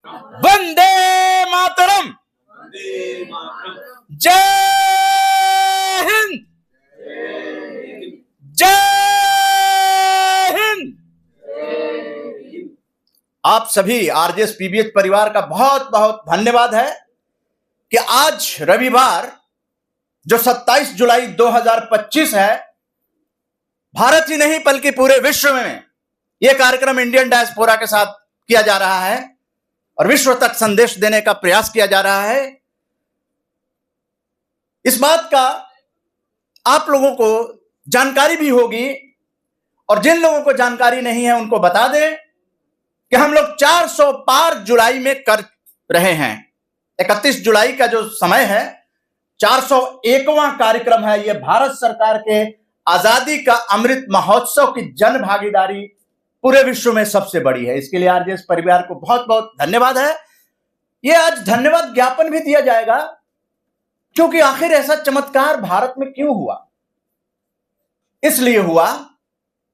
वंदे मातरम। जय हिंद। जय हिंद। आप सभी आरजेएस पीबीएच परिवार का बहुत बहुत धन्यवाद है कि आज रविवार जो 27 जुलाई 2025 है, भारत ही नहीं बल्कि पूरे विश्व में यह कार्यक्रम इंडियन डायस्पोरा के साथ किया जा रहा है और विश्व तक संदेश देने का प्रयास किया जा रहा है। इस बात का आप लोगों को जानकारी भी होगी और जिन लोगों को जानकारी नहीं है उनको बता दें कि हम लोग 400 पार जुलाई में कर रहे हैं। 31 जुलाई का जो समय है, 401वां कार्यक्रम है। यह भारत सरकार के आजादी का अमृत महोत्सव की जन भागीदारी पूरे विश्व में सबसे बड़ी है। इसके लिए आरजेएस परिवार को बहुत बहुत धन्यवाद है। यह आज धन्यवाद ज्ञापन भी दिया जाएगा क्योंकि आखिर ऐसा चमत्कार भारत में क्यों हुआ। इसलिए हुआ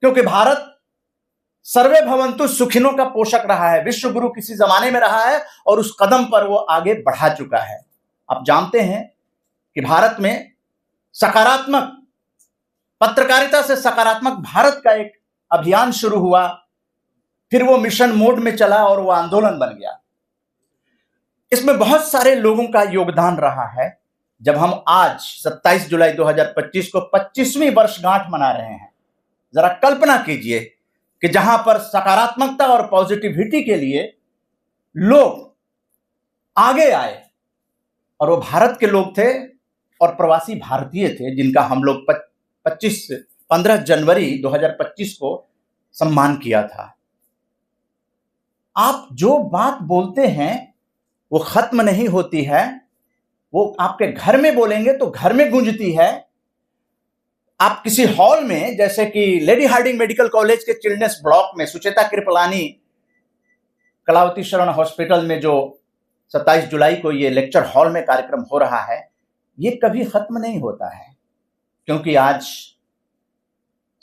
क्योंकि भारत सर्वे भवन्तु सुखिनों का पोषक रहा है, विश्व गुरु किसी जमाने में रहा है और उस कदम पर वो आगे बढ़ा चुका है। आप जानते हैं कि भारत में सकारात्मक पत्रकारिता से सकारात्मक भारत का एक अभियान शुरू हुआ, फिर वो मिशन मोड में चला और वो आंदोलन बन गया। इसमें बहुत सारे लोगों का योगदान रहा है। जब हम आज 27 जुलाई 2025 को 25वीं वर्षगांठ मना रहे हैं, जरा कल्पना कीजिए कि जहां पर सकारात्मकता और पॉजिटिविटी के लिए लोग आगे आए और वो भारत के लोग थे और प्रवासी भारतीय थे जिनका हम लोग 15 जनवरी 2025 को सम्मान किया था। आप जो बात बोलते हैं वो खत्म नहीं होती है, वो आपके घर में बोलेंगे तो घर में गूंजती है। आप किसी हॉल में, जैसे कि लेडी हार्डिंग मेडिकल कॉलेज के चिल्ड्रंस ब्लॉक में सुचेता कृपलानी कलावती शरण हॉस्पिटल में जो 27 जुलाई को ये लेक्चर हॉल में कार्यक्रम हो रहा है, ये कभी खत्म नहीं होता है क्योंकि आज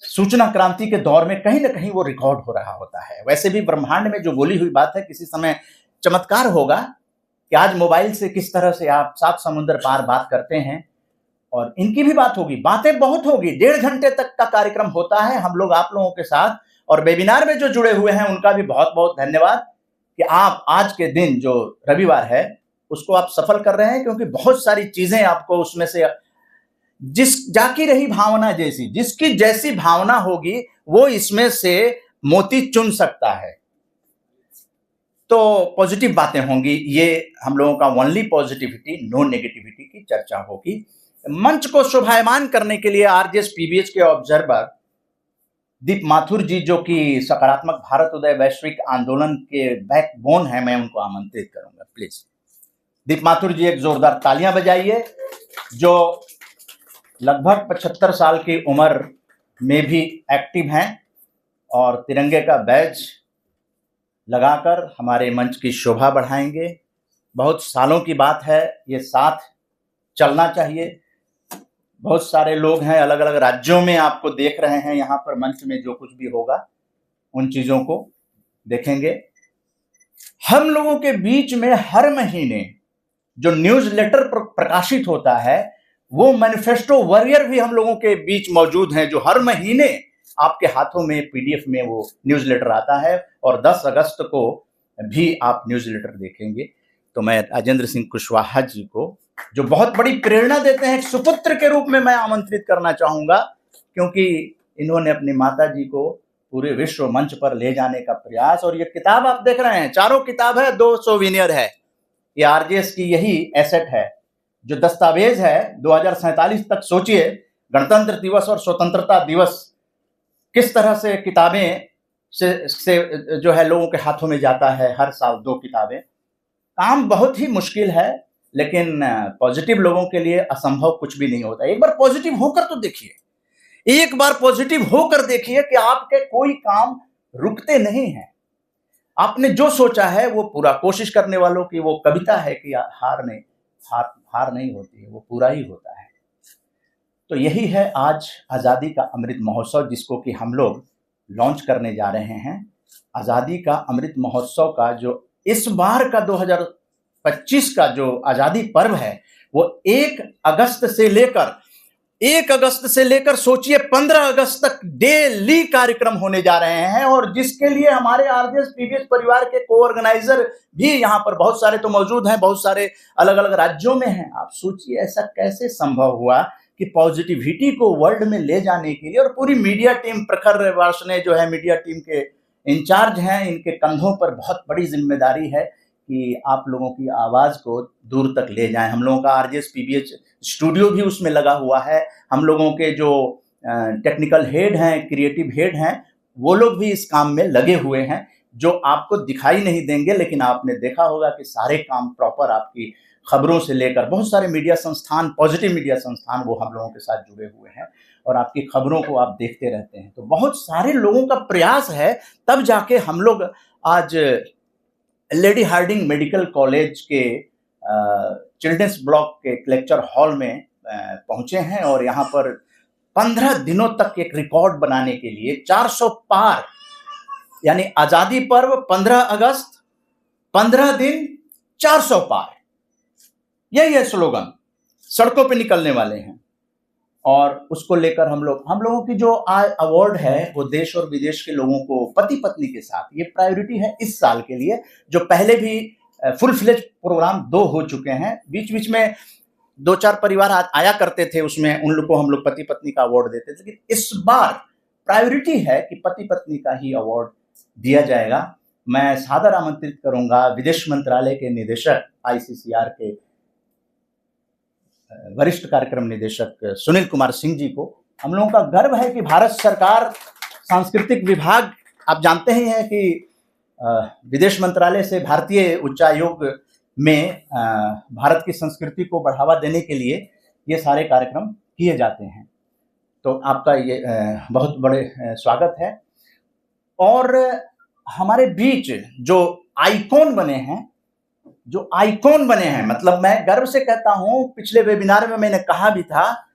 सूचना क्रांति के दौर में कहीं ना कहीं वो रिकॉर्ड हो रहा होता है। वैसे भी ब्रह्मांड में जो बोली हुई बात है, किसी समय चमत्कार होगा कि आज मोबाइल से किस तरह से आप 7 समुद्र पार बात करते हैं और इनकी भी बात होगी, बातें बहुत होगी। 1.5 घंटे तक का कार्यक्रम होता है हम लोग आप लोगों के साथ, और वेबिनार में जो जुड़े हुए हैं उनका भी बहुत बहुत धन्यवाद कि आप आज के दिन जो रविवार है उसको आप सफल कर रहे हैं, क्योंकि बहुत सारी चीजें आपको उसमें से जाकी रही भावना जैसी, जिसकी जैसी भावना होगी वो इसमें से मोती चुन सकता है। तो पॉजिटिव बातें होंगी, ये हम लोगों का ओनली पॉजिटिविटी नो नेगेटिविटी की चर्चा होगी। मंच को शोभायमान करने के लिए आरजेएस पीबीएच के ऑब्जर्वर दीप माथुर जी, जो कि सकारात्मक भारत उदय वैश्विक आंदोलन के बैकबोन है, मैं उनको आमंत्रित करूंगा। प्लीज दीप माथुर जी, एक जोरदार तालियां बजाइए, जो लगभग 75 साल की उम्र में भी एक्टिव हैं और तिरंगे का बैज लगाकर हमारे मंच की शोभा बढ़ाएंगे। बहुत सालों की बात है, ये साथ चलना चाहिए। बहुत सारे लोग हैं अलग अलग राज्यों में, आपको देख रहे हैं यहाँ पर मंच में जो कुछ भी होगा उन चीज़ों को देखेंगे। हम लोगों के बीच में हर महीने जो न्यूज़लेटर प्रकाशित होता है, वो मैनिफेस्टो वॉरियर भी हम लोगों के बीच मौजूद हैं, जो हर महीने आपके हाथों में पीडीएफ में वो न्यूज़लेटर आता है और 10 अगस्त को भी आप न्यूज़लेटर देखेंगे। तो मैं राजेंद्र सिंह कुशवाहा जी को, जो बहुत बड़ी प्रेरणा देते हैं, एक सुपुत्र के रूप में मैं आमंत्रित करना चाहूँगा, क्योंकि इन्होंने अपनी माता जी को पूरे विश्व मंच पर ले जाने का प्रयास, और ये किताब आप देख रहे हैं, 4 किताब है, 2 सोविनियर है। ये आरजेएस की यही एसेट है, जो दस्तावेज है 2047 तक। सोचिए, गणतंत्र दिवस और स्वतंत्रता दिवस किस तरह से किताबें से जो है लोगों के हाथों में जाता है, हर साल 2 किताबें। काम बहुत ही मुश्किल है, लेकिन पॉजिटिव लोगों के लिए असंभव कुछ भी नहीं होता। एक बार पॉजिटिव होकर तो देखिए, एक बार पॉजिटिव होकर देखिए कि आपके कोई काम रुकते नहीं हैं। आपने जो सोचा है वो पूरा, कोशिश करने वालों की वो कविता है कि हार नहीं होती है, वो पूरा ही होता है। तो यही है आज आज़ादी का अमृत महोत्सव, जिसको कि हम लोग लॉन्च करने जा रहे हैं। आज़ादी का अमृत महोत्सव का जो इस बार का 2025 का जो आजादी पर्व है वो 1 अगस्त से लेकर सोचिए 15 अगस्त तक डेली कार्यक्रम होने जा रहे हैं, और जिसके लिए हमारे आरजेएस पीवीएस परिवार के को ऑर्गेनाइजर भी यहाँ पर बहुत सारे तो मौजूद हैं, बहुत सारे अलग अलग राज्यों में हैं। आप सोचिए ऐसा कैसे संभव हुआ कि पॉजिटिविटी को वर्ल्ड में ले जाने के लिए, और पूरी मीडिया टीम, प्रखर वार्ष्णेय जो है मीडिया टीम के इंचार्ज हैं, इनके कंधों पर बहुत बड़ी जिम्मेदारी है कि आप लोगों की आवाज़ को दूर तक ले जाएं। हम लोगों का आरजेएस पीवीएच स्टूडियो भी उसमें लगा हुआ है। हम लोगों के जो टेक्निकल हेड हैं, क्रिएटिव हेड हैं, वो लोग भी इस काम में लगे हुए हैं, जो आपको दिखाई नहीं देंगे, लेकिन आपने देखा होगा कि सारे काम प्रॉपर आपकी खबरों से लेकर बहुत सारे मीडिया संस्थान, पॉजिटिव मीडिया संस्थान, वो हम लोगों के साथ जुड़े हुए हैं और आपकी खबरों को आप देखते रहते हैं। तो बहुत सारे लोगों का प्रयास है, तब जाके हम लोग आज लेडी हार्डिंग मेडिकल कॉलेज के चिल्ड्रंस ब्लॉक के लेक्चर हॉल में पहुंचे हैं, और यहाँ पर 15 दिनों तक एक रिकॉर्ड बनाने के लिए 400 पार, यानी आजादी पर्व 15 अगस्त, 15 दिन 400 पार, यही है स्लोगन। सड़कों पे निकलने वाले हैं, और उसको लेकर हम लोगों की जो अवार्ड है वो देश और विदेश के लोगों को पति पत्नी के साथ, ये प्रायोरिटी है इस साल के लिए। जो पहले भी फुल फ्लेज प्रोग्राम 2 हो चुके हैं, बीच बीच में 2-4 परिवार आया करते थे, उसमें उन लोग को हम लोग पति पत्नी का अवार्ड देते थे, लेकिन इस बार प्रायोरिटी है कि पति पत्नी का ही अवार्ड दिया जाएगा। मैं सादर आमंत्रित करूंगा विदेश मंत्रालय के निदेशक, आईसीसीआर के वरिष्ठ कार्यक्रम निदेशक सुनील कुमार सिंह जी को। हम लोगों का गर्व है कि भारत सरकार सांस्कृतिक विभाग, आप जानते ही हैं कि विदेश मंत्रालय से भारतीय उच्चायोग में भारत की संस्कृति को बढ़ावा देने के लिए ये सारे कार्यक्रम किए जाते हैं। तो आपका ये बहुत बड़े स्वागत है। और हमारे बीच जो आइकॉन बने हैं, मतलब मैं गर्व से कहता हूं, पिछले वेबिनार में मैंने कहा भी था,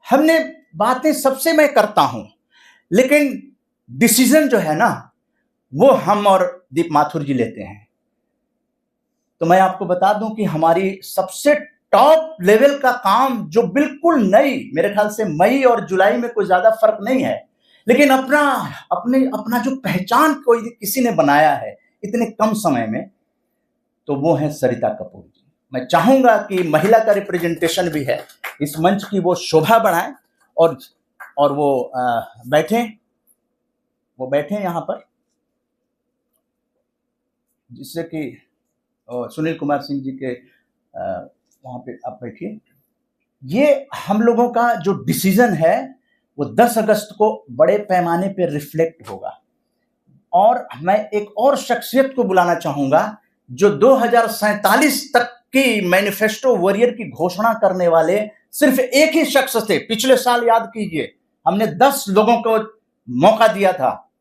हमने बातें सबसे मैं करता हूं, लेकिन डिसीजन जो है ना वो हम और दीप माथुर जी लेते हैं। तो मैं आपको बता दूं कि हमारी सबसे टॉप लेवल का काम, जो बिल्कुल नई, मेरे ख्याल से मई और जुलाई में कोई ज्यादा फर्क नहीं है, लेकिन अपना जो पहचान कोई किसी ने बनाया है इतने कम समय में, तो वो है सरिता कपूर जी। मैं चाहूंगा कि महिला का रिप्रेजेंटेशन भी है, इस मंच की वो शोभा बढ़ाएं, और वो बैठे यहाँ पर, जिससे कि सुनील कुमार सिंह जी के वहाँ पे आप बैठिए। ये हम लोगों का जो डिसीजन है वो 10 अगस्त को बड़े पैमाने पे रिफ्लेक्ट होगा। और मैं एक और शख्सियत को बुलाना चाहूंगा जो 2047 तक की मैनिफेस्टो वॉरियर की घोषणा करने वाले सिर्फ एक ही शख्स थे। पिछले साल याद कीजिए, हमने 10 लोगों को मौका दिया था,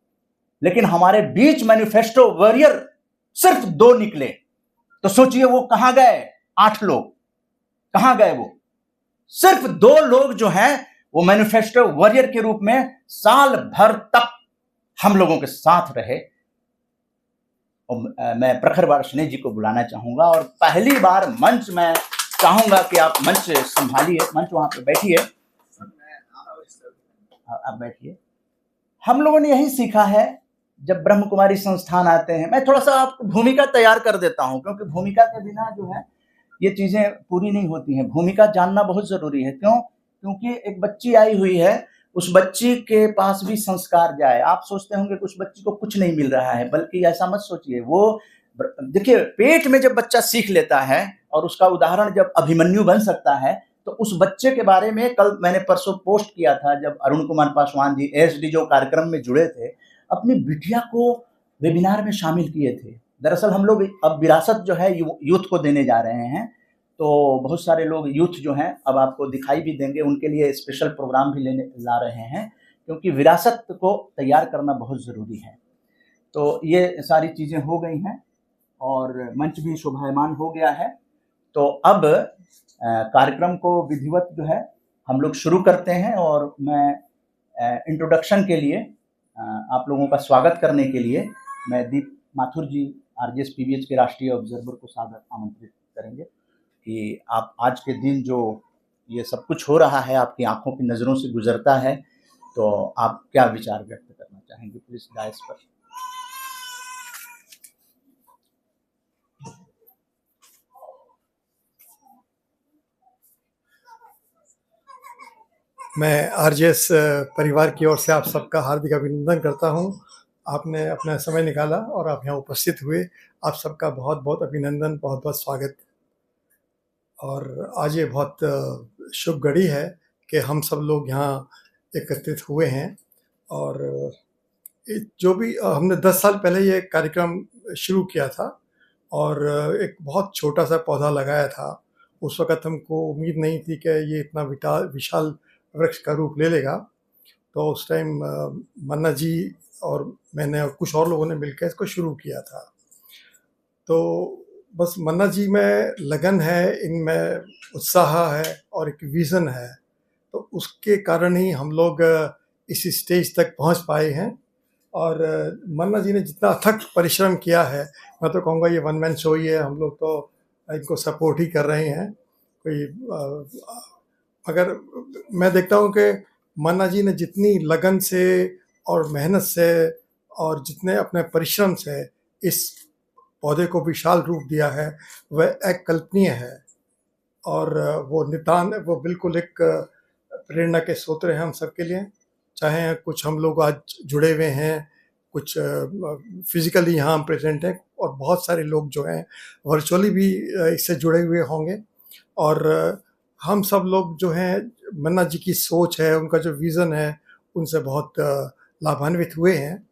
लेकिन हमारे बीच मैनिफेस्टो वॉरियर सिर्फ 2 निकले। तो सोचिए वो कहां गए? 8 लोग कहां गए? वो सिर्फ 2 लोग जो हैं वो मैनिफेस्टो वॉरियर के रूप में साल भर तक हम लोगों के साथ रहे। और मैं प्रखर वार्ष्णेय जी को बुलाना चाहूंगा, और पहली बार मंच में चाहूंगा कि आप मंच संभालिए, मंच वहां पे बैठिए, आप बैठिए। हम लोगों ने यही सीखा है जब ब्रह्म कुमारी संस्थान आते हैं। मैं थोड़ा सा आपको भूमिका तैयार कर देता हूं, क्योंकि भूमिका के बिना जो है ये चीजें पूरी नहीं होती हैं। भूमिका जानना बहुत जरूरी है। क्यों? क्योंकि एक बच्ची आई हुई है, उस बच्ची के पास भी संस्कार जाए। आप सोचते होंगे कि उस बच्ची को कुछ नहीं मिल रहा है, बल्कि ऐसा मत सोचिए। वो देखिए, पेट में जब बच्चा सीख लेता है, और उसका उदाहरण जब अभिमन्यु बन सकता है, तो उस बच्चे के बारे में कल मैंने परसों पोस्ट किया था, जब अरुण कुमार पासवान जी एसडी जो कार्यक्रम में जुड़े थे, अपनी बिटिया को वेबिनार में शामिल किए थे। दरअसल हम लोग अब विरासत जो है यूथ को देने जा रहे हैं, तो बहुत सारे लोग यूथ जो हैं अब आपको दिखाई भी देंगे, उनके लिए स्पेशल प्रोग्राम भी ला रहे हैं, क्योंकि विरासत को तैयार करना बहुत ज़रूरी है। तो ये सारी चीज़ें हो गई हैं और मंच भी शोभायमान हो गया है। तो अब कार्यक्रम को विधिवत जो है हम लोग शुरू करते हैं, और मैं इंट्रोडक्शन के लिए आप लोगों का स्वागत करने के लिए मैं दीप माथुर जी आरजेएस पीबीएच के राष्ट्रीय ऑब्जर्वर को सादर आमंत्रित करेंगे कि आप आज के दिन जो ये सब कुछ हो रहा है आपकी आंखों की नज़रों से गुजरता है, तो आप क्या विचार व्यक्त करना चाहेंगे प्लीज डायस पर। मैं आरजेएस परिवार की ओर से आप सबका हार्दिक अभिनंदन करता हूं। आपने अपना समय निकाला और आप यहाँ उपस्थित हुए, आप सबका बहुत बहुत अभिनंदन, बहुत बहुत स्वागत। और आज ये बहुत शुभ घड़ी है कि हम सब लोग यहाँ एकत्रित हुए हैं। और जो भी हमने 10 साल पहले ये कार्यक्रम शुरू किया था और एक बहुत छोटा सा पौधा लगाया था। उस वक़्त हमको उम्मीद नहीं थी कि ये इतना विशाल वृक्ष का रूप ले लेगा। तो उस टाइम मन्ना जी और मैंने और कुछ और लोगों ने मिलकर इसको शुरू किया था। तो बस मन्ना जी में लगन है, इनमें उत्साह है और एक विज़न है, तो उसके कारण ही हम लोग इस स्टेज तक पहुंच पाए हैं। और मन्ना जी ने जितना अथक परिश्रम किया है, मैं तो कहूँगा ये वन मैन शो ही है। हम लोग तो इनको सपोर्ट ही कर रहे हैं। कोई मगर मैं देखता हूँ कि मन्ना जी ने जितनी लगन से और मेहनत से और जितने अपने परिश्रम से इस पौधे को विशाल रूप दिया है, वह अकल्पनीय है। और वो बिल्कुल एक प्रेरणा के स्रोत हैं हम सबके लिए। चाहे कुछ हम लोग आज जुड़े हुए हैं, कुछ फिजिकली यहाँ हम प्रेजेंट हैं, और बहुत सारे लोग जो हैं वर्चुअली भी इससे जुड़े हुए होंगे। और हम सब लोग जो हैं, मन्ना जी की सोच है, उनका जो विज़न है, उनसे बहुत लाभान्वित हुए हैं।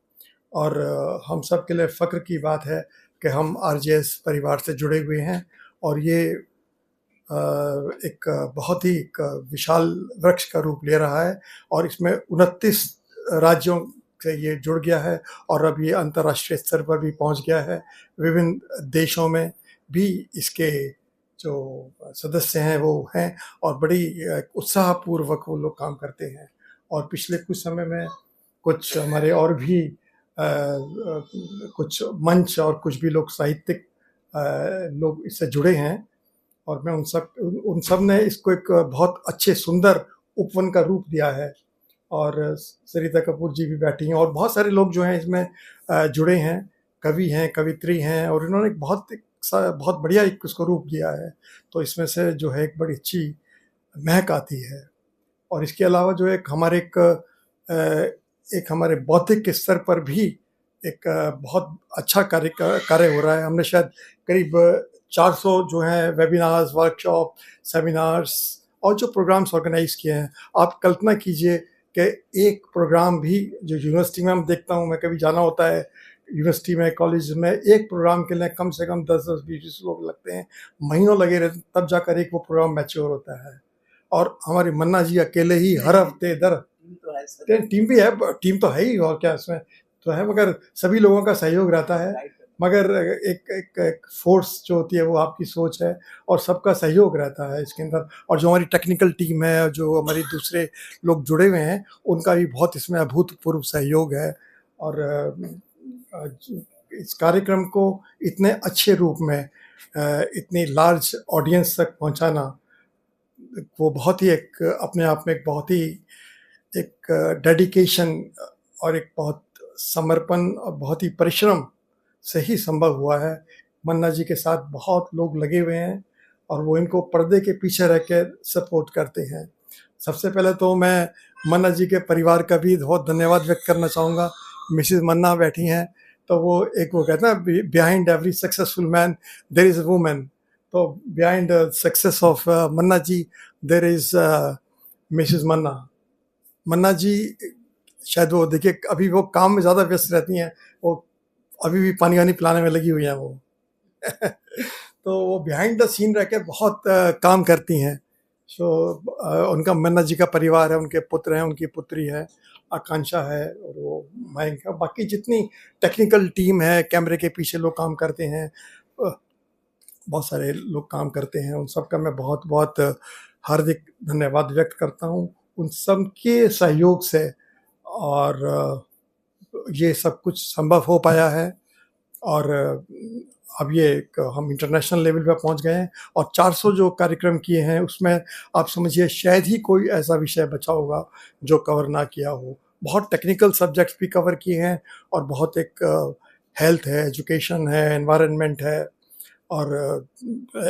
और हम सब के लिए फ़ख्र की बात है कि हम आरजेएस परिवार से जुड़े हुए हैं। और ये एक बहुत ही एक विशाल वृक्ष का रूप ले रहा है और इसमें 29 राज्यों से ये जुड़ गया है और अब ये अंतर्राष्ट्रीय स्तर पर भी पहुंच गया है। विभिन्न देशों में भी इसके जो सदस्य हैं वो हैं और बड़ी उत्साहपूर्वक वो लोग काम करते हैं। और पिछले कुछ समय में कुछ हमारे और भी कुछ मंच और कुछ भी लोग साहित्यिक लोग इससे जुड़े हैं। और मैं उन सब ने इसको एक बहुत अच्छे सुंदर उपवन का रूप दिया है। और सरिता कपूर जी भी बैठी हैं और बहुत सारे लोग जो हैं इसमें जुड़े हैं, कवि हैं, कवित्री हैं, और इन्होंने बहुत बढ़िया एक उसको रूप दिया है। तो इसमें से जो है एक बड़ी अच्छी महक आती है। और इसके अलावा जो एक हमारे बौद्धिक स्तर पर भी एक बहुत अच्छा कार्य हो रहा है। हमने शायद करीब 400 जो हैं वेबिनार्स, वर्कशॉप, सेमिनार्स और जो प्रोग्राम्स ऑर्गेनाइज किए हैं। आप कल्पना कीजिए कि एक प्रोग्राम भी जो यूनिवर्सिटी में हम देखता हूँ, मैं कभी जाना होता है यूनिवर्सिटी में, कॉलेज में, एक प्रोग्राम के लिए कम से कम 10-10, 20-20 लोग लगते हैं, महीनों लगे रहते, तब जाकर एक वो प्रोग्राम मैच्योर होता है। और हमारे मन्ना जी अकेले ही हर हफ्ते टीम भी है, टीम तो है ही, और क्या इसमें तो है, मगर सभी लोगों का सहयोग रहता है। मगर एक फोर्स जो होती है वो आपकी सोच है और सबका सहयोग रहता है इसके अंदर। और जो हमारी टेक्निकल टीम है, जो हमारी दूसरे लोग जुड़े हुए हैं, उनका भी बहुत इसमें अभूतपूर्व सहयोग है। और इस कार्यक्रम को इतने अच्छे रूप में इतनी लार्ज ऑडियंस तक पहुंचाना, वो बहुत ही एक अपने आप में एक बहुत ही एक डेडिकेशन और एक बहुत समर्पण और बहुत ही परिश्रम से ही संभव हुआ है। मन्ना जी के साथ बहुत लोग लगे हुए हैं और वो इनको पर्दे के पीछे रह के सपोर्ट करते हैं। सबसे पहले तो मैं मन्ना जी के परिवार का भी बहुत धन्यवाद व्यक्त करना चाहूँगा। मिसेस मन्ना बैठी हैं, तो वो कहते हैं behind every successful man there is a woman. तो behind success of Manna ji there is Mrs Manna ji. शायद वो देखिए अभी वो काम में ज़्यादा व्यस्त रहती हैं, वो अभी भी पानी वानी पिलाने में लगी हुई हैं वो तो वो बिहाइंड द सीन रह के बहुत काम करती हैं। सो उनका मन्ना जी का परिवार है, उनके पुत्र हैं, उनकी पुत्री है आकांक्षा है, और वो मयंक है। बाकी जितनी टेक्निकल टीम है, कैमरे के पीछे लोग काम करते हैं, बहुत सारे लोग काम करते हैं, उन सब का मैं बहुत बहुत हार्दिक धन्यवाद व्यक्त करता हूँ। उन सब के सहयोग से और ये सब कुछ संभव हो पाया है। और अब ये हम इंटरनेशनल लेवल पे पहुंच गए हैं और 400 जो कार्यक्रम किए हैं उसमें आप समझिए शायद ही कोई ऐसा विषय बचा होगा जो कवर ना किया हो। बहुत टेक्निकल सब्जेक्ट्स भी कवर किए हैं और बहुत एक हेल्थ है, एजुकेशन है, एनवायरनमेंट है और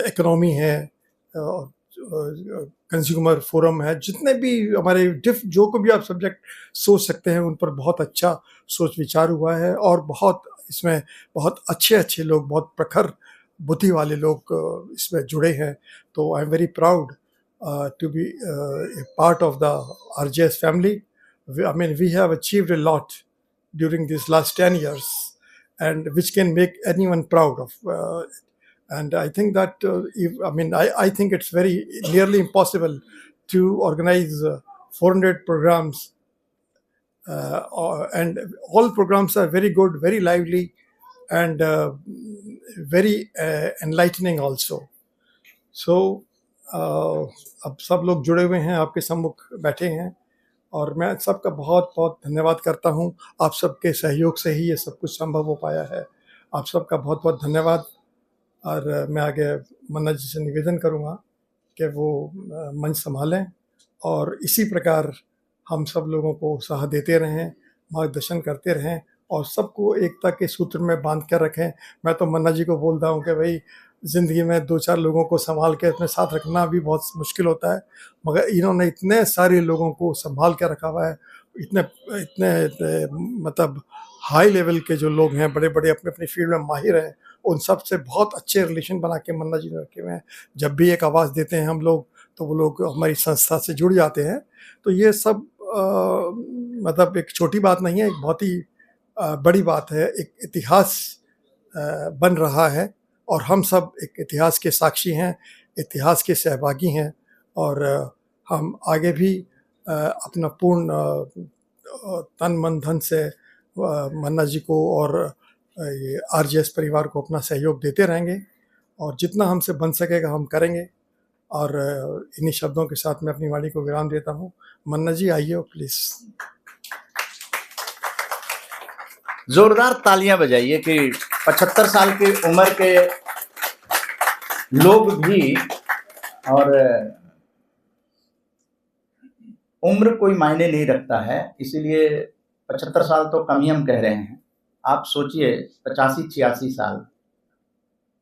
इकोनॉमी है और कंज्यूमर फोरम है, जितने भी हमारे जो को भी आप सब्जेक्ट सोच सकते हैं उन पर बहुत अच्छा सोच विचार हुआ है और बहुत इसमें बहुत अच्छे लोग, बहुत प्रखर बुद्धि वाले लोग इसमें जुड़े हैं। तो I am very proud to be a part of the RJS family. I mean, we have achieved a lot during these last 10 years, and which can make anyone proud of. And I think that, I think it's very nearly impossible to organize 400 programs, and all programs are very good, very lively, and very enlightening also. So, अब सब लोग जुड़े हुए हैं, आपके सम्मुख बैठे हैं और मैं सबका बहुत बहुत धन्यवाद करता हूं। आप सबके सहयोग से ही ये सब कुछ संभव हो पाया है। आप सबका बहुत बहुत धन्यवाद। और मैं आगे मन्ना जी से निवेदन करूंगा कि वो मंच संभालें और इसी प्रकार हम सब लोगों को उत्साह देते रहें, मार्गदर्शन करते रहें और सबको एकता के सूत्र में बांध कर रखें। मैं तो मन्ना जी को बोलता हूं कि भाई ज़िंदगी में 2-4 लोगों को संभाल के अपने साथ रखना भी बहुत मुश्किल होता है, मगर इन्होंने इतने सारे लोगों को संभाल के रखा हुआ है। इतने मतलब हाई लेवल के जो लोग हैं, बड़े बड़े अपने अपनी फील्ड में माहिर हैं, उन सब से बहुत अच्छे रिलेशन बना के मन्ना जी ने रखे हुए हैं। जब भी एक आवाज़ देते हैं हम लोग तो वो लोग हमारी संस्था से जुड़ जाते हैं। तो ये सब मतलब एक छोटी बात नहीं है, एक बहुत ही बड़ी बात है। एक इतिहास बन रहा है और हम सब एक इतिहास के साक्षी हैं, इतिहास के सहभागी हैं और हम आगे भी अपना पूर्ण तन मन धन से मन्ना जी को और ये आरजेएस परिवार को अपना सहयोग देते रहेंगे और जितना हमसे बन सकेगा हम करेंगे। और इन्हीं शब्दों के साथ मैं अपनी वाणी को विराम देता हूँ। मन्ना जी आइए प्लीज। जोरदार तालियां बजाइए कि 75 साल की उम्र के लोग भी, और उम्र कोई मायने नहीं रखता है, इसीलिए 75 साल तो कम ही हम कह रहे हैं। आप सोचिए 85-86 साल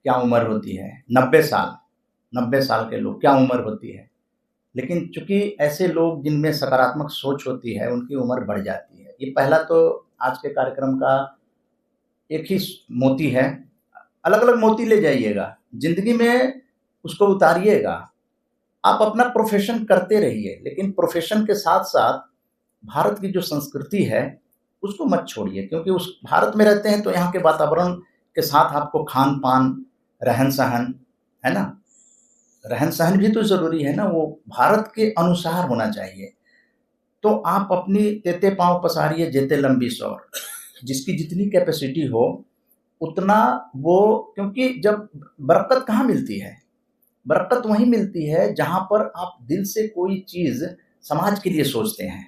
क्या उम्र होती है, 90 साल के लोग क्या उम्र होती है। लेकिन चूंकि ऐसे लोग जिनमें सकारात्मक सोच होती है उनकी उम्र बढ़ जाती है। ये पहला तो आज के कार्यक्रम का एक ही मोती है। अलग अलग मोती ले जाइएगा, जिंदगी में उसको उतारिएगा। आप अपना प्रोफेशन करते रहिए, लेकिन प्रोफेशन के साथ साथ भारत की जो संस्कृति है उसको मत छोड़िए, क्योंकि उस भारत में रहते हैं तो यहाँ के वातावरण के साथ आपको खान पान, रहन सहन, है ना, रहन सहन भी तो जरूरी है ना, वो भारत के अनुसार होना चाहिए। तो आप अपनी तेते पांव पसारिए जेते लंबी सौर, जिसकी जितनी कैपेसिटी हो उतना वो, क्योंकि जब बरकत कहाँ मिलती है, बरकत वहीं मिलती है जहां पर आप दिल से कोई चीज समाज के लिए सोचते हैं।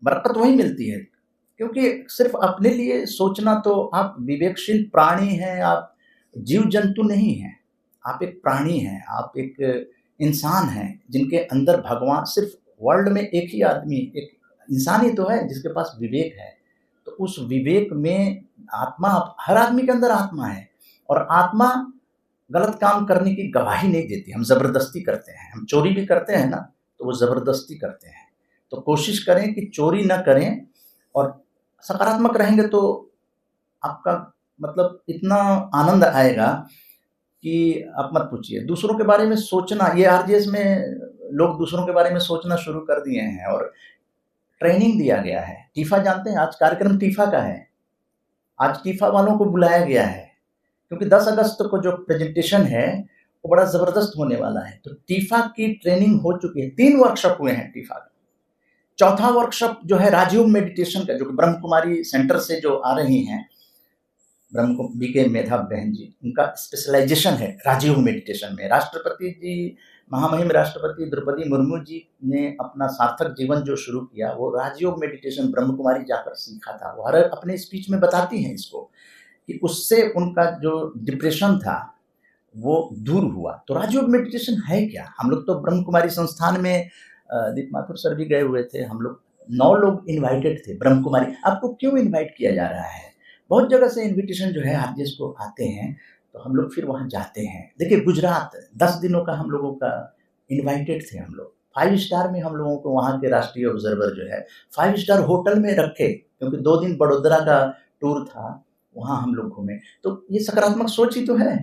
बरकत वहीं मिलती है, क्योंकि सिर्फ अपने लिए सोचना, तो आप विवेकशील प्राणी हैं, आप जीव जंतु नहीं हैं, आप एक प्राणी हैं, आप एक इंसान हैं जिनके अंदर भगवान, सिर्फ वर्ल्ड में एक ही आदमी, एक इंसान ही तो है जिसके पास विवेक है। तो उस विवेक में आत्मा, हर आदमी के अंदर आत्मा है, और आत्मा गलत काम करने की गवाही नहीं देती। हम जबरदस्ती करते हैं, हम चोरी भी करते हैं ना, तो वो जबरदस्ती करते हैं। तो कोशिश करें कि चोरी ना करें, और सकारात्मक रहेंगे तो आपका मतलब इतना आनंद आएगा कि आप मत पूछिए। दूसरों के बारे में सोचना, ये आरजेएस में लोग दूसरों के बारे में सोचना शुरू कर दिए हैं और ट्रेनिंग दिया गया है। टीफा जानते हैं, आज कार्यक्रम टीफा का है। आज टीफा वालों को बुलाया गया है क्योंकि 10 अगस्त को जो प्रेजेंटेशन है वो बड़ा जबरदस्त होने वाला है। तो टीफा की ट्रेनिंग हो चुकी है, 3 वर्कशॉप हुए हैं टीफा का। चौथा वर्कशॉप जो है राजयोग मेडिटेशन का, जो कि ब्रह्म कुमारी सेंटर से जो आ रही हैं, ब्रह्म बीके मेधा बहन जी, उनका स्पेशलाइजेशन है राजयोग मेडिटेशन में। राष्ट्रपति जी, महामहिम राष्ट्रपति द्रौपदी मुर्मू जी ने अपना सार्थक जीवन जो शुरू किया वो राजयोग मेडिटेशन ब्रह्म कुमारी जाकर सीखा था। वो हर अपने स्पीच में बताती हैं इसको कि उससे उनका जो डिप्रेशन था वो दूर हुआ। तो राजयोग मेडिटेशन है क्या? हम लोग तो ब्रह्म कुमारी संस्थान में दीप माथुर सर भी गए हुए थे, हम लोग 9 लोग इनवाइटेड थे ब्रह्म कुमारी। आपको क्यों इनवाइट किया जा रहा है? बहुत जगह से इनविटेशन जो है आरजेएस को आते हैं, तो हम लोग फिर वहाँ जाते हैं। देखिए गुजरात 10 दिनों का हम लोगों का इनवाइटेड थे हम लोग। 5 स्टार में हम लोगों को वहाँ के राष्ट्रीय ऑब्जर्वर जो है 5 स्टार होटल में रखे, क्योंकि 2 दिन बड़ोदरा का टूर था, वहाँ हम लोग घूमे। तो ये सकारात्मक सोच ही तो है।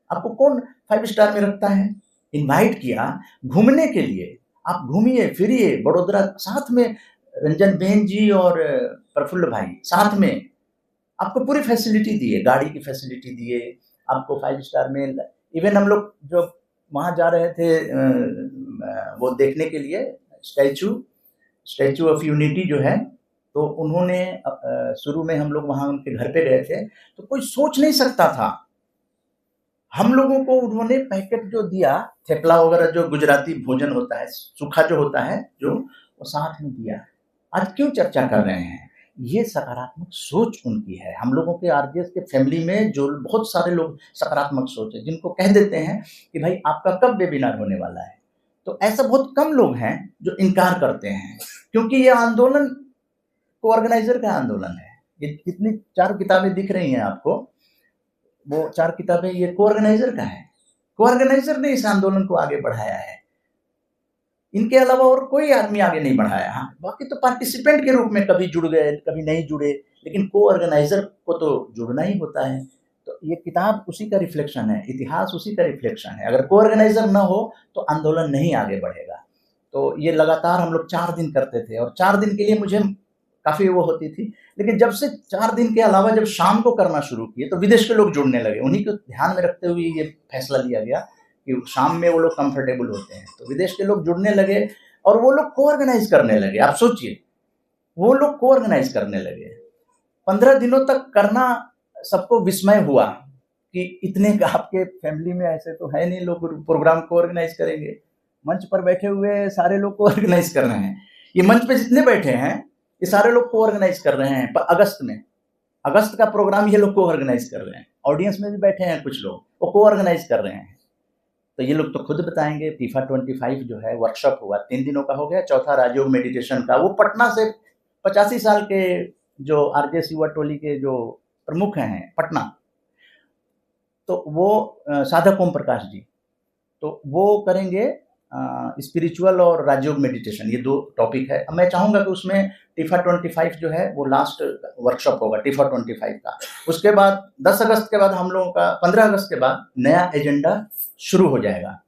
आपको कौन 5 स्टार में रखता है? इनवाइट किया घूमने के लिए, आप घूमिए फिरिए बड़ोदरा, साथ में रंजन बेन जी और प्रफुल्ल भाई साथ में, आपको पूरी फैसिलिटी दिए, गाड़ी की फैसिलिटी दिए, आपको 5 स्टार में। इवन हम लोग जो वहाँ जा रहे थे वो देखने के लिए स्टैचू ऑफ यूनिटी जो है, तो उन्होंने शुरू में हम लोग वहाँ उनके घर पे गए थे, तो कोई सोच नहीं सकता था, हम लोगों को उन्होंने पैकेट जो दिया, थेपला वगैरह जो गुजराती भोजन होता है, सूखा जो होता है जो, वो साथ में दिया। आज क्यों चर्चा कर रहे हैं? ये सकारात्मक सोच उनकी है। हम लोगों के आरजेएस के फैमिली में जो बहुत सारे लोग सकारात्मक सोच है, जिनको कह देते हैं कि भाई आपका कब वेबिनार होने वाला है, तो ऐसा बहुत कम लोग हैं जो इनकार करते हैं, क्योंकि ये आंदोलन को ऑर्गेनाइजर का आंदोलन है। ये कितनी 4 किताबें दिख रही हैं आपको, वो 4 किताबें ये को ऑर्गेनाइजर का है। को ऑर्गेनाइजर ने इस आंदोलन को आगे बढ़ाया है, इनके अलावा और कोई आदमी आगे नहीं बढ़ाया। हाँ, बाकी तो पार्टिसिपेंट के रूप में कभी जुड़ गए कभी नहीं जुड़े, लेकिन को ऑर्गेनाइजर को तो जुड़ना ही होता है। तो ये किताब उसी का रिफ्लेक्शन है, इतिहास उसी का रिफ्लेक्शन है। अगर को ऑर्गेनाइजर ना हो तो आंदोलन नहीं आगे बढ़ेगा। तो ये लगातार हम लोग 4 दिन करते थे, और 4 दिन के लिए मुझे काफ़ी वो होती थी, लेकिन जब से 4 दिन के अलावा जब शाम को करना शुरू किए तो विदेश के लोग जुड़ने लगे। उन्हीं को ध्यान में रखते हुए ये फैसला लिया गया कि शाम में वो लोग कंफर्टेबल होते हैं, तो विदेश के लोग जुड़ने लगे और वो लोग को ऑर्गेनाइज करने लगे। आप सोचिए, वो लोग को ऑर्गेनाइज करने लगे। 15 दिनों तक करना सबको विस्मय हुआ कि इतने आपके फैमिली में ऐसे तो है नहीं लोग प्रोग्राम को ऑर्गेनाइज करेंगे। मंच पर बैठे हुए सारे लोग को ऑर्गेनाइज कर रहे हैं, ये मंच पे जितने बैठे हैं ये सारे लोग को ऑर्गेनाइज कर रहे हैं। अगस्त में, अगस्त का प्रोग्राम ये लोग को ऑर्गेनाइज कर रहे हैं। ऑडियंस में भी बैठे हैं कुछ लोग, वो को ऑर्गेनाइज कर रहे हैं। तो ये लोग तो खुद बताएंगे। फीफा 25 जो है वर्कशॉप हुआ, 3 दिनों का हो गया। चौथा राजयोग मेडिटेशन का, वो पटना से 85 साल के जो आरजेएस युवा टोली के जो प्रमुख हैं पटना, तो वो साधक ओम प्रकाश जी, तो वो करेंगे स्पिरिचुअल और राजयोग मेडिटेशन, ये 2 टॉपिक है। मैं चाहूँगा कि उसमें टीफा 25 जो है वो लास्ट वर्कशॉप होगा टीफा 25 का। उसके बाद 10 अगस्त के बाद हम लोगों का 15 अगस्त के बाद नया एजेंडा शुरू हो जाएगा।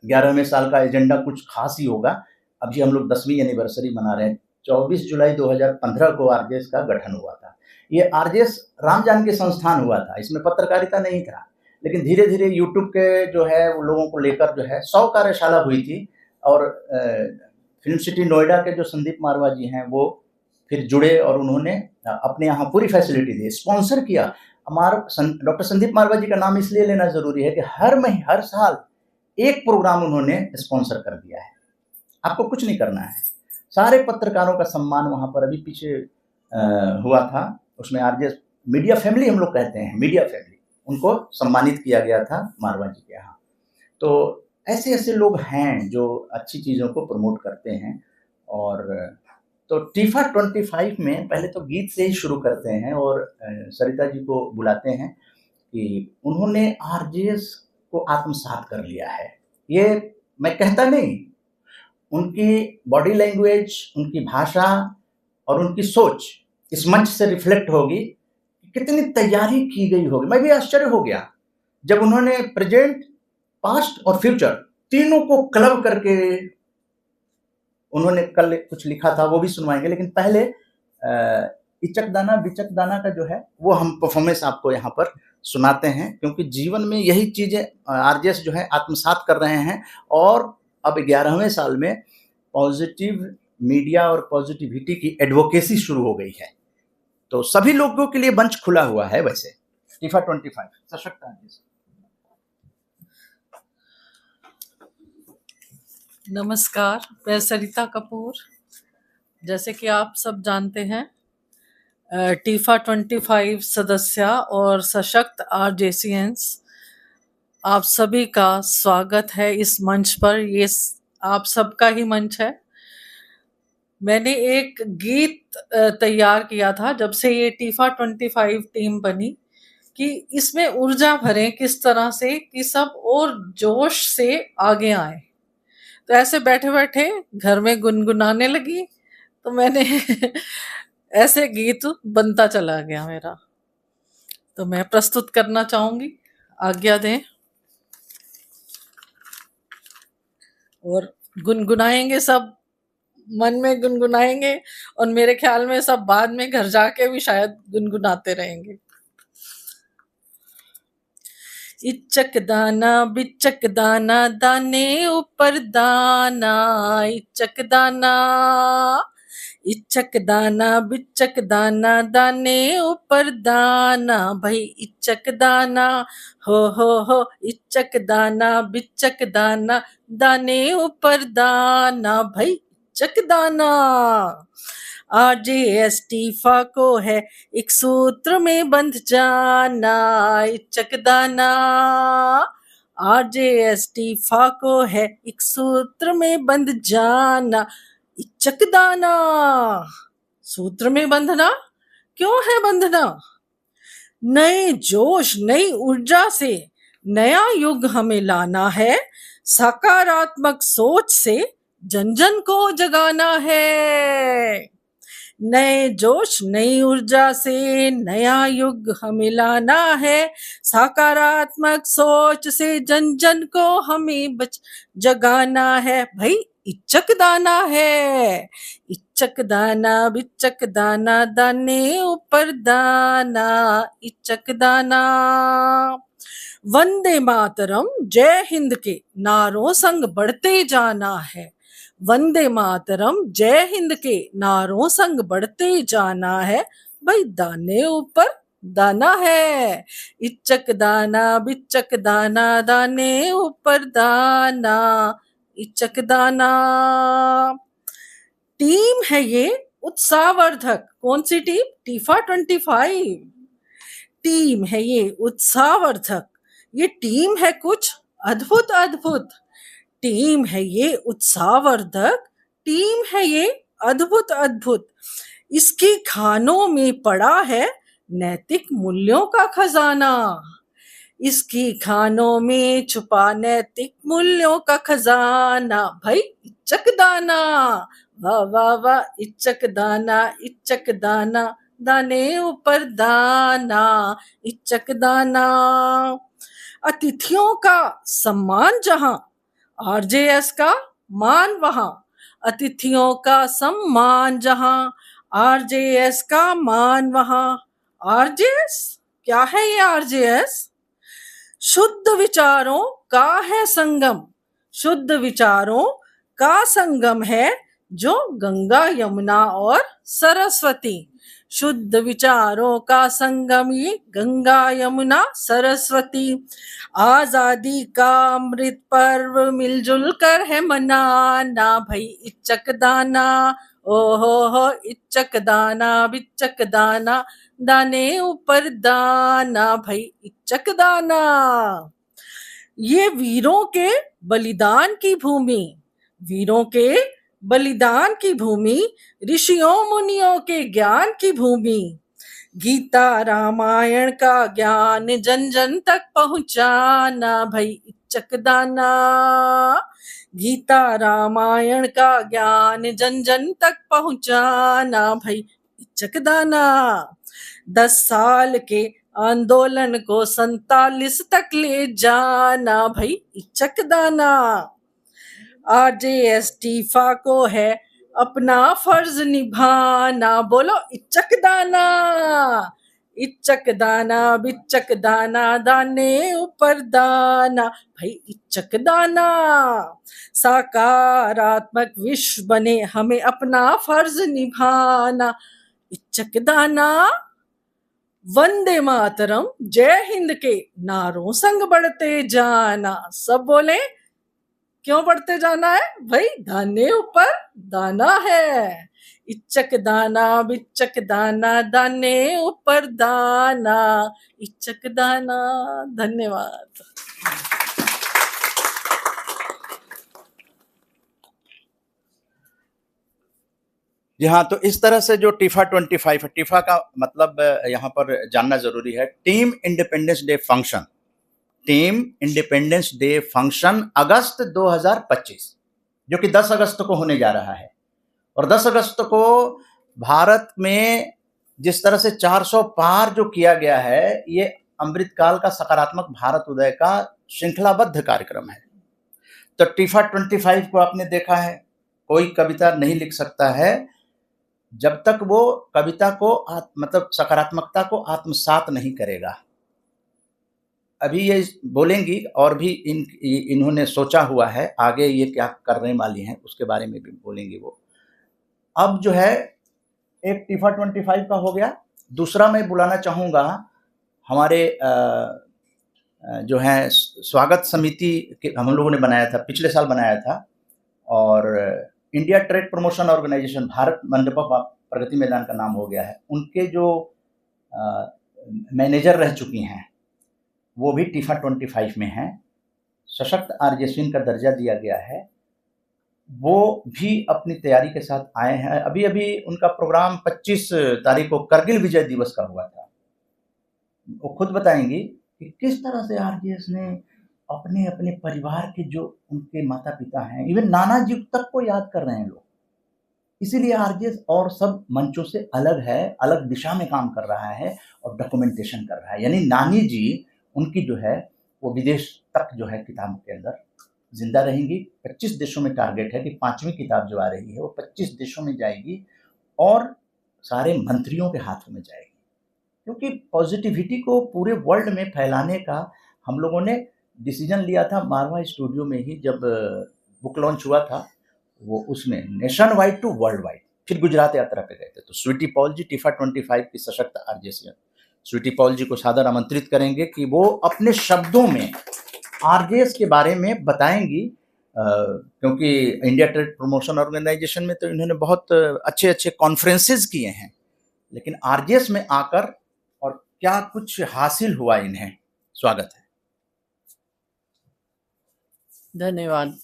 11वें साल का एजेंडा कुछ खास ही होगा। अभी हम लोग 10वीं एनिवर्सरी मना रहे हैं। 24 जुलाई 2015 को आरजेएस का गठन हुआ था। ये आरजेएस राम जानकी संस्थान हुआ था, इसमें पत्रकारिता नहीं था, लेकिन धीरे धीरे यूट्यूब के जो है वो लोगों को लेकर जो है 100 कार्यशाला हुई थी। और फिल्म सिटी नोएडा के जो संदीप मारवा जी हैं वो फिर जुड़े और उन्होंने अपने यहाँ पूरी फैसिलिटी दी, स्पॉन्सर किया। हमारा डॉक्टर संदीप मारवा जी का नाम इसलिए लेना जरूरी है कि हर साल एक प्रोग्राम उन्होंने स्पॉन्सर कर दिया है। आपको कुछ नहीं करना है। सारे पत्रकारों का सम्मान वहाँ पर अभी पीछे हुआ था, उसमें आरजेएस मीडिया फैमिली हम लोग कहते हैं, मीडिया फैमिली, उनको सम्मानित किया गया था मारवा जी के यहाँ। तो ऐसे ऐसे लोग हैं जो अच्छी चीज़ों को प्रमोट करते हैं। और तो टीफा 25 में पहले तो गीत से ही शुरू करते हैं और सरिता जी को बुलाते हैं कि उन्होंने आरजेएस को आत्मसात कर लिया है। ये मैं कहता नहीं, उनकी बॉडी लैंग्वेज, उनकी भाषा और उनकी सोच इस मंच से रिफ्लेक्ट होगी, कितनी तैयारी की गई होगी। मैं भी आश्चर्य हो गया जब उन्होंने प्रेजेंट, पास्ट और फ्यूचर तीनों को क्लब करके उन्होंने कल कुछ लिखा था, वो भी सुनवाएंगे। लेकिन पहले इचक दाना बिचक दाना का जो है वो हम परफॉर्मेंस आपको यहाँ पर सुनाते हैं, क्योंकि जीवन में यही चीज़ें आरजेएस जो है आत्मसात कर रहे हैं। और अब 11वें साल में पॉजिटिव मीडिया और पॉजिटिविटी की एडवोकेसी शुरू हो गई है, तो सभी लोगों के लिए मंच खुला हुआ है। वैसे टीफा 25 सशक्त आरजेएस। नमस्कार, मैं सरिता कपूर। जैसे कि आप सब जानते हैं, टीफा 25 सदस्य और सशक्त आरजेसीएंस, आप सभी का स्वागत है इस मंच पर। ये आप सबका ही मंच है। मैंने एक गीत तैयार किया था जब से ये टीफा 25 टीम बनी, कि इसमें ऊर्जा भरें किस तरह से कि सब और जोश से आगे आए। तो ऐसे बैठे बैठे घर में गुनगुनाने लगी, तो मैंने ऐसे गीत बनता चला गया मेरा। तो मैं प्रस्तुत करना चाहूंगी, आज्ञा दें, और गुनगुनाएंगे सब, मन में गुनगुनाएंगे, और मेरे ख्याल में सब बाद में घर जाके भी शायद गुनगुनाते रहेंगे। इचक दाना बिचक दाना, दाने ऊपर दाना, इचक दाना, इचक दाना बिचक दाना, दाने ऊपर दाना, भाई इचक दाना, हो इचक दाना बिचक दाना, दाने ऊपर दाना, भाई इचक दाना। आरजेएस टीफा को है एक सूत्र में बंध जाना, इचक दाना। आरजेएस टीफा को है एक सूत्र में बंध जाना, इचक दाना। सूत्र में बंधना क्यों है बंधना? नए जोश नई ऊर्जा से नया युग हमें लाना है, सकारात्मक सोच से जन जन को जगाना है। नए जोश नई ऊर्जा से नया युग हमें लाना है, सकारात्मक सोच से जन जन को हमें जगाना है, भाई इचक दाना है। इचक दाना बिचक दाना, दाने ऊपर दाना, इचक दाना। वंदे मातरम जय हिंद के नारों संग बढ़ते जाना है, वंदे मातरम जय हिंद के नारों संग बढ़ते जाना है, भाई दाने ऊपर दाना है। इचक दाना बिचक दाना, दाने ऊपर दाना, इचक दाना। टीम है ये उत्साहवर्धक। कौन सी टीम? टीफा 25 टीम है ये उत्साहवर्धक। ये टीम है कुछ अद्भुत अद्भुत, टीम है ये उत्साहवर्धक, टीम है ये अद्भुत अद्भुत। इसकी खानों में पड़ा है नैतिक मूल्यों का खजाना, इसकी खानों में छुपा नैतिक मूल्यों का खजाना, भाई इचक दाना। वाह वाह वाह, इचक दाना, इचक दाना, दाने ऊपर दाना, इचक दाना। अतिथियों का सम्मान जहां, आरजेएस का मान वहां। अतिथियों का सम्मान जहां, आरजेएस का मान वहां। आरजेएस क्या है? ये आरजेएस शुद्ध विचारों का है संगम, शुद्ध विचारों का संगम है जो गंगा यमुना और सरस्वती। शुद्ध विचारों का संगम ये गंगा यमुना सरस्वती। आजादी का अमृत पर्व मिलजुल कर है मनाना, भाई इचक दाना। ओहो इचक दाना बिचक दाना, दाने ऊपर दाना, भाई इचक दाना। ये वीरों के बलिदान की भूमि, वीरों के बलिदान की भूमि, ऋषियों मुनियों के ज्ञान की भूमि। गीता रामायण का ज्ञान जन जन तक पहुंचाना, भाई इचक दाना। गीता रामायण का ज्ञान जन जन तक पहुंचाना, भाई इचक दाना। 10 साल के आंदोलन को 47 तक ले जाना, भाई इचक दाना। आरजेएस टीफा को है अपना फर्ज निभाना, बोलो इचक दाना। इचक दाना बिचक दाना, दाने ऊपर दाना, भाई इचक दाना। सकारात्मक विश्व बने हमें अपना फर्ज निभाना, इचक दाना। वंदे मातरम जय हिंद के नारों संग बढ़ते जाना, सब बोले क्यों बढ़ते जाना है भाई? दाने ऊपर दाना है। इच्चक दाना बिच्चक दाना, दाने ऊपर दाना, इच्चक दाना। धन्यवाद। जी हाँ, तो इस तरह से जो टीफा 25 है, टीफा का मतलब यहाँ पर जानना जरूरी है। Team Independence Day function, team Independence Day function August 2025, जो कि 10 अगस्त को होने जा रहा है। और 10 अगस्त को भारत में जिस तरह से 400 पार जो किया गया है, ये अमृतकाल का सकारात्मक भारत उदय का श्रृंखलाबद्ध कार्यक्रम है। तो टीफा 25 को आपने देखा है, कोई कविता नहीं लिख सकता है जब तक वो कविता को मतलब सकारात्मकता को आत्मसात नहीं करेगा। अभी ये बोलेंगी और भी इन्होंने सोचा हुआ है, आगे ये क्या करने वाली हैं उसके बारे में भी बोलेंगी वो। अब जो है एक टीफा 25 का हो गया। दूसरा मैं बुलाना चाहूँगा हमारे जो है स्वागत समिति के हम लोगों ने बनाया था, पिछले साल बनाया था, और India Trade Promotion Organisation, Bharat Mandapam Pragati Maidan का नाम हो गया है, उनके जो मैनेजर रह चुकी हैं वो भी टीफा 25 में हैं। सशक्त आरजेस्विन का दर्जा दिया गया है, वो भी अपनी तैयारी के साथ आए हैं। अभी अभी उनका प्रोग्राम 25 तारीख को करगिल विजय दिवस का हुआ था। वो खुद बताएंगी कि किस तरह से आरजेएस ने अपने अपने परिवार के जो उनके माता पिता हैं, इवन नाना जी तक को याद कर रहे हैं लोग। इसीलिए आरजेएस और सब मंचों से अलग है, अलग दिशा में काम कर रहा है और डॉक्यूमेंटेशन कर रहा है। यानी नानी जी उनकी जो है वो विदेश तक जो है किताब के अंदर जिंदा रहेंगी। 25 देशों में टारगेट है कि 5वीं किताब जो आ रही है वो 25 देशों में जाएगी और सारे मंत्रियों के हाथों में जाएगी, क्योंकि पॉजिटिविटी को पूरे वर्ल्ड में फैलाने का हम लोगों ने डिसीजन लिया था। मारवा स्टूडियो में ही जब बुक लॉन्च हुआ था, वो उसमें nationwide to worldwide, फिर गुजरात यात्रा पे गए थे। तो स्वीटी पॉल जी टीफा 25 की सशक्त आरजेसी, स्वीटी पॉल जी को सादर आमंत्रित करेंगे कि वो अपने शब्दों में आरजेएस के बारे में बताएंगी, क्योंकि इंडिया ट्रेड प्रमोशन ऑर्गेनाइजेशन में तो इन्होंने बहुत अच्छे अच्छे कॉन्फ्रेंसेस किए हैं, लेकिन आरजेएस में आकर और क्या कुछ हासिल हुआ इन्हें। स्वागत है। धन्यवाद।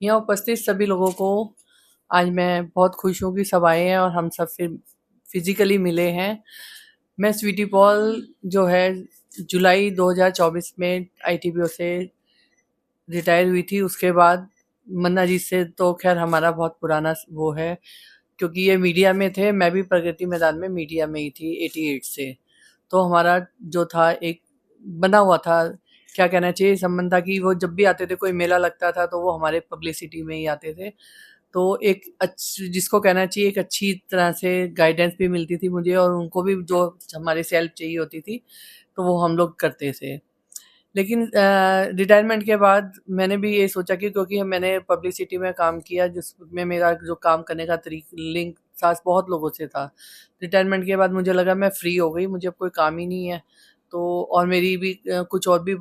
यहाँ उपस्थित सभी लोगों को आज मैं बहुत खुश हूँ कि सब आए हैं और हम सब फिर फिजिकली मिले हैं। मैं स्वीटी पॉल जो है जुलाई 2024 में आईटीबीओ से रिटायर हुई थी। उसके बाद मन्ना जी से तो खैर हमारा बहुत पुराना वो है, क्योंकि ये मीडिया में थे, मैं भी प्रगति मैदान में मीडिया में ही थी 88 से। तो हमारा जो था एक बना हुआ था, क्या कहना चाहिए, संबंध था कि वो जब भी आते थे, कोई मेला लगता था तो वो हमारे पब्लिसिटी में ही आते थे। तो एक जिसको कहना चाहिए एक अच्छी तरह से गाइडेंस भी मिलती थी मुझे, और उनको भी जो हमारे से हेल्प चाहिए होती थी तो वो हम लोग करते थे। लेकिन रिटायरमेंट के बाद मैंने भी ये सोचा कि क्योंकि मैंने पब्लिसिटी में काम किया जिसमें मेरा जो काम करने का लिंक था बहुत लोगों से था। रिटायरमेंट के बाद मुझे लगा मैं फ्री हो गई, मुझे अब कोई काम ही नहीं है। तो और मेरी भी कुछ और भी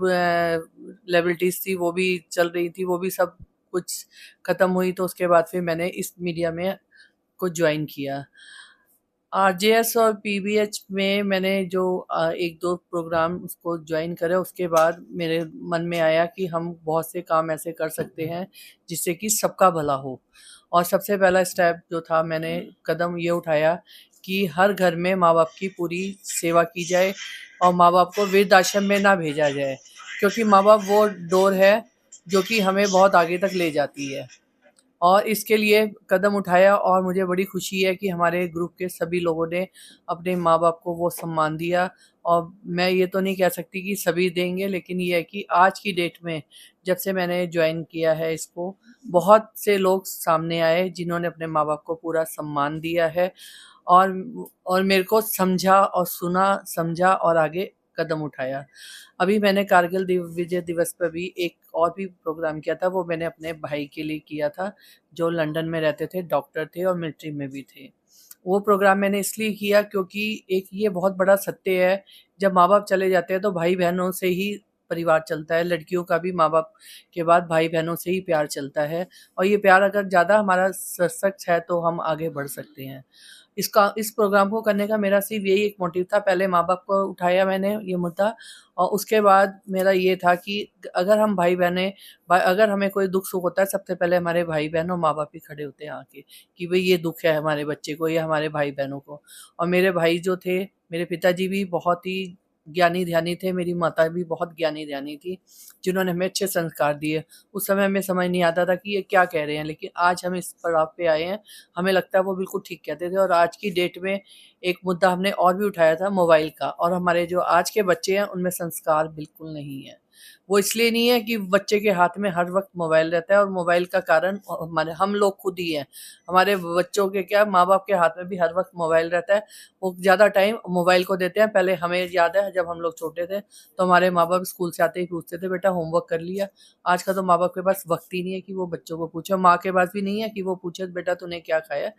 लायबिलिटीज़ थी, वो भी चल रही थी, वो भी सब कुछ ख़त्म हुई। तो उसके बाद फिर मैंने इस मीडिया में को ज्वाइन किया। आरजेएस और पीबीएच में मैंने जो 1-2 प्रोग्राम उसको ज्वाइन करे, उसके बाद मेरे मन में आया कि हम बहुत से काम ऐसे कर सकते हैं जिससे कि सबका भला हो। और सबसे पहला स्टेप जो था, मैंने कदम ये उठाया कि हर घर में माँ बाप की पूरी सेवा की जाए और माँ बाप को वृद्धाश्रम में ना भेजा जाए, क्योंकि माँ बाप वो डोर है जो कि हमें बहुत आगे तक ले जाती है। और इसके लिए कदम उठाया और मुझे बड़ी खुशी है कि हमारे ग्रुप के सभी लोगों ने अपने माँ बाप को वो सम्मान दिया। और मैं ये तो नहीं कह सकती कि सभी देंगे, लेकिन ये है कि आज की डेट में जब से मैंने ज्वाइन किया है इसको, बहुत से लोग सामने आए जिन्होंने अपने माँ बाप को पूरा सम्मान दिया है और मेरे को समझा और सुना, समझा और आगे कदम उठाया। अभी मैंने कारगिल विजय दिवस पर भी एक और भी प्रोग्राम किया था, वो मैंने अपने भाई के लिए किया था जो लंदन में रहते थे, डॉक्टर थे और मिलिट्री में भी थे। वो प्रोग्राम मैंने इसलिए किया क्योंकि एक ये बहुत बड़ा सत्य है, जब माँ बाप चले जाते हैं तो भाई बहनों से ही परिवार चलता है। लड़कियों का भी माँ बाप के बाद भाई बहनों से ही प्यार चलता है, और ये प्यार अगर ज़्यादा हमारा सच है तो हम आगे बढ़ सकते हैं। इस प्रोग्राम को करने का मेरा सिर्फ यही एक मोटिव था। पहले माँ बाप को उठाया मैंने ये मुद्दा, और उसके बाद मेरा ये था कि अगर हम भाई बहनें, अगर हमें कोई दुख सुख होता है, सबसे पहले हमारे भाई बहन और माँ बाप ही खड़े होते हैं आके, कि भाई ये दुख है हमारे बच्चे को या हमारे भाई बहनों को। और मेरे भाई जो थे, मेरे पिताजी भी बहुत ही ज्ञानी ध्यानी थे, मेरी माता भी बहुत ज्ञानी ध्यानी थी, जिन्होंने हमें अच्छे संस्कार दिए। उस समय हमें समझ नहीं आता था कि ये क्या कह रहे हैं, लेकिन आज हम इस पड़ाव पे आए हैं, हमें लगता है वो बिल्कुल ठीक कहते थे। और आज की डेट में एक मुद्दा हमने और भी उठाया था मोबाइल का, और हमारे जो आज के बच्चे हैं उनमें संस्कार बिल्कुल नहीं है। वो इसलिए नहीं है कि बच्चे के हाथ में हर वक्त मोबाइल रहता है, और मोबाइल का कारण हम लोग खुद ही हैं। हमारे बच्चों के क्या, माँ बाप के हाथ में भी हर वक्त मोबाइल रहता है, वो ज़्यादा टाइम मोबाइल को देते हैं। पहले हमें याद है जब हम लोग छोटे थे तो हमारे माँ बाप स्कूल से आते ही पूछते थे बेटा होमवर्क कर लिया। आज का तो माँ बाप के पास वक्त ही नहीं है कि वो बच्चों को पूछे, माँ के पास भी नहीं है कि वो पूछे बेटा तूने क्या खाया।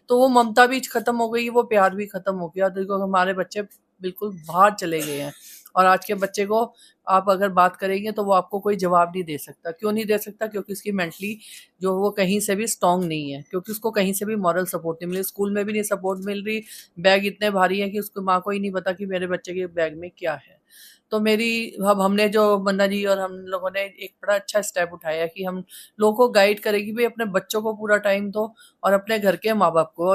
तो वो ममता भी खत्म हो गई, वो प्यार भी खत्म हो गया। देखो हमारे बच्चे बिल्कुल बाहर चले गए हैं, और आज के बच्चे को आप अगर बात करेंगे तो वो आपको कोई जवाब नहीं दे सकता। क्यों नहीं दे सकता? क्योंकि उसकी मेंटली जो वो कहीं से भी स्ट्रांग नहीं है, क्योंकि उसको कहीं से भी मॉरल सपोर्ट नहीं मिली, स्कूल में भी नहीं सपोर्ट मिल रही। बैग इतने भारी हैं कि उसकी माँ को ही नहीं पता कि मेरे बच्चे के बैग में क्या है। तो अब हमने जो मन्ना जी और हम लोगों ने एक बड़ा अच्छा स्टेप उठाया कि हम लोगों को गाइड करेगी भाई अपने बच्चों को पूरा टाइम दो, और अपने घर के माँ बाप को।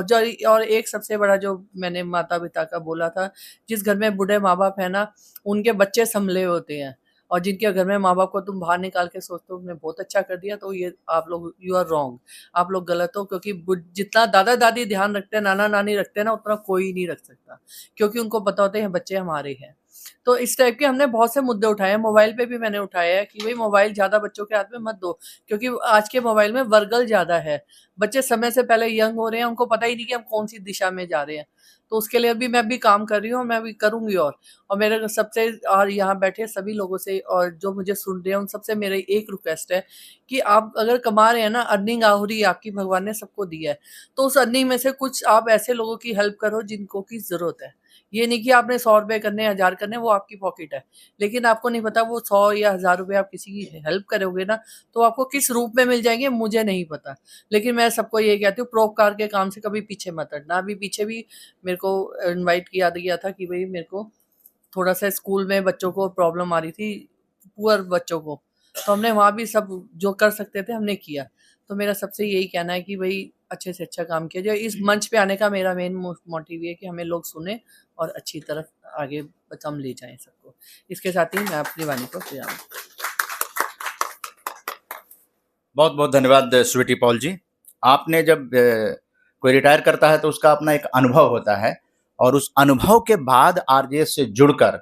और एक सबसे बड़ा जो मैंने माता पिता का बोला था, जिस घर में बूढ़े माँ बाप है ना, उनके बच्चे संभले होते हैं। और जिनके घर में माँ बाप को तुम बाहर निकाल के सोचते हो तुमने बहुत अच्छा कर दिया, तो ये आप लोग यू आर रॉन्ग, आप लोग गलत हो। क्योंकि जितना दादा दादी ध्यान रखते हैं, नाना नानी रखते हैं ना, उतना कोई नहीं रख सकता, क्योंकि उनको पता होते हैं बच्चे हमारे हैं। तो इस टाइप के हमने बहुत से मुद्दे उठाए हैं। मोबाइल पे भी मैंने उठाया है कि भाई मोबाइल ज़्यादा बच्चों के हाथ में मत दो, क्योंकि आज के मोबाइल में वर्गल ज़्यादा है। बच्चे समय से पहले यंग हो रहे हैं, उनको पता ही नहीं कि हम कौन सी दिशा में जा रहे हैं। तो उसके लिए अभी मैं भी काम कर रही हूँ, मैं भी करूँगी। और मेरे सबसे, और यहाँ बैठे सभी लोगों से और जो मुझे सुन रहे हैं उन सबसे मेरी एक रिक्वेस्ट है कि आप अगर कमा रहे हैं ना, अर्निंग आहुरी आपकी भगवान ने सबको दिया है, तो उस अर्निंग में से कुछ आप ऐसे लोगों की हेल्प करो जिनको की ज़रूरत है। ये नहीं कि आपने 100 रुपए करने, 1000 करने, वो आपकी पॉकेट है, लेकिन आपको नहीं पता वो 100 या 1000 रुपए आप किसी की हेल्प करोगे ना, तो आपको किस रूप में मिल जाएंगे मुझे नहीं पता। लेकिन मैं सबको ये कहती हूँ, परोपकार के काम से कभी पीछे मत हटना। अभी पीछे भी मेरे को इनवाइट किया गया था कि भाई मेरे को थोड़ा सा स्कूल में बच्चों को प्रॉब्लम आ रही थी, पुअर बच्चों को, तो हमने वहाँ भी सब जो कर सकते थे हमने किया। तो मेरा सबसे यही कहना है कि भाई अच्छे से अच्छा काम किया जाए। इस मंच पे आने का मेरा मेन मोटिव ये कि हमें लोग सुने और अच्छी तरफ आगे हम ले जाएं सबको। इसके साथ ही मैं अपनी वाणी को विराम। बहुत बहुत धन्यवाद स्वीटी पॉल जी। आपने जब कोई रिटायर करता है तो उसका अपना एक अनुभव होता है, और उस अनुभव के बाद आरजेएस से जुड़कर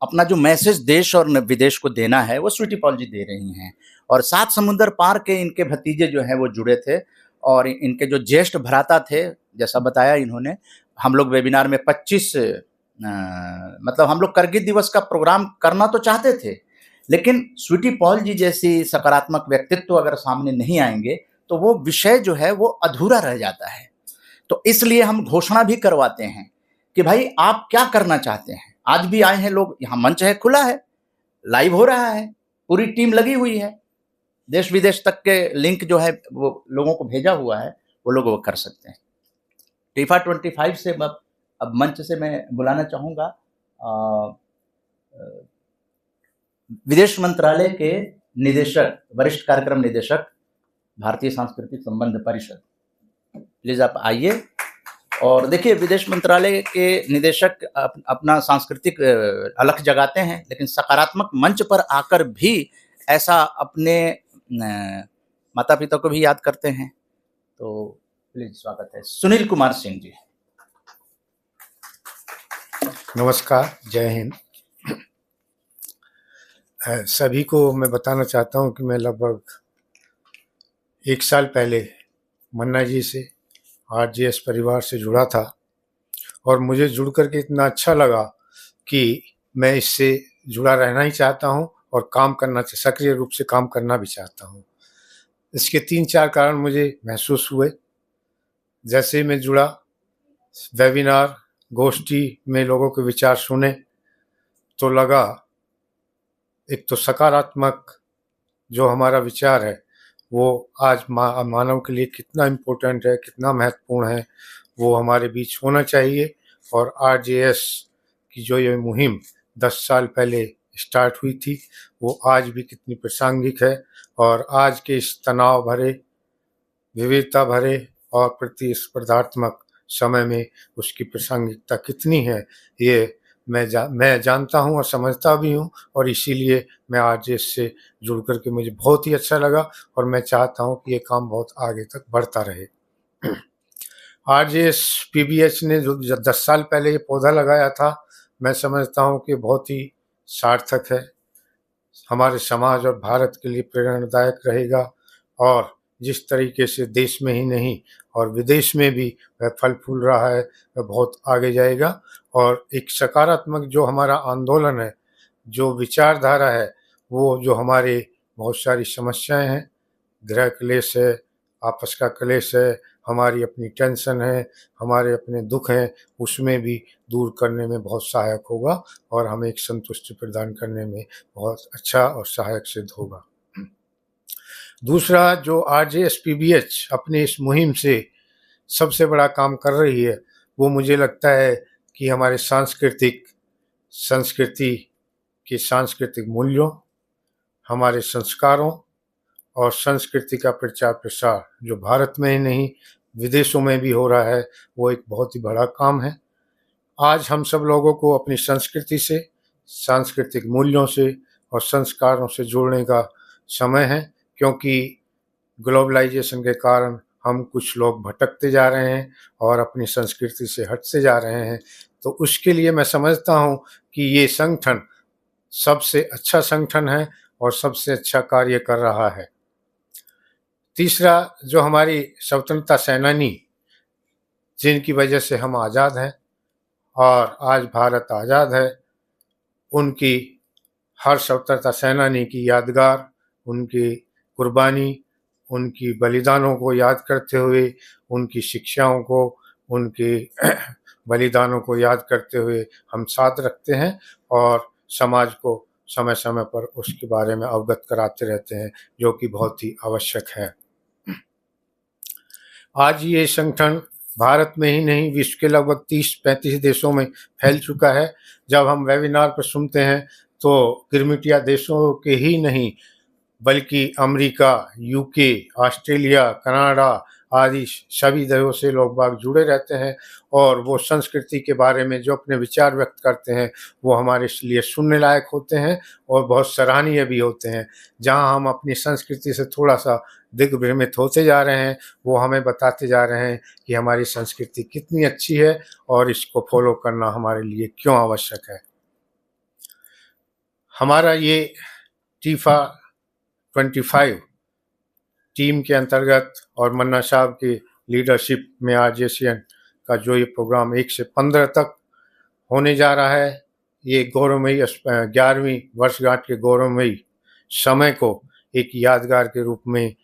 अपना जो मैसेज देश और विदेश को देना है वो स्वीटी पॉल जी दे रही हैं। और 7 समुंदर पार के इनके भतीजे जो हैं वो जुड़े थे, और इनके जो ज्येष्ठ भ्राता थे, जैसा बताया इन्होंने, हम लोग वेबिनार में 25 मतलब हम लोग करगिल दिवस का प्रोग्राम करना तो चाहते थे, लेकिन स्वीटी पॉल जी जैसी सकारात्मक व्यक्तित्व अगर सामने नहीं आएंगे तो वो विषय जो है वो अधूरा रह जाता है। तो इसलिए हम घोषणा भी करवाते हैं कि भाई आप क्या करना चाहते हैं। आज भी आए हैं लोग, यहाँ मंच है, खुला है, लाइव हो रहा है, पूरी टीम लगी हुई है, देश विदेश तक के लिंक जो है वो लोगों को भेजा हुआ है, वो लोग वो कर सकते हैं। टीफा 25 से अब मंच से मैं बुलाना चाहूँगा विदेश मंत्रालय के निदेशक, वरिष्ठ कार्यक्रम निदेशक, भारतीय सांस्कृतिक संबंध परिषद। प्लीज आप आइए। और देखिए, विदेश मंत्रालय के निदेशक अपना सांस्कृतिक अलख जगाते हैं, लेकिन सकारात्मक मंच पर आकर भी ऐसा अपने माता पिता को भी याद करते हैं। तो प्लीज स्वागत है सुनील कुमार सिंह जी। नमस्कार, जय हिंद। सभी को मैं बताना चाहता हूं कि मैं लगभग 1 साल पहले मन्ना जी से, आरजेएस परिवार से जुड़ा था, और मुझे जुड़ करके इतना अच्छा लगा कि मैं इससे जुड़ा रहना ही चाहता हूं और काम करना, सक्रिय रूप से काम करना भी चाहता हूं। इसके 3-4 कारण मुझे महसूस हुए। जैसे मैं जुड़ा, वेबिनार, गोष्ठी में लोगों के विचार सुने, तो लगा एक तो सकारात्मक जो हमारा विचार है वो आज मानव के लिए कितना इम्पोर्टेंट है, कितना महत्वपूर्ण है, वो हमारे बीच होना चाहिए। और आरजेएस की जो ये मुहिम 10 साल पहले स्टार्ट हुई थी वो आज भी कितनी प्रासंगिक है, और आज के इस तनाव भरे, विविधता भरे और प्रतिस्पर्धात्मक समय में उसकी प्रासंगिकता कितनी है, ये मैं जानता हूँ और समझता भी हूँ। और इसीलिए मैं आरजेएस से जुड़ करके मुझे बहुत ही अच्छा लगा, और मैं चाहता हूँ कि ये काम बहुत आगे तक बढ़ता रहे। आरजेएस पीबीएच ने जो 10 साल पहले ये पौधा लगाया था, मैं समझता हूँ कि बहुत ही सार्थक है, हमारे समाज और भारत के लिए प्रेरणादायक रहेगा। और जिस तरीके से देश में ही नहीं और विदेश में भी वह फल फूल रहा है, वह बहुत आगे जाएगा। और एक सकारात्मक जो हमारा आंदोलन है, जो विचारधारा है, वो जो हमारे बहुत सारी समस्याएं हैं, गृह क्लेश है, आपस का क्लेश है, हमारी अपनी टेंशन है, हमारे अपने दुख हैं, उसमें भी दूर करने में बहुत सहायक होगा और हमें एक संतुष्टि प्रदान करने में बहुत अच्छा और सहायक सिद्ध होगा। दूसरा, जो आरजेएस पीबीएच अपने इस मुहिम से सबसे बड़ा काम कर रही है, वो मुझे लगता है कि हमारे संस्कृति के सांस्कृतिक मूल्यों, हमारे संस्कारों और संस्कृति का प्रचार प्रसार जो भारत में ही नहीं विदेशों में भी हो रहा है, वो एक बहुत ही बड़ा काम है। आज हम सब लोगों को अपनी संस्कृति से, सांस्कृतिक मूल्यों से और संस्कारों से जोड़ने का समय है, क्योंकि ग्लोबलाइजेशन के कारण हम कुछ लोग भटकते जा रहे हैं और अपनी संस्कृति से हटते जा रहे हैं। तो उसके लिए मैं समझता हूँ कि ये संगठन सबसे अच्छा संगठन है और सबसे अच्छा कार्य कर रहा है। तीसरा, जो हमारी स्वतंत्रता सेनानी, जिनकी वजह से हम आज़ाद हैं और आज भारत आज़ाद है, उनकी हर स्वतंत्रता सेनानी की यादगार, उनकी कुर्बानी, उनकी बलिदानों को याद करते हुए, उनकी शिक्षाओं को, उनके बलिदानों को याद करते हुए हम साथ रखते हैं और समाज को समय समय पर उसके बारे में अवगत कराते रहते हैं, जो कि बहुत ही आवश्यक है। आज ये संगठन भारत में ही नहीं विश्व के लगभग 30-35 देशों में फैल चुका है। जब हम वेबिनार पर सुनते हैं तो गिरमिटिया देशों के ही नहीं बल्कि अमेरिका, यूके, ऑस्ट्रेलिया, कनाडा आदि सभी देशों से लोग बाग जुड़े रहते हैं और वो संस्कृति के बारे में जो अपने विचार व्यक्त करते हैं वो हमारे लिए सुनने लायक होते हैं और बहुत सराहनीय भी होते हैं। जहां हम अपनी संस्कृति से थोड़ा सा दिग्भ्रमित होते जा रहे हैं, वो हमें बताते जा रहे हैं कि हमारी संस्कृति कितनी अच्छी है और इसको फॉलो करना हमारे लिए क्यों आवश्यक है। हमारा ये टीफा 25 टीम के अंतर्गत और मन्ना साहब की लीडरशिप में आरजेएसएन का जो ये प्रोग्राम 1 से 15 तक होने जा रहा है, ये गौरवमयी 11वीं वर्षगांठ के गौरवमयी समय को एक यादगार के रूप में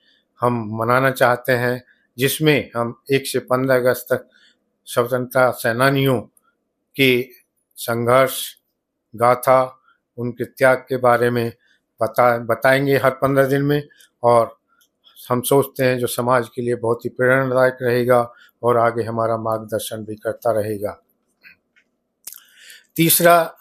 हम मनाना चाहते हैं, जिसमें हम 1 से 15 अगस्त तक स्वतंत्रता सेनानियों के संघर्ष गाथा, उनके त्याग के बारे में बताएंगे हर 15 दिन में, और हम सोचते हैं जो समाज के लिए बहुत ही प्रेरणादायक रहेगा और आगे हमारा मार्गदर्शन भी करता रहेगा। तीसरा,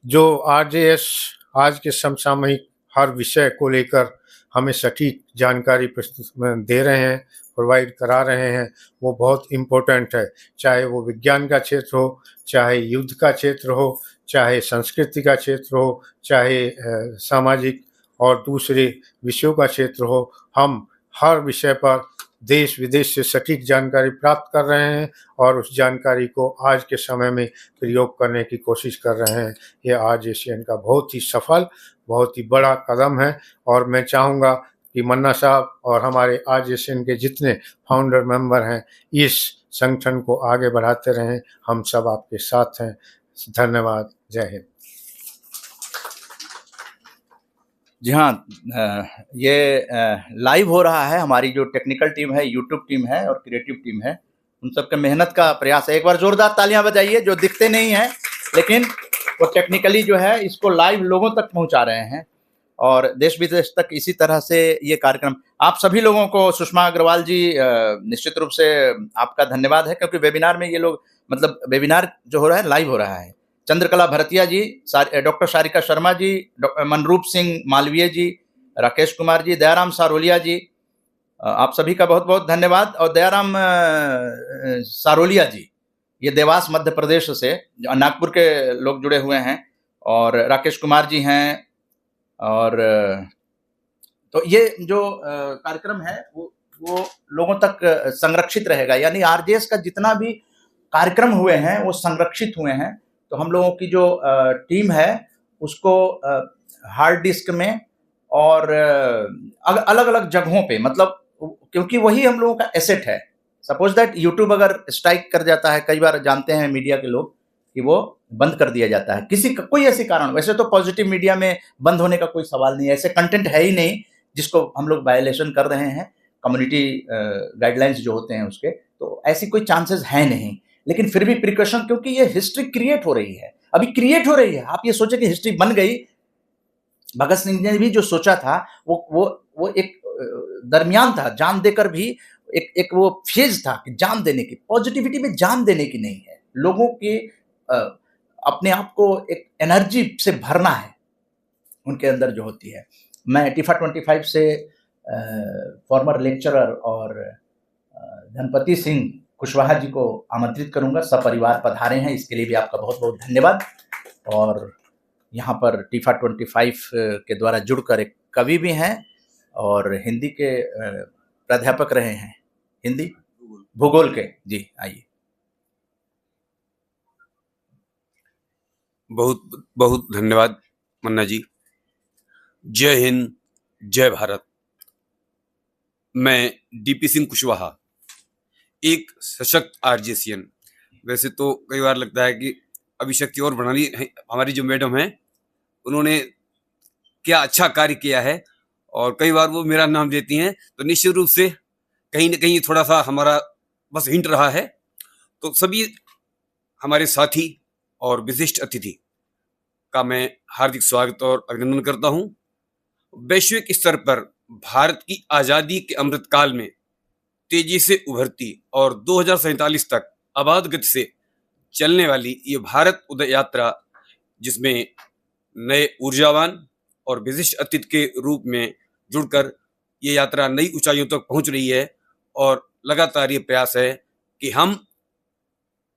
जो आरजेएस आज के समसामयिक हर विषय को लेकर हमें सटीक जानकारी दे रहे हैं, प्रोवाइड करा रहे हैं, वो बहुत इम्पोर्टेंट है। चाहे वो विज्ञान का क्षेत्र हो, चाहे युद्ध का क्षेत्र हो, चाहे संस्कृति का क्षेत्र हो, चाहे सामाजिक और दूसरे विषयों का क्षेत्र हो, हम हर विषय पर देश विदेश से सटीक जानकारी प्राप्त कर रहे हैं और उस जानकारी को आज के समय में प्रयोग करने की कोशिश कर रहे हैं। ये आरजेएसएन का बहुत ही सफल, बहुत ही बड़ा कदम है और मैं चाहूँगा कि मन्ना साहब और हमारे आरजेएसएन के जितने फाउंडर मेंबर हैं इस संगठन को आगे बढ़ाते रहें। हम सब आपके साथ हैं। धन्यवाद। जय हिंद। जी हाँ, ये लाइव हो रहा है। हमारी जो टेक्निकल टीम है, यूट्यूब टीम है और क्रिएटिव टीम है, उन सबके मेहनत का प्रयास है। एक बार जोरदार तालियां बजाइए, जो दिखते नहीं हैं लेकिन वो टेक्निकली जो है इसको लाइव लोगों तक पहुंचा रहे हैं। और देश विदेश तक इसी तरह से ये कार्यक्रम। आप सभी लोगों को, सुषमा अग्रवाल जी, निश्चित रूप से आपका धन्यवाद है, क्योंकि वेबिनार में ये लोग, मतलब वेबिनार जो हो रहा है लाइव हो रहा है। चंद्रकला भरतिया जी, डॉक्टर सारिका शर्मा जी, मनरूप सिंह मालवीय जी, राकेश कुमार जी, दयाराम सारोलिया जी, आप सभी का बहुत बहुत धन्यवाद। और दयाराम सारोलिया जी, ये देवास मध्य प्रदेश से, नागपुर के लोग जुड़े हुए हैं, और राकेश कुमार जी हैं। और तो ये जो कार्यक्रम है वो लोगों तक संरक्षित रहेगा, यानी आरजेएस का जितना भी कार्यक्रम हुए हैं वो संरक्षित हुए हैं। तो हम लोगों की जो टीम है उसको हार्ड डिस्क में और अलग अलग जगहों पे, मतलब क्योंकि वही हम लोगों का एसेट है। सपोज दैट यूट्यूब अगर स्ट्राइक कर जाता है, कई बार जानते हैं मीडिया के लोग कि वो बंद कर दिया जाता है किसी का कोई ऐसी कारण। वैसे तो पॉजिटिव मीडिया में बंद होने का कोई सवाल नहीं है, ऐसे कंटेंट है ही नहीं जिसको हम लोग वायलेशन कर रहे हैं, कम्युनिटी गाइडलाइंस जो होते हैं उसके, तो ऐसी कोई चांसेस है नहीं। लेकिन फिर भी प्रिकॉशन, क्योंकि ये हिस्ट्री क्रिएट हो रही है, अभी क्रिएट हो रही है। आप ये सोचे कि हिस्ट्री बन गई, भगत सिंह ने भी जो सोचा था वो एक दरमियान था, जान देकर भी एक वो फेज था कि जान देने की, पॉजिटिविटी में जान देने की नहीं है, लोगों के अपने आप को एक एनर्जी से भरना है उनके अंदर जो होती है। मैं टीफा 25 से फॉर्मर लेक्चरर और धनपति सिंह कुशवाहा जी को आमंत्रित करूंगा, सपरिवार पधारे हैं, इसके लिए भी आपका बहुत बहुत धन्यवाद। और यहाँ पर टीफा 25 के द्वारा जुड़कर एक कवि भी हैं और हिंदी के प्राध्यापक रहे हैं, हिंदी भूगोल के। जी आइए। बहुत बहुत धन्यवाद मन्ना जी। जय हिंद, जय भारत। मैं डीपी सिंह कुशवाहा, एक सशक्त आरजेसियन। वैसे तो कई बार लगता है कि अभिशक्ति और प्रणाली हमारी जो मैडम है उन्होंने क्या अच्छा कार्य किया है, और कई बार वो मेरा नाम देती हैं, तो निश्चित रूप से कहीं न कहीं थोड़ा सा हमारा बस हिंट रहा है। तो सभी हमारे साथी और विशिष्ट अतिथि का मैं हार्दिक स्वागत और अभिनंदन करता हूं। वैश्विक स्तर पर भारत की आज़ादी के अमृत काल में तेजी से उभरती और 2047 तक अबाध गति से चलने वाली ये भारत उदय यात्रा, जिसमें नए ऊर्जावान और विशिष्ट अतिथि के रूप में जुड़कर ये यात्रा नई ऊंचाइयों तक पहुंच रही है, और लगातार ये प्रयास है कि हम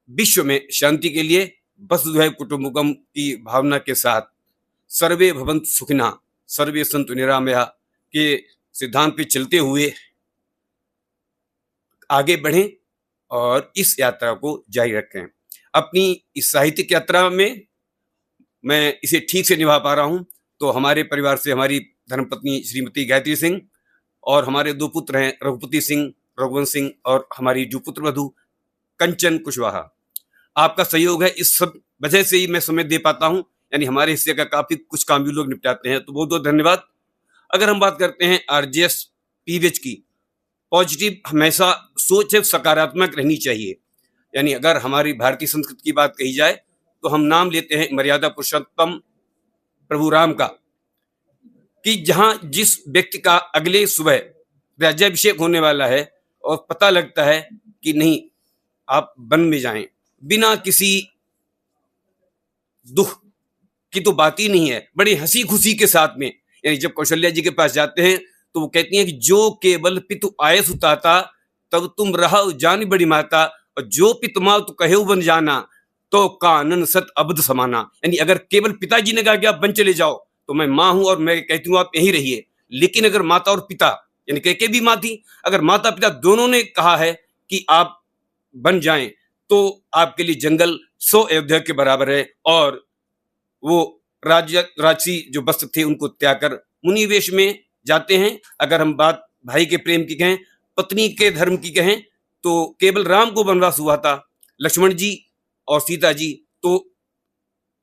विश्व में शांति के लिए वसुधैव कुटुंबकम की भावना के साथ सर्वे भवन्तु सुखिनः सर्वे सन्तु निरामया के सिद्धांत पे चलते हुए आगे बढ़ें और इस यात्रा को जारी रखें। अपनी इस साहित्यिक यात्रा में मैं इसे ठीक से निभा पा रहा हूं, तो हमारे परिवार से हमारी धर्मपत्नी श्रीमती गायत्री सिंह और हमारे 2 पुत्र हैं, रघुपति सिंह, रघुवंश सिंह, और हमारी जो पुत्र वधू कंचन कुशवाहा। आपका सहयोग है, इस सब वजह से ही मैं समय दे पाता हूं, यानी हमारे हिस्से का काफी कुछ काम भी लोग निपटाते हैं, तो बहुत बहुत धन्यवाद। अगर हम बात करते हैं आरजेएस पीवीएच की, पॉजिटिव हमेशा सोच है सकारात्मक रहनी चाहिए। यानी अगर हमारी भारतीय संस्कृति की बात कही जाए तो हम नाम लेते हैं मर्यादा पुरुषोत्तम प्रभु राम का, कि जहां जिस व्यक्ति का अगले सुबह राज्याभिषेक होने वाला है और पता लगता है कि नहीं आप वन में जाएं, बिना किसी दुख की तो बात ही नहीं है, बड़ी हंसी खुशी के साथ में। यानी जब कौशल्या जी के पास जाते हैं तो वो कहती हैं कि जो केवल पितु आये सुताता तब तुम रहो जानी बड़ी माता, और जो पितुमाव तो कहे बन जाना तो कानन सत अब्द समाना। यानी अगर केवल पिताजी ने कहा कि आप वन चले जाओ तो मैं माँ हूं और मैं कहती हूँ आप यहीं रहिए, लेकिन अगर माता और पिता, यानी कैके भी माँ थी, अगर माता पिता दोनों ने कहा है कि आप बन जाएं तो आपके लिए जंगल 100 अयोध्या के बराबर है। और वो राजसी जो वस्त्र थे उनको त्याग कर मुनिवेश में जाते हैं। अगर हम बात भाई के प्रेम की कहें, पत्नी के धर्म की कहें, तो केवल राम को वनवास हुआ था, लक्ष्मण जी और सीता जी तो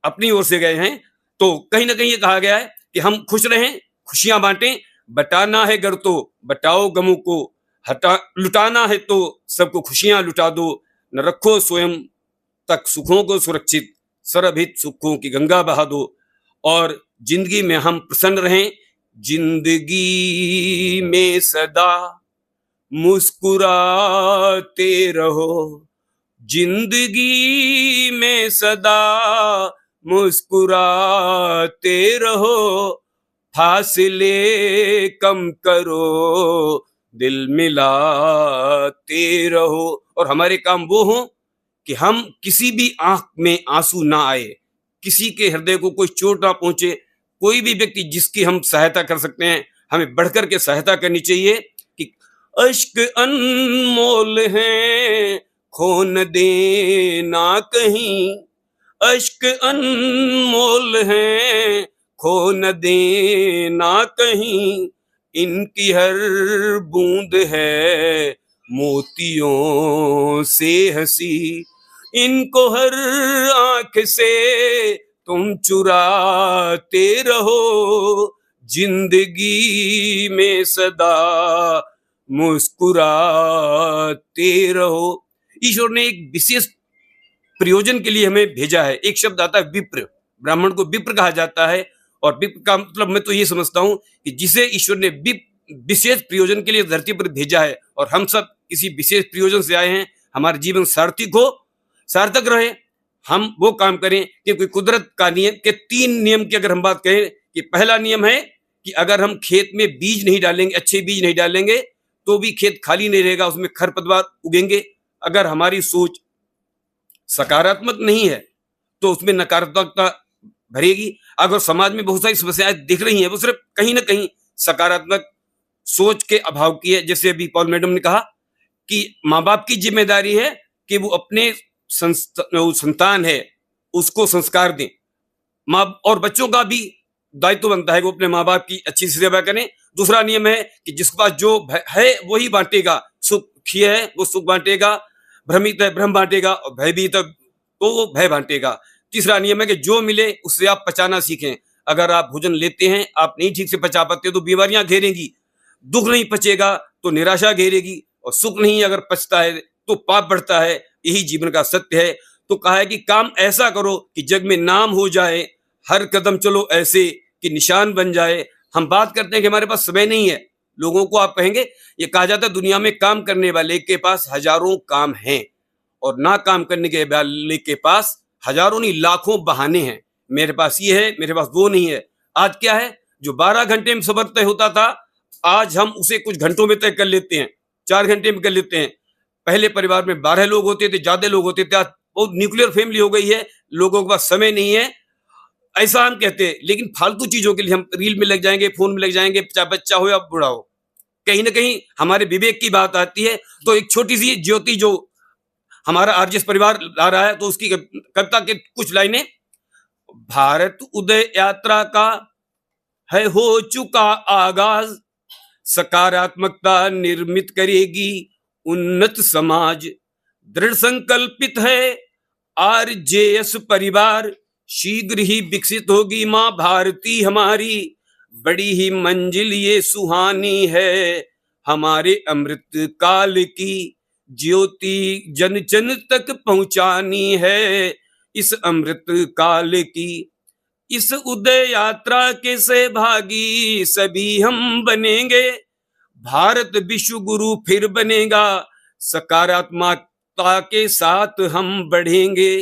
अपनी ओर से गए हैं। तो कहीं ना कहीं ये कहा गया है कि हम खुश रहें, खुशियां बांटें, बटाना है घर तो बटाओ गमों को, लुटाना है तो सबको खुशियां लुटा दो, न रखो स्वयं तक सुखों को सुरक्षित, सर्वहित सुखों की गंगा बहा दो। और जिंदगी में हम प्रसन्न रहें, जिंदगी में सदा मुस्कुराते रहो, जिंदगी में सदा मुस्कुराते रहो, फासले कम करो, दिल मिलाते रहो। और हमारे काम वो हो कि हम किसी भी आंख में आंसू ना आए, किसी के हृदय को कोई चोट ना पहुंचे। कोई भी व्यक्ति जिसकी हम सहायता कर सकते हैं, हमें बढ़कर के सहायता करनी चाहिए। कि अश्क अनमोल हैं, खो न देना कहीं, अश्क अनमोल हैं, खो न देना कहीं, इनकी हर बूंद है मोतियों से हंसी, इनको हर आंख से तुम चुराते रहो, जिंदगी में सदा मुस्कुराते रहो। ईश्वर ने एक विशेष प्रयोजन के लिए हमें भेजा है। एक शब्द आता है विप्र, ब्राह्मण को विप्र कहा जाता है। और विप्र का मतलब मैं तो ये समझता हूं कि जिसे ईश्वर ने विशेष प्रयोजन के लिए धरती पर भेजा है, और हम सब किसी विशेष प्रयोजन से आए हैं, हमारा जीवन सार्थक रहे, हम वो काम करें। क्योंकि कुदरत का नियम के 3 नियम की अगर हम बात करें, कि पहला नियम है कि अगर हम खेत में बीज नहीं डालेंगे, अच्छे बीज नहीं डालेंगे, तो भी खेत खाली नहीं रहेगा, उसमें खरपतवार उगेंगे। अगर हमारी सोच सकारात्मक नहीं है तो उसमें नकारात्मकता भरेगी। अगर समाज में बहुत सारी समस्याएं दिख रही हैं, वो सिर्फ कहीं ना कहीं सकारात्मक सोच के अभाव की है। जैसे अभी पॉल मैडम ने कहा कि माँ बाप की जिम्मेदारी है कि वो अपने संतान है उसको संस्कार दें। माँ और बच्चों का भी दायित्व बनता है कि वो अपने माँ बाप की अच्छी सेवा करें। दूसरा नियम है कि जिसके पास जो है वही बांटेगा, सुखी है वो सुख बांटेगा, भ्रमित है भ्रम बांटेगा, और भयभीत है तो वो भय बांटेगा। तीसरा नियम है कि जो मिले उससे आप पचाना सीखें। अगर आप भोजन लेते हैं, आप नहीं ठीक से पचा पाते तो बीमारियां घेरेंगी, दुख नहीं पचेगा तो निराशा घेरेगी, और सुख नहीं अगर पचता है तो पाप बढ़ता है। यही जीवन का सत्य है। तो कहा है कि काम ऐसा करो कि जग में नाम हो जाए, हर कदम चलो ऐसे कि निशान बन जाए। हम बात करते हैं कि हमारे पास समय नहीं है, लोगों को आप कहेंगे, ये कहा जाता है दुनिया में काम करने वाले के पास हजारों काम हैं, और ना काम करने के वाले के पास हजारों नहीं लाखों बहाने हैं। मेरे पास ये है, मेरे पास वो नहीं है। आज क्या है, जो 12 घंटे में सफर तय होता था, आज हम उसे कुछ घंटों में तय कर लेते हैं, 4 घंटे में कर लेते हैं। पहले परिवार में 12 लोग होते थे, ज्यादा लोग होते थे, आज बहुत न्यूक्लियर फैमिली हो गई है, लोगों के पास समय नहीं है, ऐसा हम कहते हैं। लेकिन फालतू चीजों के लिए हम रील में लग जाएंगे, फोन में लग जाएंगे, चाहे बच्चा हो या बूढ़ा हो। कहीं ना कहीं हमारे विवेक की बात आती है। तो एक छोटी सी ज्योति जो हमारा आरजेएस परिवार ला रहा है, तो उसकी कविता के कुछ लाइनें। भारत उदय यात्रा का है हो चुका आगाज, सकारात्मकता निर्मित करेगी उन्नत समाज, दृढ़ संकल्पित है आरजेएस परिवार, शीघ्र ही विकसित होगी माँ भारती हमारी, बड़ी ही मंजिल ये सुहानी है हमारे अमृत काल की, ज्योति जन जन तक पहुंचानी है इस अमृत काल की। इस उदय यात्रा के सहभागी सभी हम बनेंगे, भारत विश्व गुरु फिर बनेगा, सकारात्मकता के साथ हम बढ़ेंगे,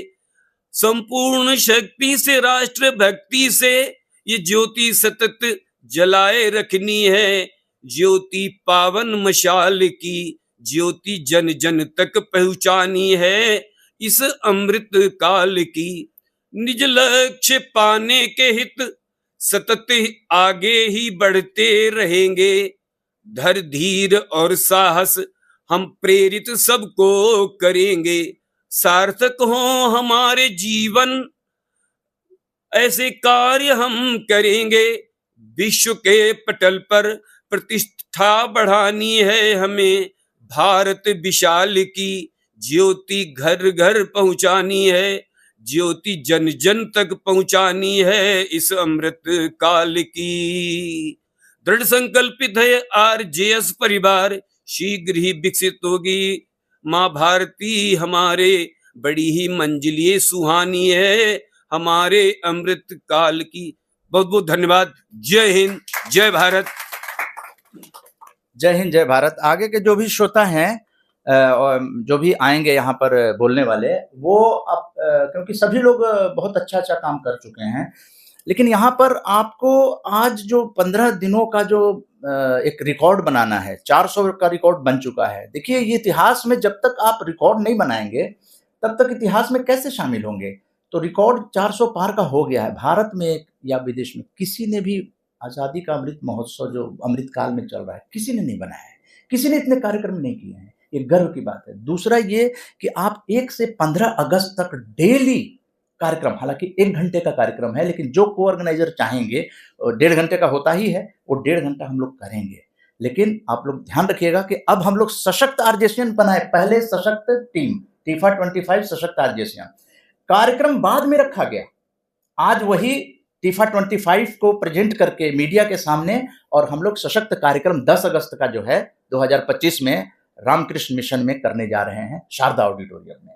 संपूर्ण शक्ति से राष्ट्र भक्ति से ये ज्योति सतत जलाए रखनी है, ज्योति पावन मशाल की, ज्योति जन जन तक पहुंचानी है इस अमृत काल की। निज लक्ष्य पाने के हित सतत आगे ही बढ़ते रहेंगे, धर धीर और साहस हम प्रेरित सबको करेंगे, सार्थक हो हमारे जीवन ऐसे कार्य हम करेंगे, विश्व के पटल पर प्रतिष्ठा बढ़ानी है हमें, भारत विशाल की ज्योति घर घर पहुंचानी है, ज्योति जन जन तक पहुंचानी है इस अमृत काल की। दृढ़ संकल्पित है आरजेएस परिवार, शीघ्र ही विकसित होगी माँ भारती हमारे, बड़ी ही मंजिल ये सुहानी है हमारे अमृत काल की। बहुत बहुत धन्यवाद। जय हिंद, जय भारत। जय हिंद, जय भारत। आगे के जो भी श्रोता हैं और जो भी आएंगे यहाँ पर बोलने वाले, वो अब क्योंकि सभी लोग बहुत अच्छा अच्छा काम कर चुके हैं, लेकिन यहाँ पर आपको आज जो 15 दिनों का जो एक रिकॉर्ड बनाना है, 400 का रिकॉर्ड बन चुका है। देखिए, ये इतिहास में जब तक आप रिकॉर्ड नहीं बनाएंगे तब तक इतिहास में कैसे शामिल होंगे। तो रिकॉर्ड 400 पार का हो गया है। भारत में या विदेश में किसी ने भी आज़ादी का अमृत महोत्सव जो अमृत काल में चल रहा है, किसी ने नहीं बनाया है, किसी ने इतने कार्यक्रम नहीं किए हैं। ये गर्व की बात है। दूसरा ये कि आप 1 से 15 अगस्त तक डेली कार्यक्रम, हालांकि 1 घंटे का कार्यक्रम है, लेकिन जो को ऑर्गेनाइजर चाहेंगे 1.5 घंटे का होता ही है, वो 1.5 घंटा हम लोग करेंगे। लेकिन आप लोग ध्यान रखिएगा कि अब हम लोग सशक्त आरजेशियन बनाए। पहले सशक्त टीम टीफा 25 सशक्त आरजेशियन कार्यक्रम बाद में रखा गया। आज वही टीफा 25 को प्रेजेंट करके मीडिया के सामने, और हम लोग सशक्त कार्यक्रम 10 अगस्त का जो है 2025 में रामकृष्ण मिशन में करने जा रहे हैं, शारदा ऑडिटोरियम में।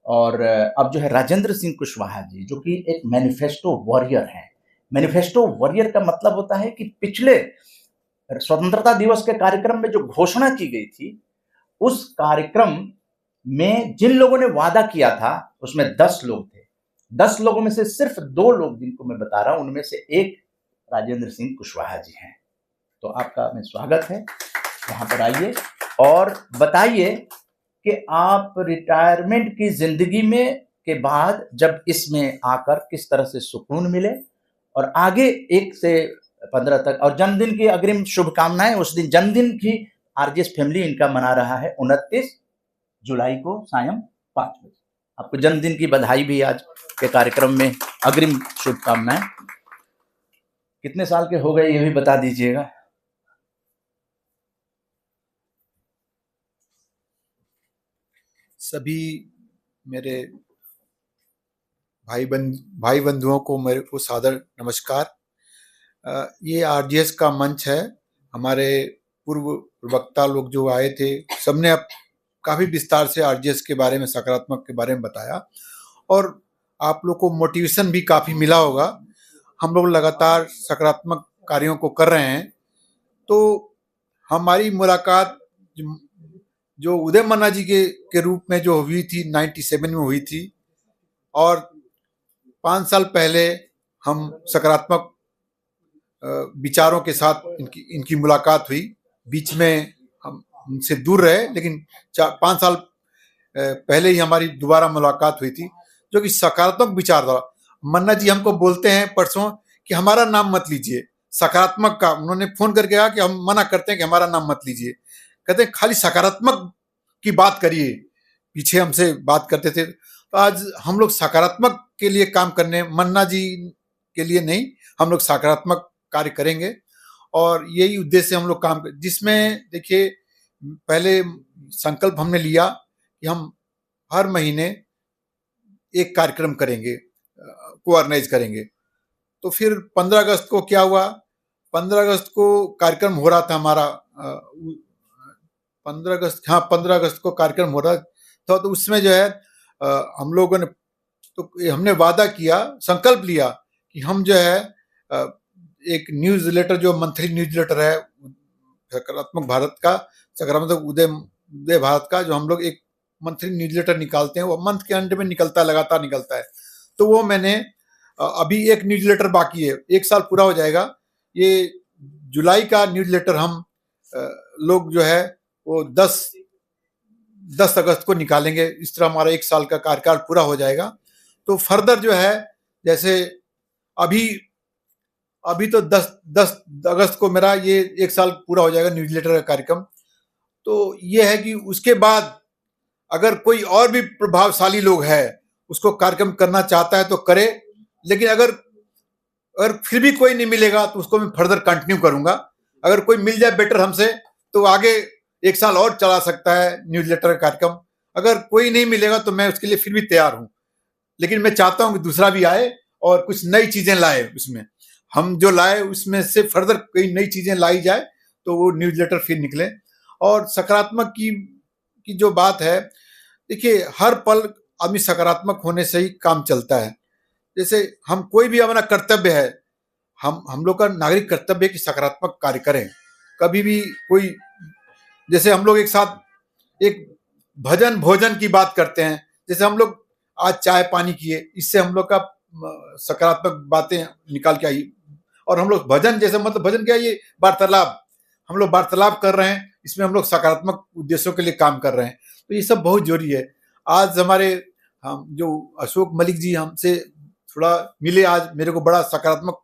और अब जो है राजेंद्र सिंह कुशवाहा जी, जो कि एक मैनिफेस्टो वॉरियर हैं। मैनिफेस्टो वॉरियर का मतलब होता है कि पिछले स्वतंत्रता दिवस के कार्यक्रम में जो घोषणा की गई थी, उस कार्यक्रम में जिन लोगों ने वादा किया था उसमें 10 लोग थे। 10 लोगों में से सिर्फ 2 लोग जिनको मैं बता रहा हूं, उनमें से एक राजेंद्र सिंह कुशवाहा जी हैं। तो आपका मैं स्वागत है, यहाँ पर आइए और बताइए कि आप रिटायरमेंट की जिंदगी में के बाद जब इसमें आकर किस तरह से सुकून मिले, और आगे 1 से 15 तक, और जन्मदिन की अग्रिम शुभकामनाएं। उस दिन जन्मदिन की आरजेएस फैमिली इनका मना रहा है 29 जुलाई को सायं 5 बजे। आपको जन्मदिन की बधाई भी आज के कार्यक्रम में, अग्रिम शुभकामनाएं। कितने साल के हो गए ये भी बता दीजिएगा। सभी मेरे भाई बंधुओं को मेरे को सादर नमस्कार। ये आरजीएस का मंच है। हमारे पूर्व प्रवक्ता लोग जो आए थे, सबने अब काफ़ी विस्तार से आरजीएस के बारे में, सकारात्मक के बारे में बताया, और आप लोग को मोटिवेशन भी काफ़ी मिला होगा। हम लोग लगातार सकारात्मक कार्यों को कर रहे हैं। तो हमारी मुलाकात जो उदय मन्ना जी के रूप में जो हुई थी 97 में हुई थी, और 5 साल पहले हम सकारात्मक विचारों के साथ इनकी मुलाकात हुई। बीच में हम उनसे दूर रहे, लेकिन 5 साल पहले ही हमारी दोबारा मुलाकात हुई थी, जो कि सकारात्मक विचारधारा। मन्ना जी हमको बोलते हैं परसों कि हमारा नाम मत लीजिए, सकारात्मक का। उन्होंने फोन करके कहा कि हम मना करते हैं कि हमारा नाम मत लीजिए, कहते हैं खाली सकारात्मक की बात करिए। पीछे हमसे बात करते थे। तो आज हम लोग सकारात्मक के लिए काम करने, मन्ना जी के लिए नहीं, हम लोग सकारात्मक कार्य करेंगे, और यही उद्देश्य हम लोग काम कर। जिसमें देखिए, पहले संकल्प हमने लिया कि हम हर महीने एक कार्यक्रम करेंगे, को ऑर्गेनाइज करेंगे। तो फिर 15 अगस्त को क्या हुआ, 15 अगस्त को कार्यक्रम हो रहा था हमारा, 15 अगस्त को कार्यक्रम हो रहा था। तो उसमें जो है हम लोगों ने, तो हमने वादा किया, संकल्प लिया कि हम जो है एक न्यूज़ लेटर, जो मंथली न्यूज़ लेटर है सकारात्मक भारत का, सकारात्मक उदय भारत का, जो हम लोग एक मंथली न्यूज़ लेटर निकालते हैं, वो मंथ के अंत में निकलता है, लगातार निकलता है। तो वो मैंने, अभी एक न्यूज़ लेटर बाकी है, 1 साल पूरा हो जाएगा। ये जुलाई का न्यूज़ लेटर हम लोग जो है वो 10 अगस्त को निकालेंगे। इस तरह हमारा 1 साल का कार्यकाल पूरा हो जाएगा। तो फर्दर जो है, जैसे अभी तो 10 अगस्त को मेरा ये 1 साल पूरा हो जाएगा न्यूज़लेटर का कार्यक्रम। तो ये है कि उसके बाद अगर कोई और भी प्रभावशाली लोग है, उसको कार्यक्रम करना चाहता है तो करे, लेकिन अगर फिर भी कोई नहीं मिलेगा तो उसको मैं फर्दर कंटिन्यू करूंगा। अगर कोई मिल जाए बेटर हमसे, तो आगे 1 साल और चला सकता है न्यूज़लेटर का कार्यक्रम। अगर कोई नहीं मिलेगा तो मैं उसके लिए फिर भी तैयार हूं, लेकिन मैं चाहता हूं कि दूसरा भी आए और कुछ नई चीजें लाए। उसमें हम जो लाए उसमें से फर्दर कोई नई चीजें लाई जाए तो वो न्यूज़लेटर फिर निकले। और सकारात्मक की जो बात है, देखिए हर पल आदमी सकारात्मक होने से ही काम चलता है। जैसे हम कोई भी अपना कर्तव्य है, हम लोग का नागरिक कर्तव्य है कि सकारात्मक कार्य करें। कभी भी कोई, जैसे हम लोग एक साथ एक भजन भोजन की बात करते हैं, जैसे हम लोग आज चाय पानी किए, इससे हम लोग का सकारात्मक बातें निकाल के आई। और हम लोग भजन, जैसे मतलब भजन क्या, ये वार्तालाप, हम लोग वार्तालाप कर रहे हैं, इसमें हम लोग सकारात्मक उद्देश्यों के लिए काम कर रहे हैं। तो ये सब बहुत जरूरी है। आज हमारे हम जो अशोक मलिक जी हमसे थोड़ा मिले, आज मेरे को बड़ा सकारात्मक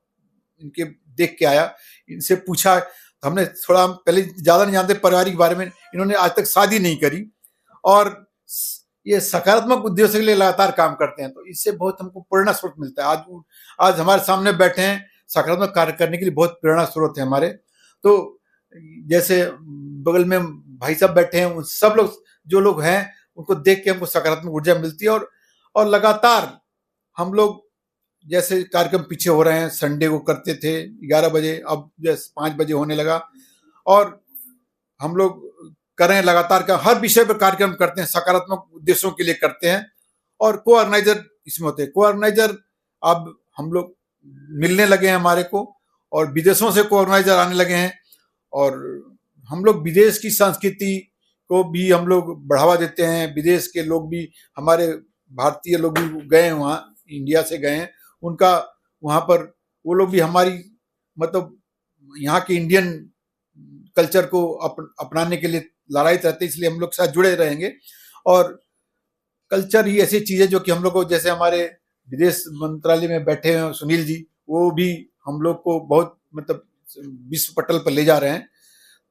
इनके देख के आया। इनसे पूछा, हमने थोड़ा, पहले ज्यादा नहीं जानते पारिवारिक बारे में, इन्होंने आज तक शादी नहीं करी और ये सकारात्मक उद्देश्य के लिए लगातार काम करते हैं। तो इससे बहुत हमको प्रेरणा स्रोत मिलता है। आज हमारे सामने बैठे हैं, सकारात्मक कार्य करने के लिए बहुत प्रेरणा स्रोत है हमारे। तो जैसे बगल में भाई साहब बैठे हैं, उन सब लोग जो लोग हैं उनको देख के हमको सकारात्मक ऊर्जा मिलती है। और लगातार हम लोग जैसे कार्यक्रम पीछे हो रहे हैं, संडे को करते थे 11 बजे, अब जैसे 5 बजे होने लगा, और हम लोग कर रहे हैं लगातार का, हर विषय पर कार्यक्रम करते हैं, सकारात्मक उद्देश्यों के लिए करते हैं। और को ऑर्गेनाइजर इसमें होते हैं। को ऑर्गेनाइजर अब हम लोग मिलने लगे हैं हमारे को, और विदेशों से को ऑर्गेनाइजर आने लगे हैं, और हम लोग विदेश की संस्कृति को भी हम लोग बढ़ावा देते हैं। विदेश के लोग भी, हमारे भारतीय लोग भी गए हैं वहाँ, इंडिया से गए हैं, उनका वहाँ पर वो लोग भी हमारी मतलब यहाँ के इंडियन कल्चर को अपनाने के लिए लड़ाई रहते, इसलिए हम लोग साथ जुड़े रहेंगे। और कल्चर ही ऐसी चीज है जो कि हम लोग को, जैसे हमारे विदेश मंत्रालय में बैठे हैं सुनील जी, वो भी हम लोग को बहुत मतलब विश्व पटल पर ले जा रहे हैं।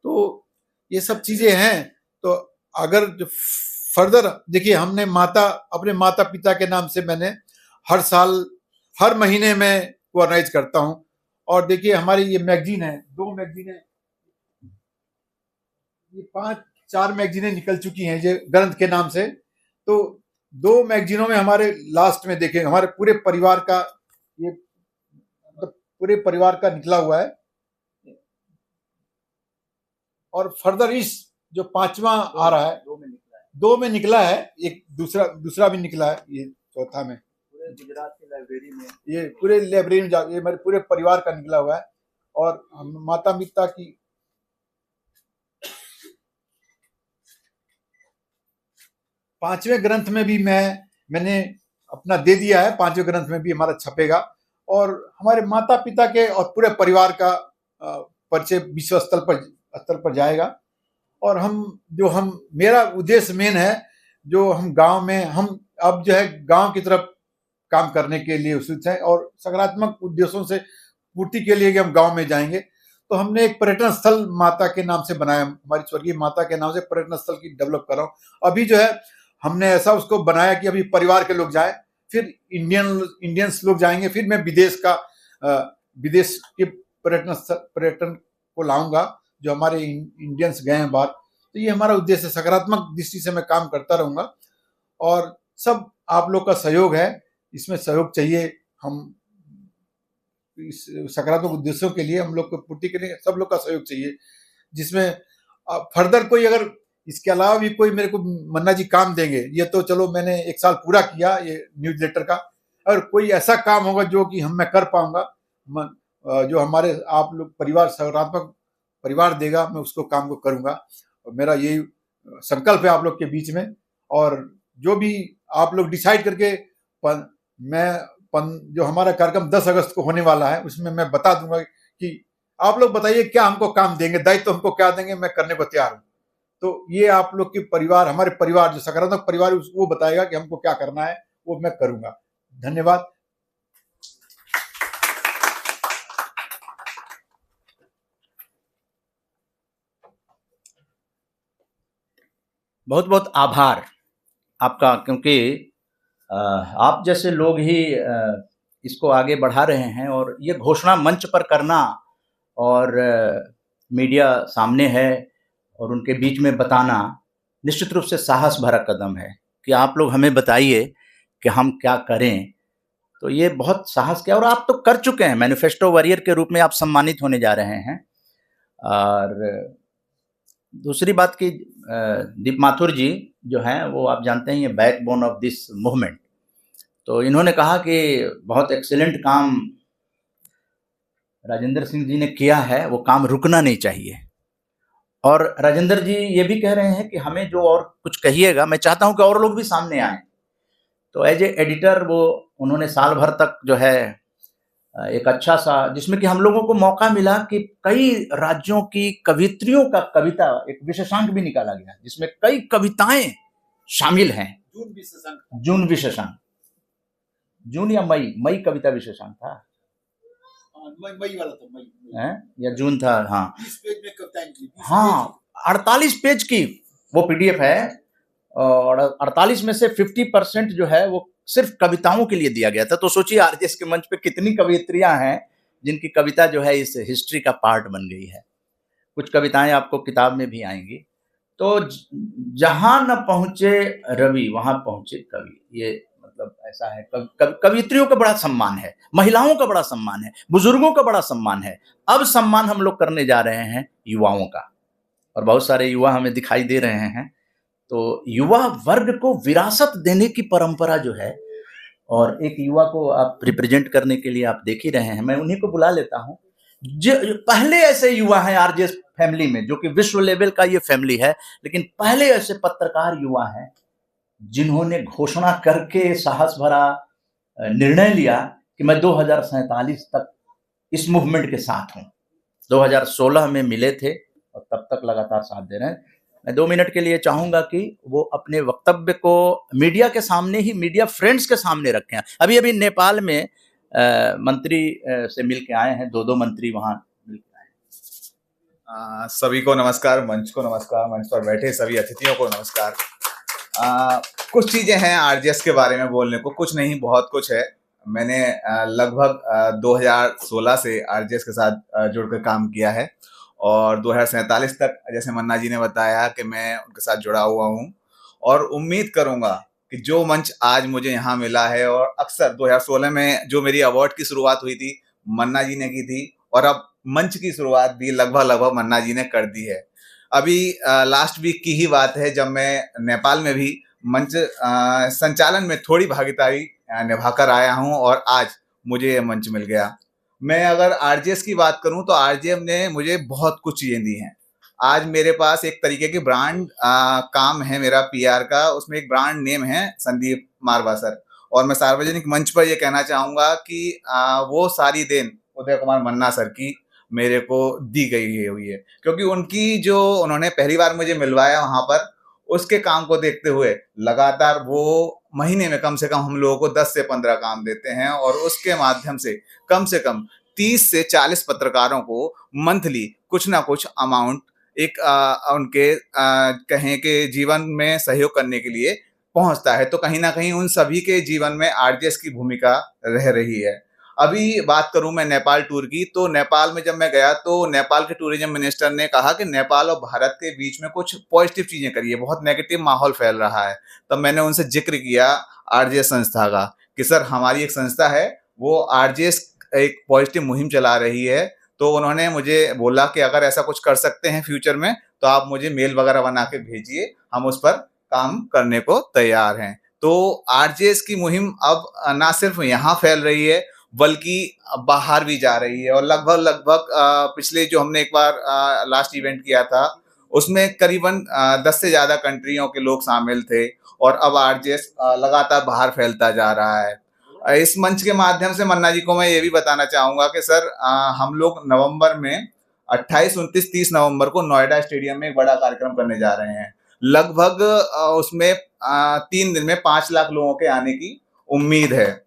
तो ये सब चीजें हैं। तो अगर फर्दर देखिए, हमने अपने माता पिता के नाम से मैंने हर साल हर महीने में ऑर्गेनाइज करता हूं। और देखिए हमारी ये मैगजीन है, 2 मैगजीनें, ये 5-4 मैगजीनें निकल चुकी हैं ये ग्रंथ के नाम से। तो 2 मैगजीनों में हमारे लास्ट में देखें हमारे पूरे परिवार का, ये मतलब पूरे परिवार का निकला हुआ है। और फर्दर इस जो 5वां आ रहा है, 2 में निकला है, एक दूसरा भी निकला है, ये चौथा में पूरे गुजरात की लाइब्रेरी में, ये पूरे लाइब्रेरी में ये मेरे पूरे परिवार का निकला हुआ है। और माता पिता की 5वें ग्रंथ में भी मैंने अपना दे दिया है, 5वें ग्रंथ में भी हमारा छपेगा। और हमारे माता पिता के और पूरे परिवार का परिचय विश्व स्तर पर जाएगा। और मेरा उद्देश्य मेन है, जो हम गांव में, हम अब जो है गांव की तरफ काम करने के लिए उत्सुक हैं, और सकारात्मक उद्देश्यों से पूर्ति के लिए कि हम गांव में जाएंगे। तो हमने एक पर्यटन स्थल माता के नाम से बनाया, हमारी स्वर्गीय माता के नाम से पर्यटन स्थल की डेवलप कर रहा हूँ। अभी जो है हमने ऐसा उसको बनाया कि अभी परिवार के लोग जाए, फिर इंडियंस लोग जाएंगे, फिर मैं विदेश के पर्यटन को लाऊंगा जो हमारे इंडियंस गए हैं बाहर। तो ये हमारा उद्देश्य, सकारात्मक दृष्टि से मैं काम करता रहूंगा। और सब आप लोग का सहयोग है, इसमें सहयोग चाहिए। हम इस सकारात्मक उद्देश्यों के लिए, हम लोग को पूर्ति के लिए सब लोग का सहयोग चाहिए। जिसमें फर्दर कोई, अगर इसके अलावा भी कोई मेरे को मन्ना जी काम देंगे, ये तो चलो मैंने 1 साल पूरा किया ये न्यूज़लेटर का, और कोई ऐसा काम होगा जो कि मैं कर पाऊंगा, जो हमारे आप लोग परिवार, सकारात्मक परिवार देगा, मैं उसको काम को करूंगा। और मेरा यही संकल्प है आप लोग के बीच में। और जो भी आप लोग डिसाइड करके, जो हमारा कार्यक्रम 10 अगस्त को होने वाला है, उसमें मैं बता दूंगा कि आप लोग बताइए क्या हमको काम देंगे, दायित्व हमको क्या देंगे, मैं करने को तैयार हूँ। तो ये आप लोग के परिवार, हमारे परिवार जो सकारात्मक परिवार, वो बताएगा कि हमको क्या करना है, वो मैं करूंगा। धन्यवाद। बहुत बहुत आभार आपका, क्योंकि आप जैसे लोग ही इसको आगे बढ़ा रहे हैं। और ये घोषणा मंच पर करना, और मीडिया सामने है और उनके बीच में बताना, निश्चित रूप से साहस भरा कदम है कि आप लोग हमें बताइए कि हम क्या करें। तो ये बहुत साहस किया, और आप तो कर चुके हैं। मैनिफेस्टो वॉरियर के रूप में आप सम्मानित होने जा रहे हैं। और दूसरी बात कि दीप माथुर जी जो हैं, वो आप जानते हैं ये बैकबोन ऑफ दिस मूवमेंट। तो इन्होंने कहा कि बहुत एक्सीलेंट काम राजेंद्र सिंह जी ने किया है वो काम रुकना नहीं चाहिए। और राजेंद्र जी ये भी कह रहे हैं कि हमें जो और कुछ कहिएगा, मैं चाहता हूं कि और लोग भी सामने आए। तो एज ए एडिटर वो उन्होंने साल भर तक जो है एक अच्छा सा, जिसमें कि हम लोगों को मौका मिला कि कई राज्यों की कवित्रियों का कविता एक विशेषांक भी निकाला गया, जिसमें कई कविताएं शामिल हैं। जून विशेषांक, जून या मई कविता विशेषांक था, मई वाला था, मई या जून था, हाँ 20 पेज में कविताएं निकली, 20 हाँ 48 पेज की वो पीडीएफ है, और 48 में से 50% जो है वो सिर्फ कविताओं के लिए दिया गया था। तो सोचिए आरजेएस के मंच पे कितनी कवियत्रियां हैं जिनकी कविता जो है इस हिस्ट्री का पार्ट बन गई है। कुछ कविताएं आपको किताब में भी आएंगी। तो जहां न पहुंचे रवि वहां पहुंचे कवि, ये मतलब ऐसा है। कवियत्रियों का बड़ा सम्मान है, महिलाओं का बड़ा सम्मान है, बुजुर्गों का बड़ा सम्मान है। अब सम्मान हम लोग करने जा रहे हैं युवाओं का, और बहुत सारे युवा हमें दिखाई दे रहे हैं। तो युवा वर्ग को विरासत देने की परंपरा जो है, और एक युवा को आप रिप्रेजेंट करने के लिए आप देख ही रहे हैं, मैं उन्हीं को बुला लेता हूं। जो पहले ऐसे युवा हैं आरजेएस फैमिली में, जो कि विश्व लेवल का ये फैमिली है, लेकिन पहले ऐसे पत्रकार युवा हैं जिन्होंने घोषणा करके साहस भरा निर्णय लिया कि मैं 2047 तक इस मूवमेंट के साथ हूं। 2016 में मिले थे और तब तक लगातार साथ दे रहे हैं। मैं 2 मिनट के लिए चाहूंगा कि वो अपने वक्तव्य को मीडिया के सामने ही, मीडिया फ्रेंड्स के सामने रखें। अभी अभी नेपाल में मंत्री से मिल के आए हैं, 2 मंत्री वहां मिल के आए हैं। सभी को नमस्कार, मंच को नमस्कार, मंच पर बैठे सभी अतिथियों को नमस्कार। कुछ चीजें हैं आरजेएस के बारे में बोलने को, कुछ नहीं बहुत कुछ है। मैंने लगभग 2016 से आरजेएस के साथ जुड़कर काम किया है, और 2047 तक जैसे मन्ना जी ने बताया कि मैं उनके साथ जुड़ा हुआ हूं, और उम्मीद करूंगा कि जो मंच आज मुझे यहाँ मिला है, और अक्सर 2016 में जो मेरी अवार्ड की शुरुआत हुई थी मन्ना जी ने की थी, और अब मंच की शुरुआत भी लगभग मन्ना जी ने कर दी है। अभी लास्ट वीक की ही बात है जब मैं नेपाल में भी मंच संचालन में थोड़ी भागीदारी निभाकर आया हूँ, और आज मुझे ये मंच मिल गया। मैं अगर आरजेएस की बात करूं तो आरजेएस ने मुझे बहुत कुछ चीजें दी हैं। आज मेरे पास एक तरीके की ब्रांड काम है मेरा पीआर का, उसमें एक ब्रांड नेम है संदीप मारवा सर, और मैं सार्वजनिक मंच पर ये कहना चाहूंगा कि वो सारी देन उदय कुमार मन्ना सर की मेरे को दी गई हुई है, क्योंकि उनकी जो उन्होंने पहली बार मुझे मिलवाया वहां पर, उसके काम को देखते हुए लगातार वो महीने में कम से कम हम लोगों को 10 से 15 काम देते हैं, और उसके माध्यम से कम 30 से 40 पत्रकारों को मंथली कुछ ना कुछ अमाउंट एक उनके कहें कि जीवन में सहयोग करने के लिए पहुंचता है। तो कहीं ना कहीं उन सभी के जीवन में आरजेएस की भूमिका रह रही है। अभी बात करूं मैं नेपाल टूर की, तो नेपाल में जब मैं गया तो नेपाल के टूरिज्म मिनिस्टर ने कहा कि नेपाल और भारत के बीच में कुछ पॉजिटिव चीजें करिए, बहुत नेगेटिव माहौल फैल रहा है। तब मैंने उनसे जिक्र किया आरजेएस संस्था का कि सर हमारी एक संस्था है, वो आरजेएस एक पॉजिटिव मुहिम चला रही है। तो उन्होंने मुझे बोला कि अगर ऐसा कुछ कर सकते हैं फ्यूचर में तो आप मुझे मेल वगैरह बना के भेजिए, हम उस पर काम करने को तैयार हैं। तो आरजेएस की मुहिम अब ना सिर्फ यहाँ फैल रही है बल्कि बाहर भी जा रही है, और लगभग पिछले जो हमने एक बार लास्ट इवेंट किया था उसमें करीबन 10 से ज्यादा कंट्रियों के लोग शामिल थे, और अब आरजेएस लगातार बाहर फैलता जा रहा है। इस मंच के माध्यम से मन्ना जी को मैं ये भी बताना चाहूंगा कि सर हम लोग नवंबर में 28, 29, 30 नवंबर को नोएडा स्टेडियम में एक बड़ा कार्यक्रम करने जा रहे हैं। लगभग उसमें 3 दिन में 5 लाख लोगों के आने की उम्मीद है,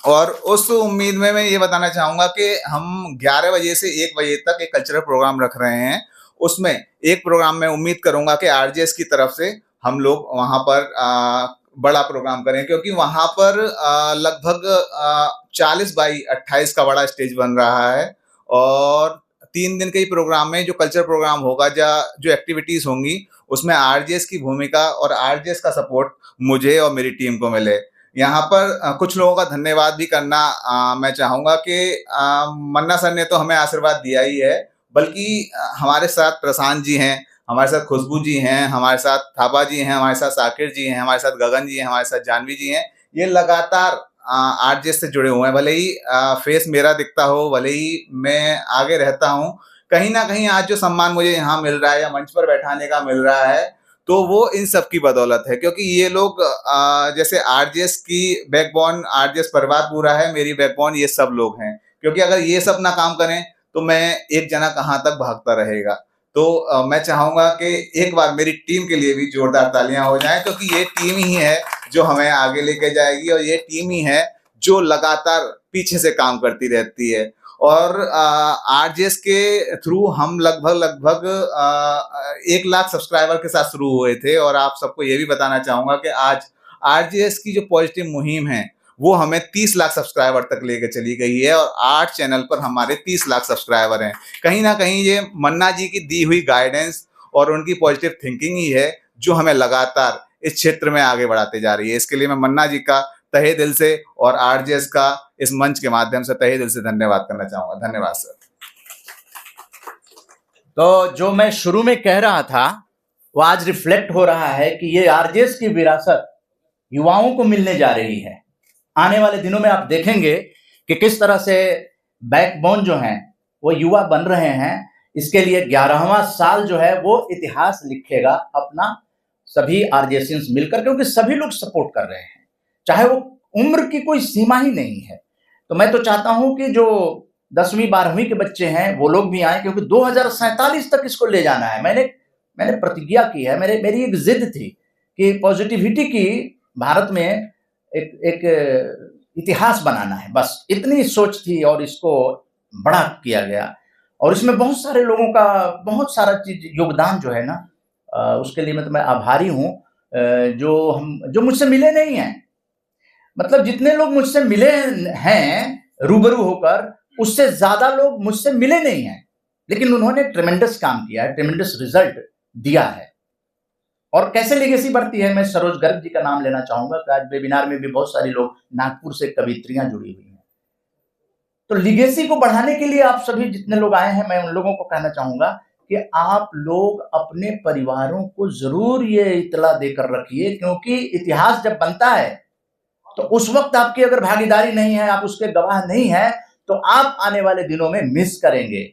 और उस उम्मीद में मैं ये बताना चाहूंगा कि हम 11 बजे से 1 बजे तक एक कल्चरल प्रोग्राम रख रहे हैं। उसमें एक प्रोग्राम में उम्मीद करूंगा कि आरजेएस की तरफ से हम लोग वहां पर बड़ा प्रोग्राम करें, क्योंकि वहां पर लगभग 40x28 का बड़ा स्टेज बन रहा है, और 3 दिन के ही प्रोग्राम में जो कल्चर प्रोग्राम होगा, जो एक्टिविटीज होंगी, उसमें आरजेएस की भूमिका और आरजेएस का सपोर्ट मुझे और मेरी टीम को मिले। यहाँ पर कुछ लोगों का धन्यवाद भी करना मैं चाहूंगा कि मन्ना सर ने तो हमें आशीर्वाद दिया ही है, बल्कि हमारे साथ प्रशांत जी हैं, हमारे साथ खुशबू जी हैं, हमारे साथ थापा जी हैं, हमारे साथ साकिर जी हैं, हमारे साथ गगन जी हैं, हमारे साथ जानवी जी हैं। ये लगातार आरजेएस से जुड़े हुए हैं, भले ही फेस मेरा दिखता हो, भले ही मैं आगे रहता हूँ, कहीं ना कहीं आज जो सम्मान मुझे यहाँ मिल रहा है या मंच पर बैठाने का मिल रहा है, तो वो इन सब की बदौलत है। क्योंकि ये लोग जैसे आरजेएस की बैकबोन, आरजेएस परिवार पूरा है, मेरी बैकबोन ये सब लोग हैं। क्योंकि अगर ये सब ना काम करें तो मैं एक जना कहाँ तक भागता रहेगा। तो मैं चाहूंगा कि एक बार मेरी टीम के लिए भी जोरदार तालियां हो जाएं, क्योंकि ये टीम ही है जो हमें आगे लेके जाएगी, और ये टीम ही है जो लगातार पीछे से काम करती रहती है। और आरजेएस के थ्रू हम लगभग 1 लाख सब्सक्राइबर के साथ शुरू हुए थे। और आप सबको ये भी बताना चाहूंगा कि आज आरजेएस की जो पॉजिटिव मुहिम है वो हमें 30 लाख सब्सक्राइबर तक लेके चली गई है, और 8 चैनल पर हमारे 30 लाख सब्सक्राइबर हैं। कहीं ना कहीं ये मन्ना जी की दी हुई गाइडेंस और उनकी पॉजिटिव थिंकिंग ही है जो हमें लगातार इस क्षेत्र में आगे बढ़ाते जा रही है। इसके लिए मैं मन्ना जी का तहे दिल से और आरजेएस का इस मंच के माध्यम से तहे दिल से धन्यवाद करना चाहूंगा। धन्यवाद सर। तो जो मैं शुरू में कह रहा था वो आज रिफ्लेक्ट हो रहा है कि ये आरजेएस की विरासत युवाओं को मिलने जा रही है। आने वाले दिनों में आप देखेंगे कि किस तरह से बैकबोन जो हैं वो युवा बन रहे हैं। इसके लिए 11वां साल जो है वो इतिहास लिखेगा अपना, सभी आरजेएसियंस मिलकर, क्योंकि सभी लोग सपोर्ट कर रहे हैं, चाहे वो उम्र की कोई सीमा ही नहीं है। तो मैं तो चाहता हूं कि जो 10वीं 12वीं के बच्चे हैं वो लोग भी आए, क्योंकि 2047 तक इसको ले जाना है। मैंने प्रतिज्ञा की है, मेरी एक जिद थी कि पॉजिटिविटी की भारत में एक इतिहास बनाना है, बस इतनी सोच थी और इसको बड़ा किया गया। और इसमें बहुत सारे लोगों का बहुत सारा चीज योगदान जो है ना, उसके लिए मैं आभारी हूँ। जो मुझसे मिले नहीं हैं, मतलब जितने लोग मुझसे मिले हैं रूबरू होकर, उससे ज्यादा लोग मुझसे मिले नहीं हैं, लेकिन उन्होंने ट्रेमेंडस काम किया है, ट्रेमेंडस रिजल्ट दिया है। और कैसे लेगेसी बढ़ती है, मैं सरोज गर्ग जी का नाम लेना चाहूंगा। आज वेबिनार में भी बहुत सारे लोग नागपुर से कवित्रियां जुड़ी हुई हैं। तो लीगेसी को बढ़ाने के लिए आप सभी जितने लोग आए हैं, मैं उन लोगों को कहना चाहूंगा कि आप लोग अपने परिवारों को जरूर ये इतला देकर रखिए, क्योंकि इतिहास जब बनता है तो उस वक्त आपकी अगर भागीदारी नहीं है, आप उसके गवाह नहीं है, तो आप आने वाले दिनों में मिस करेंगे।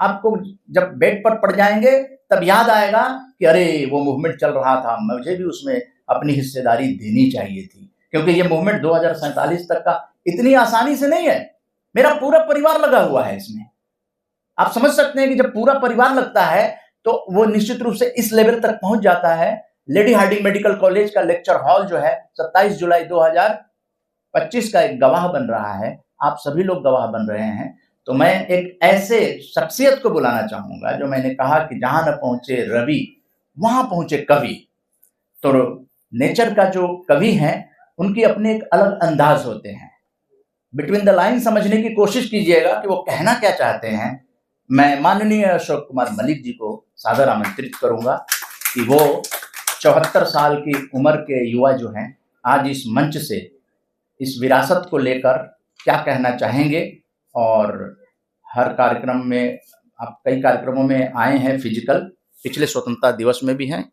आपको जब बेड पर पड़ जाएंगे तब याद आएगा कि अरे वो मूवमेंट चल रहा था, मुझे भी उसमें अपनी हिस्सेदारी देनी चाहिए थी। क्योंकि ये मूवमेंट 2047 तक का इतनी आसानी से नहीं है। मेरा पूरा परिवार लगा हुआ है इसमें। आप समझ सकते हैं कि जब पूरा परिवार लगता है तो वो निश्चित रूप से इस लेवल तक पहुंच जाता है। लेडी हार्डिंग मेडिकल कॉलेज का लेक्चर हॉल जो है 27 जुलाई 2025 का एक गवाह बन रहा है। आप सभी लोग गवाह बन रहे हैं। तो मैं एक ऐसे शख्सियत को बुलाना चाहूंगा जो मैंने कहा कि जहां न पहुंचे रवि वहां पहुंचे कवि। तो नेचर का जो कवि हैं उनकी अपने एक अलग अंदाज होते हैं। बिटवीन द लाइन समझने की कोशिश कीजिएगा कि वो कहना क्या चाहते हैं। मैं माननीय अशोक कुमार मलिक जी को सादर आमंत्रित करूंगा कि वो 74 साल की उम्र के युवा जो हैं आज इस मंच से इस विरासत को लेकर क्या कहना चाहेंगे। और हर कार्यक्रम में आप कई कार्यक्रमों में आए हैं फिजिकल, पिछले स्वतंत्रता दिवस में भी हैं,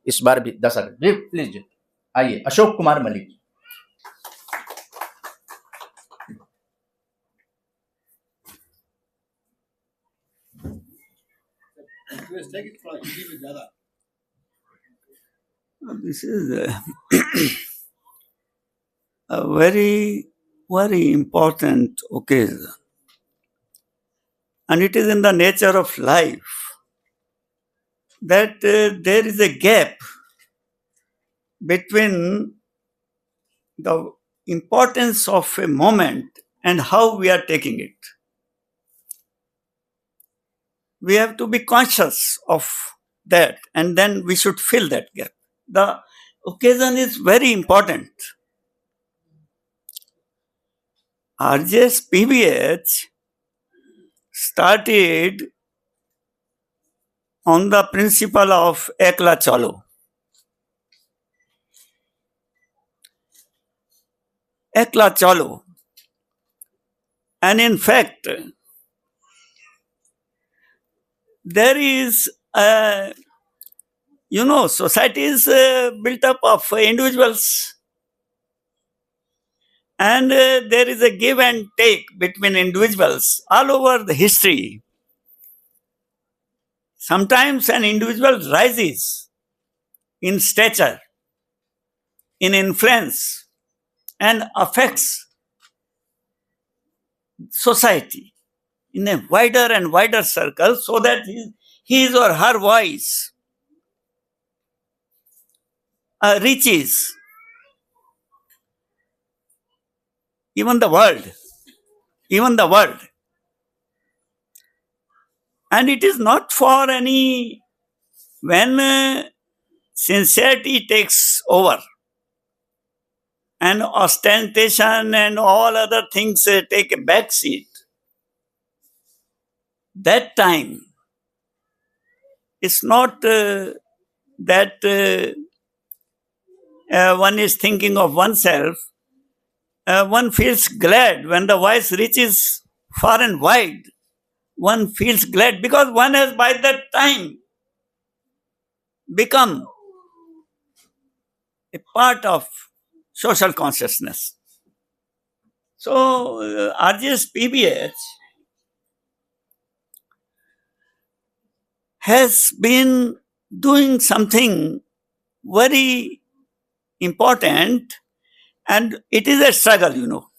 इस बार भी 10 अगस्त जी प्लीज आइए। Ashok Kumar Malik. This is a very, very important occasion. And it is in the nature of life that there is a gap between the importance of a moment and how we are taking it. We have to be conscious of that, and then we should fill that gap. The occasion is very important. RJS PBH started on the principle of Ekla Chalo. Ekla Chalo. And in fact, there is society is built up of individuals. And there is a give and take between individuals all over the history. Sometimes an individual rises in stature, in influence, and affects society in a wider and wider circle, so that his or her voice reaches even the world. And it is not for any, when sincerity takes over and ostentation and all other things take a back seat, that time it's not that one is thinking of oneself. One feels glad when the voice reaches far and wide. One feels glad because one has by that time become a part of social consciousness. So, RGS PBH has been doing something very important, and it is a struggle.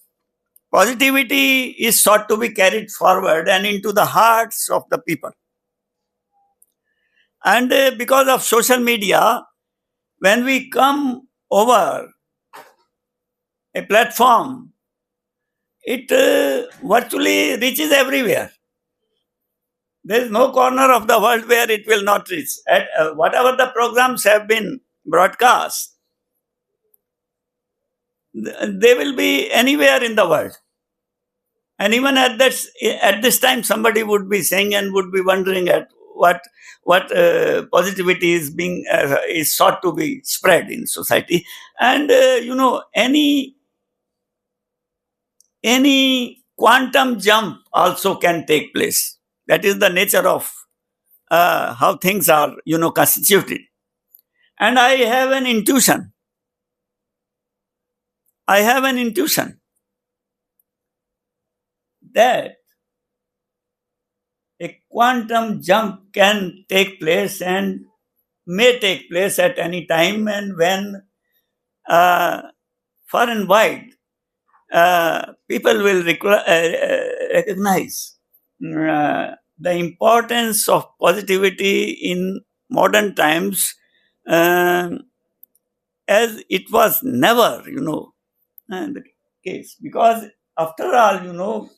Positivity is sought to be carried forward and into the hearts of the people. And because of social media, when we come over a platform, it virtually reaches everywhere. There is no corner of the world where it will not reach. Whatever the programs have been broadcast, they will be anywhere in the world. And even at this time, somebody would be saying and would be wondering at what positivity is sought to be spread in society. And any quantum jump also can take place. That is the nature of how things are constituted. And I have an intuition that a quantum jump can take place and may take place at any time, and when far and wide people will recognize the importance of positivity in modern times, as it was never the case. Because after all,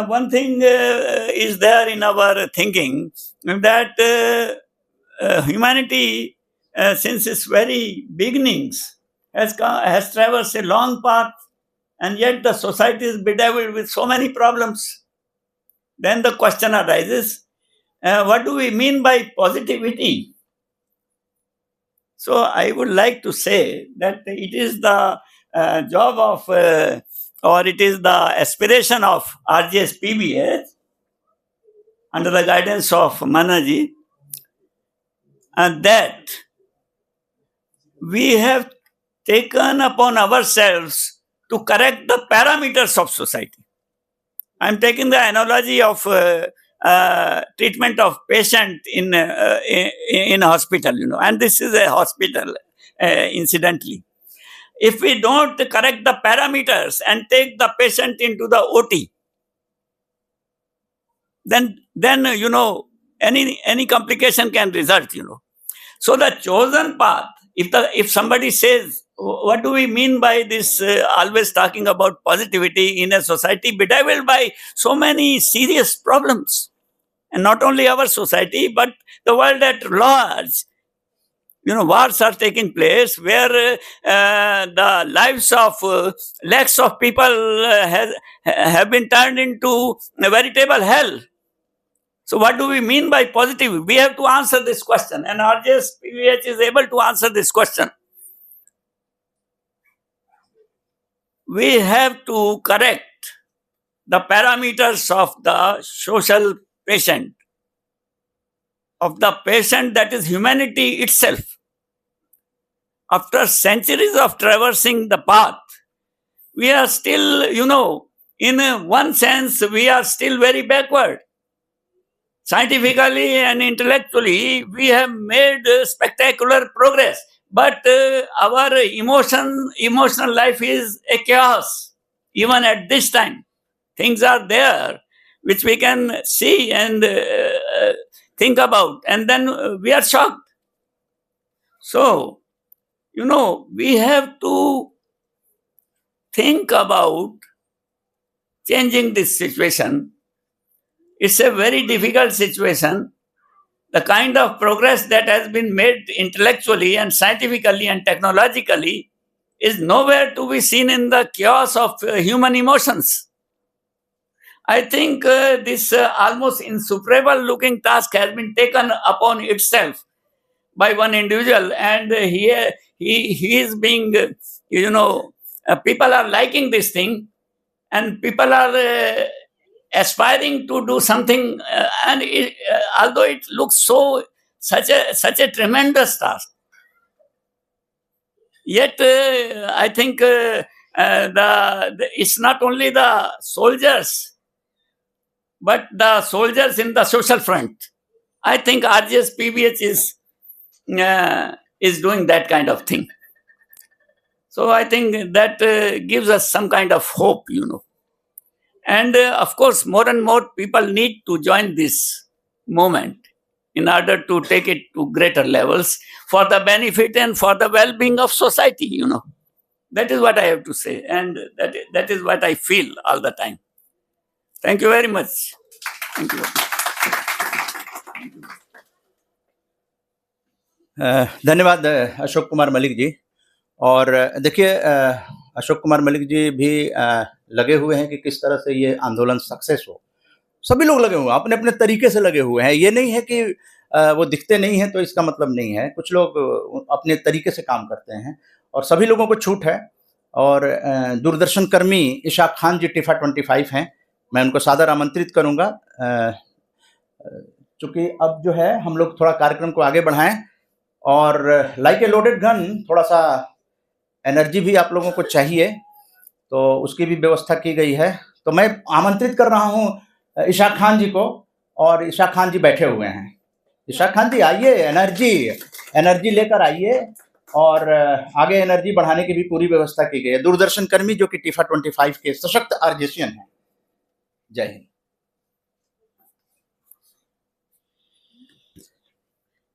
one thing is there in our thinking, that humanity, since its very beginnings, has traversed a long path, and yet the society is bedeviled with so many problems. Then the question arises, what do we mean by positivity? So I would like to say that it is the job of, or it is the aspiration of RGS PBH under the guidance of Manaji, and that we have taken upon ourselves to correct the parameters of society. I am taking the analogy of treatment of patient in a hospital, and this is a hospital, incidentally. If we don't correct the parameters and take the patient into the OT, then any complication can result. So the chosen path. If somebody says, what do we mean by this always talking about positivity in a society bedeviled by so many serious problems, and not only our society but the world at large? Wars are taking place where the lives of lakhs of people have been turned into a veritable hell. So what do we mean by positivity? We have to answer this question, and RGS PBH is able to answer this question. We have to correct the parameters of the social patient, of the patient that is humanity itself. After centuries of traversing the path, we are still, you know, in one sense, we are still very backward. Scientifically and intellectually, we have made spectacular progress, but our emotional life is a chaos. Even at this time, things are there which we can see and think about, and then we are shocked. So, you know, we have to think about changing this situation. It's a very difficult situation. The kind of progress that has been made intellectually and scientifically and technologically is nowhere to be seen in the chaos of human emotions. I think this almost insuperable looking task has been taken upon itself by one individual, and he is being, you know, people are liking this thing, and people are aspiring to do something, and although it looks such a tremendous task, yet I think it's not only the soldiers, but the soldiers in the social front. I think RGS PBH is doing that kind of thing. So I think that gives us some kind of hope, you know. And of course, more and more people need to join this movement in order to take it to greater levels for the benefit and for the well-being of society, you know. That is what I have to say, and that is what I feel all the time. Thank you very much. Thank you. धन्यवाद अशोक कुमार मलिक जी। और देखिए, अशोक कुमार मलिक जी भी लगे हुए हैं कि किस तरह से ये आंदोलन सक्सेस हो। सभी लोग लगे हुए हैं, अपने अपने तरीके से लगे हुए हैं। ये नहीं है कि वो दिखते नहीं हैं तो इसका मतलब नहीं है। कुछ लोग अपने तरीके से काम करते हैं और सभी लोगों को छूट है। और दूरदर्शन कर्मी इशाक खान जी टिफा 25 हैं, मैं उनको सादर आमंत्रित करूंगा। चूँकि अब जो है हम लोग थोड़ा कार्यक्रम को आगे बढ़ाएं, और लाइक ए लोडेड गन, थोड़ा सा एनर्जी भी आप लोगों को चाहिए, तो उसकी भी व्यवस्था की गई है। तो मैं आमंत्रित कर रहा हूं इशाक खान जी को, और इशाक खान जी बैठे हुए हैं। इशाक खान जी आइए, एनर्जी लेकर आइए, और आगे एनर्जी बढ़ाने की भी पूरी व्यवस्था की गई है। दूरदर्शन कर्मी जो कि टिफा 25 के सशक्त आरजेशियन हैं। जय हिंद।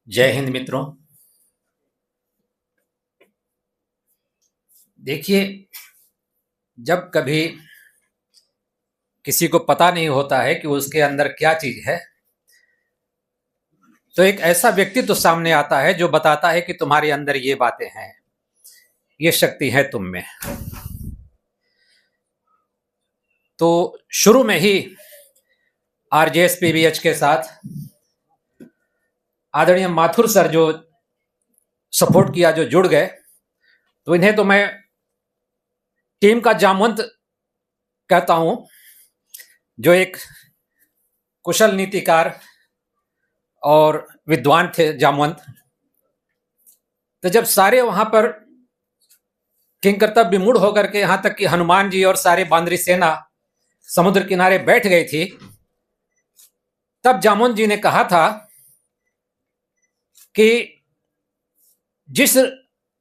जय हिंद मित्रों। देखिए, जब कभी किसी को पता नहीं होता है कि उसके अंदर क्या चीज है, तो एक ऐसा व्यक्तित्व तो सामने आता है जो बताता है कि तुम्हारे अंदर ये बातें हैं, ये शक्ति है तुम में। तो शुरू में ही आरजेएस पीबीएच के साथ आदरणीय माथुर सर जो सपोर्ट किया, जो जुड़ गए, तो इन्हें तो मैं टीम का जामवंत कहता हूं, जो एक कुशल नीतिकार और विद्वान थे, जामवंत। तो जब सारे वहां पर किंग कर्तव्य विमूढ़ होकर के यहां तक कि हनुमान जी और सारे बांदरी सेना समुद्र किनारे बैठ गई थी, तब जामवंत जी ने कहा था कि जिस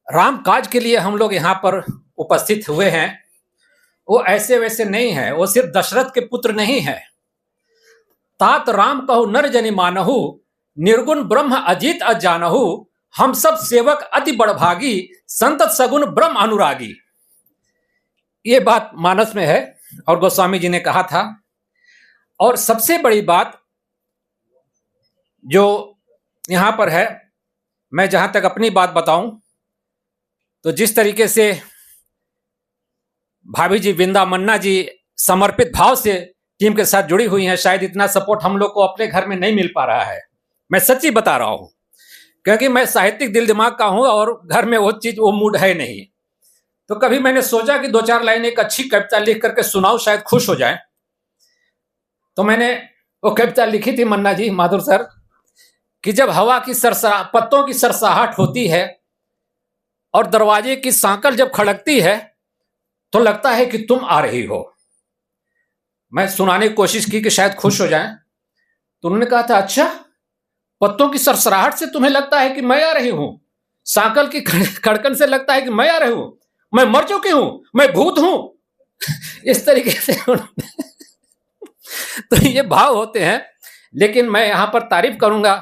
राम काज के लिए हम लोग यहां पर उपस्थित हुए हैं, वो ऐसे वैसे नहीं है। वो सिर्फ दशरथ के पुत्र नहीं है। तात राम कहु नर जनि मानहु, निर्गुण ब्रह्म अजीत अजानहु, हम सब सेवक अति बड़भागी, संतत सगुण ब्रह्म अनुरागी। ये बात मानस में है और गोस्वामी जी ने कहा था। और सबसे बड़ी बात जो यहां पर है, मैं जहां तक अपनी बात बताऊं, तो जिस तरीके से भाभी जी विंदा मन्ना जी समर्पित भाव से टीम के साथ जुड़ी हुई हैं, शायद इतना सपोर्ट हम लोग को अपने घर में नहीं मिल पा रहा है। मैं सच्ची बता रहा हूं, क्योंकि मैं साहित्यिक दिल दिमाग का हूं और घर में वो मूड है नहीं। तो कभी मैंने सोचा कि 2-4 लाइन एक अच्छी कविता लिख करके सुनाऊं, शायद खुश हो जाए। तो मैंने वो कविता लिखी थी, मन्ना जी, माधुर सर, कि जब हवा की पत्तों की सरसाहट होती है और दरवाजे की सांकल जब खड़कती है, तो लगता है कि तुम आ रही हो। मैं सुनाने की कोशिश की कि शायद खुश हो जाएं, तो उन्होंने कहा था, अच्छा, पत्तों की सरसराहट से तुम्हें लगता है कि मैं आ रही हूं, सांकल की खड़कन से लगता है कि मैं आ रही हूं, मैं मर चुकी हूं, मैं भूत हूं। इस तरीके से तो ये भाव होते हैं। लेकिन मैं यहां पर तारीफ करूंगा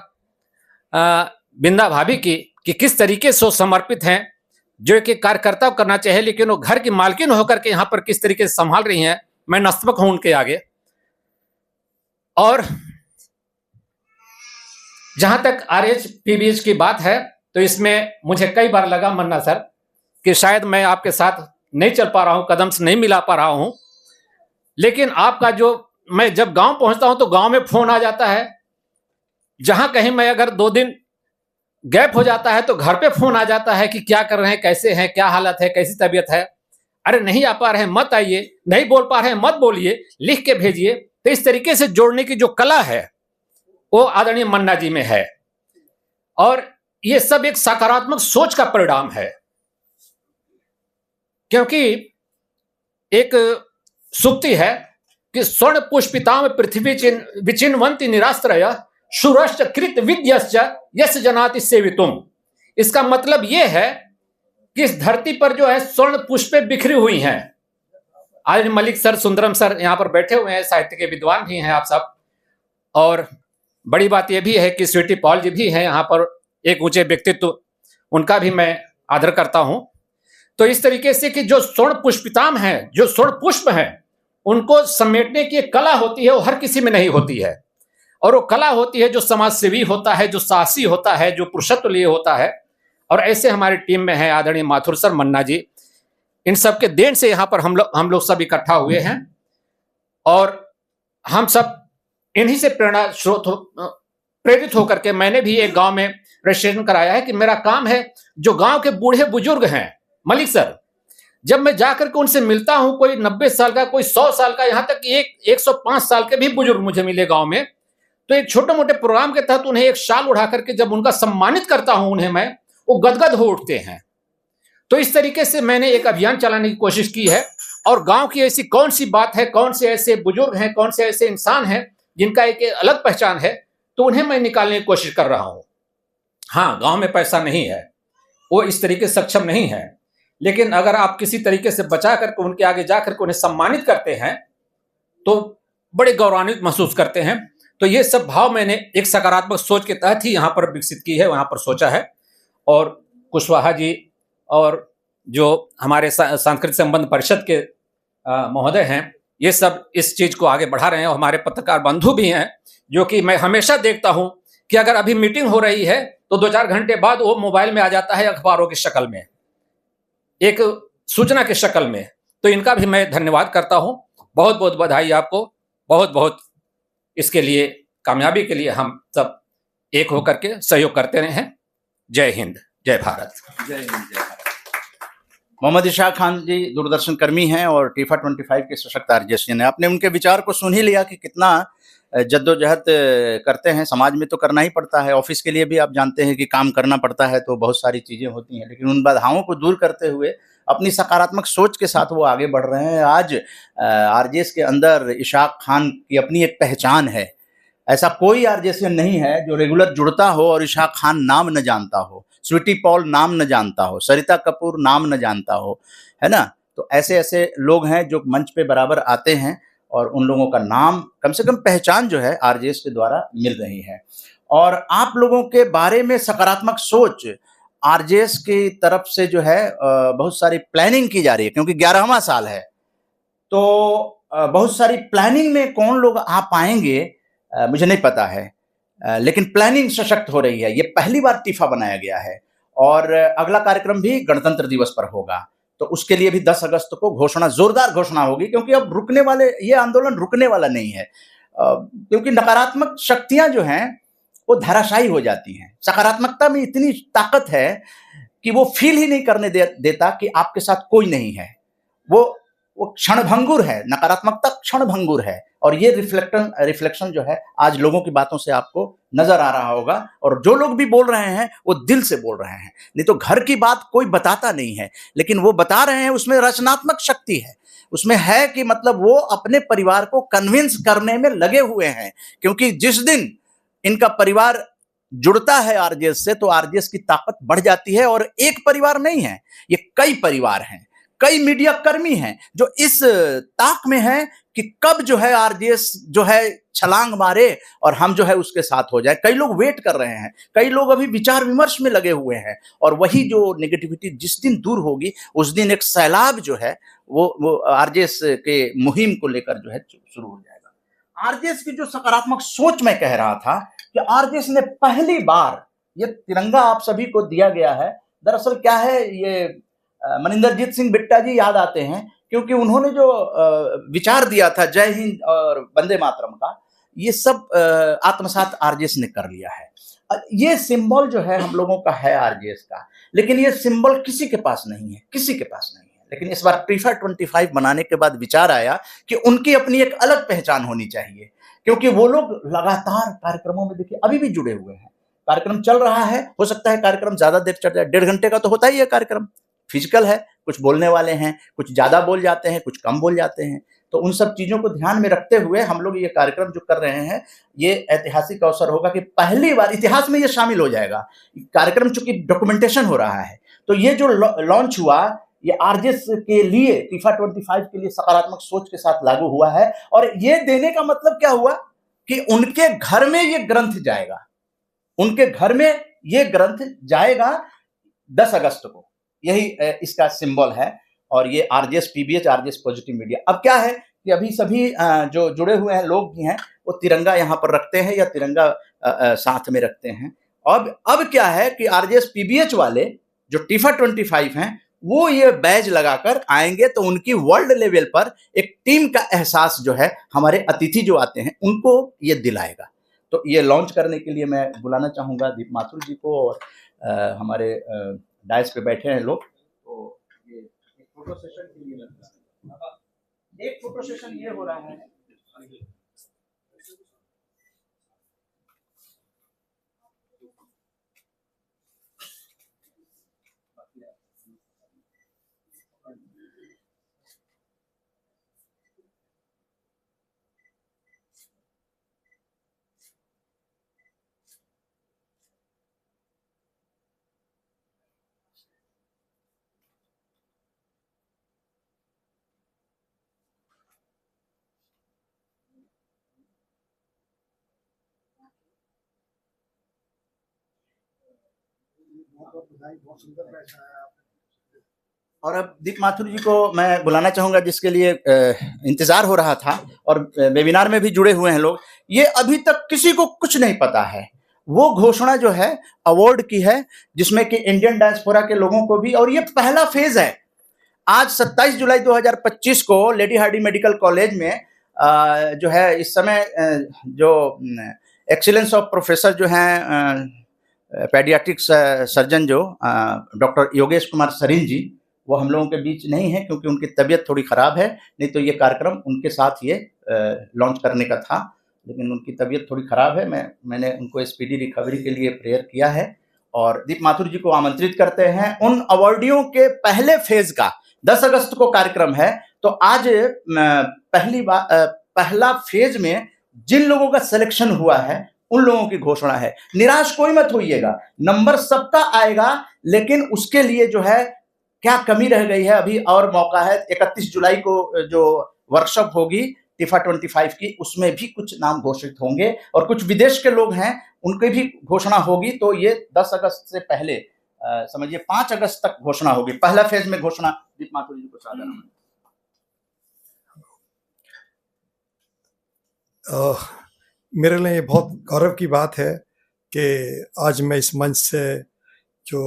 बिंदा भाभी की कि किस तरीके से वो समर्पित हैं, जो एक कार्यकर्ता को करना चाहिए, लेकिन वो घर की मालकिन होकर के यहां पर किस तरीके से संभाल रही हैं, मैं नतमस्तक हूं उनके आगे। और जहां तक RH PBH की बात है, तो इसमें मुझे कई बार लगा मन्ना सर कि शायद मैं आपके साथ नहीं चल पा रहा हूं, कदम से नहीं मिला पा रहा हूं, लेकिन आपका जो, मैं जब गांव पहुंचता हूं तो गांव में फोन आ जाता है, जहां कहीं मैं अगर 2 दिन गैप हो जाता है तो घर पे फोन आ जाता है कि क्या कर रहे हैं, कैसे हैं, क्या हालत है, कैसी तबीयत है, अरे नहीं आ पा रहे हैं मत आइए, नहीं बोल पा रहे हैं मत बोलिए, लिख के भेजिए। तो इस तरीके से जोड़ने की जो कला है वो आदरणीय मन्ना जी में है, और ये सब एक सकारात्मक सोच का परिणाम है। क्योंकि एक सूक्ति है कि स्वर्ण पुष्पिताम पृथ्वी विचिन्वन्ति निराश्रय शूरश्च कृत विद्यश्च यश जनाति सेवितुम। इसका मतलब यह है कि इस धरती पर जो है स्वर्ण पुष्पे बिखरी हुई हैं। आज मलिक सर, सुंदरम सर यहाँ पर बैठे हुए हैं, साहित्य के विद्वान भी हैं आप सब, और बड़ी बात यह भी है कि स्वीटी पॉल जी भी हैं यहाँ पर, एक ऊंचे व्यक्तित्व, उनका भी मैं आदर करता हूं। तो इस तरीके से कि जो स्वर्ण पुष्पिताम है, जो स्वर्ण पुष्प है, उनको समेटने की एक कला होती है, वो हर किसी में नहीं होती है, और वो कला होती है जो समाजसेवी होता है, जो साहसी होता है, जो पुरुषत्व लिए होता है। और ऐसे हमारी टीम में है आदरणीय माथुर सर, मन्ना जी, इन सब के देन से यहाँ पर हम लोग सब इकट्ठा हुए हैं, और हम सब इन्हीं से प्रेरित होकर के मैंने भी एक गांव में रजिस्ट्रेशन कराया है कि मेरा काम है, जो गांव के बूढ़े बुजुर्ग हैं मलिक सर, जब मैं जाकर के उनसे मिलता हूं, कोई 90 साल का, कोई 100 साल का, यहां तक कि 105 साल के भी बुजुर्ग मुझे मिले गांव में, तो एक छोटे मोटे प्रोग्राम के तहत उन्हें एक शाल उड़ा करके जब उनका सम्मानित करता हूं उन्हें मैं, वो गदगद हो उठते हैं। तो इस तरीके से मैंने एक अभियान चलाने की कोशिश की है, और गांव की ऐसी कौन सी बात है, कौन से ऐसे बुजुर्ग हैं, कौन से ऐसे इंसान हैं जिनका एक अलग पहचान है, तो उन्हें मैं निकालने की कोशिश कर रहा हूं। हाँ, गांव में पैसा नहीं है, वो इस तरीके से सक्षम नहीं है, लेकिन अगर आप किसी तरीके से बचा करके उनके आगे जाकर के उन्हें सम्मानित करते हैं तो बड़े गौरवान्वित महसूस करते हैं। तो ये सब भाव मैंने एक सकारात्मक सोच के तहत ही यहाँ पर विकसित की है, वहाँ पर सोचा है। और कुशवाहा जी और जो हमारे सांस्कृतिक संबंध परिषद के महोदय हैं, ये सब इस चीज को आगे बढ़ा रहे हैं, और हमारे पत्रकार बंधु भी हैं, जो कि मैं हमेशा देखता हूं कि अगर अभी मीटिंग हो रही है तो 2-4 घंटे बाद वो मोबाइल में आ जाता है, अखबारों की शक्ल में, एक सूचना की शक्ल में। तो इनका भी मैं धन्यवाद करता हूं। बहुत बहुत बधाई आपको, बहुत बहुत इसके लिए, कामयाबी के लिए हम सब एक होकर के सहयोग करते रहे हैं। जय हिंद, जय भारत। जय हिंद, जय भारत। मोहम्मद इशाक खान जी दूरदर्शन कर्मी हैं और टीफा 25 के सशक्त आरजेएसएन हैं। आपने उनके विचार को सुन ही लिया कि कितना जद्दोजहद करते हैं। समाज में तो करना ही पड़ता है, ऑफिस के लिए भी आप जानते हैं कि काम करना पड़ता है, तो बहुत सारी चीज़ें होती हैं, लेकिन उन बाधाओं को दूर करते हुए अपनी सकारात्मक सोच के साथ वो आगे बढ़ रहे हैं। आज आरजेएस के अंदर इशाक खान की अपनी एक पहचान है। ऐसा कोई आरजेएसएन नहीं है जो रेगुलर जुड़ता हो और इशाक खान नाम न जानता हो, स्वीटी पॉल नाम न जानता हो, सरिता कपूर नाम न जानता हो, है ना। तो ऐसे ऐसे लोग हैं जो मंच पे बराबर आते हैं, और उन लोगों का नाम, कम से कम पहचान जो है आरजेएस के द्वारा मिल रही है। और आप लोगों के बारे में सकारात्मक सोच आरजेएस की तरफ से जो है बहुत सारी प्लानिंग की जा रही है, क्योंकि 11वां साल है, तो बहुत सारी प्लानिंग में कौन लोग आ पाएंगे मुझे नहीं पता है, लेकिन प्लानिंग सशक्त हो रही है। ये पहली बार टीफा बनाया गया है, और अगला कार्यक्रम भी गणतंत्र दिवस पर होगा, तो उसके लिए भी 10 अगस्त को घोषणा, जोरदार घोषणा होगी, क्योंकि अब रुकने वाले, ये आंदोलन रुकने वाला नहीं है, क्योंकि नकारात्मक शक्तियां जो हैं वो धराशायी हो जाती हैं। सकारात्मकता में इतनी ताकत है कि वो फील ही नहीं करने देता कि आपके साथ कोई नहीं है। वो क्षणभंगुर है, नकारात्मकता क्षणभंगुर है, और ये रिफ्लेक्शन जो है आज लोगों की बातों से आपको नजर आ रहा होगा। और जो लोग भी बोल रहे हैं वो दिल से बोल रहे हैं, नहीं तो घर की बात कोई बताता नहीं है, लेकिन वो बता रहे हैं उसमें रचनात्मक शक्ति है, उसमें है कि मतलब वो अपने परिवार को कन्विंस करने में लगे हुए हैं। क्योंकि जिस दिन इनका परिवार जुड़ता है आरजेएस से, तो आरजेएस की ताकत बढ़ जाती है। और एक परिवार नहीं है, ये कई परिवार हैं, कई मीडिया कर्मी हैं जो इस ताक में हैं कि कब जो है आरजेएस जो है छलांग मारे और हम जो है उसके साथ हो जाए। कई लोग वेट कर रहे हैं, कई लोग अभी विचार विमर्श में लगे हुए हैं। और वही जो नेगेटिविटी जिस दिन दूर होगी, उस दिन एक सैलाब जो है वो आरजेएस के मुहिम को लेकर जो है शुरू हो जाएगा। आरजेएस की जो सकारात्मक सोच मैं कह रहा था कि आरजेएस ने पहली बार ये तिरंगा आप सभी को दिया गया है। दरअसल क्या है, ये मनिंदरजीत सिंह बिट्टा जी याद आते हैं, क्योंकि उन्होंने जो विचार दिया था जय हिंद और वंदे मातरम का, ये सब आत्मसात आरजेएस ने कर लिया है। ये सिंबल जो है हम लोगों का है आरजेएस का, लेकिन ये सिंबल किसी के पास नहीं है, किसी के पास नहीं है। लेकिन इस बार टीफा 25 बनाने के बाद विचार आया कि उनकी अपनी एक अलग पहचान होनी चाहिए, क्योंकि वो लोग लगातार कार्यक्रमों में देखिए अभी भी जुड़े हुए हैं। कार्यक्रम चल रहा है, हो सकता है कार्यक्रम ज्यादा देर चल जाए, 1.5 घंटे का तो होता ही है कार्यक्रम, फिजिकल है, कुछ बोलने वाले हैं, कुछ ज्यादा बोल जाते हैं, कुछ कम बोल जाते हैं। तो उन सब चीजों को ध्यान में रखते हुए हम लोग ये कार्यक्रम जो कर रहे हैं, ये ऐतिहासिक अवसर होगा कि पहली बार इतिहास में ये शामिल हो जाएगा। कार्यक्रम चूंकि डॉक्यूमेंटेशन हो रहा है, तो ये जो लॉन्च हुआ ये आरजेएस के लिए, टीफा 25 के लिए सकारात्मक सोच के साथ लागू हुआ है। और ये देने का मतलब क्या हुआ कि उनके घर में ये ग्रंथ जाएगा, उनके घर में ये ग्रंथ जाएगा 10 अगस्त को, यही इसका सिंबल है। और ये RJS PBH, RJS positive media. अब क्या है कि अभी सभी जो जुड़े हुए हैं लोग भी हैं, वो तिरंगा यहाँ पर रखते हैं या तिरंगा साथ में रखते हैं। अब क्या है कि आरजेएस पीबीएच वाले जो टीफा 25 हैं, वो ये बैज लगाकर आएंगे, तो उनकी वर्ल्ड लेवल पर एक टीम का एहसास जो है हमारे अतिथि जो आते हैं उनको ये दिलाएगा। तो ये लॉन्च करने के लिए मैं बुलाना चाहूंगा दीप माथुर जी को, और हमारे डायस पे बैठे हैं लोग। तो ये एक फोटो सेशन के लिए एक फोटो सेशन ये हो रहा है। और अब दीप माथुर जी को मैं बुलाना चाहूंगा, जिसके लिए इंतजार हो रहा था और वेबिनार में भी जुड़े हुए हैं लोग। ये अभी तक किसी को कुछ नहीं पता है, वो घोषणा जो है अवार्ड की है, जिसमें कि इंडियन डायस्पोरा के लोगों को भी, और ये पहला फेज है। आज 27 जुलाई 2025 को लेडी हार्डी मेडिकल कॉलेज में जो है इस समय जो एक्सीलेंस ऑफ प्रोफेसर जो हैं पेडियाट्रिक्स सर्जन जो डॉक्टर योगेश कुमार सरीन जी, वो हम लोगों के बीच नहीं है क्योंकि उनकी तबीयत थोड़ी ख़राब है, नहीं तो ये कार्यक्रम उनके साथ ये लॉन्च करने का था, लेकिन उनकी तबीयत थोड़ी ख़राब है। मैंने उनको स्पीडी रिकवरी के लिए प्रेयर किया है। और दीप माथुर जी को आमंत्रित करते हैं। उन अवार्डियों के पहले फेज का 10 अगस्त को कार्यक्रम है, तो आज पहला फेज में जिन लोगों का सिलेक्शन हुआ है उन लोगों की घोषणा है। निराश कोई मत होइएगा, नंबर सबका आएगा, लेकिन उसके लिए जो है क्या कमी रह गई है अभी और मौका है। 31 जुलाई को जो वर्कशॉप होगी टीफा 25 की, उसमें भी कुछ नाम घोषित होंगे और कुछ विदेश के लोग हैं उनकी भी घोषणा होगी। तो ये 10 अगस्त से पहले समझिए 5 अगस्त तक घोषणा होगी। पहला फेज में घोषणा दीप माथुर जी को सादर। मेरे लिए ये बहुत गौरव की बात है कि आज मैं इस मंच से, जो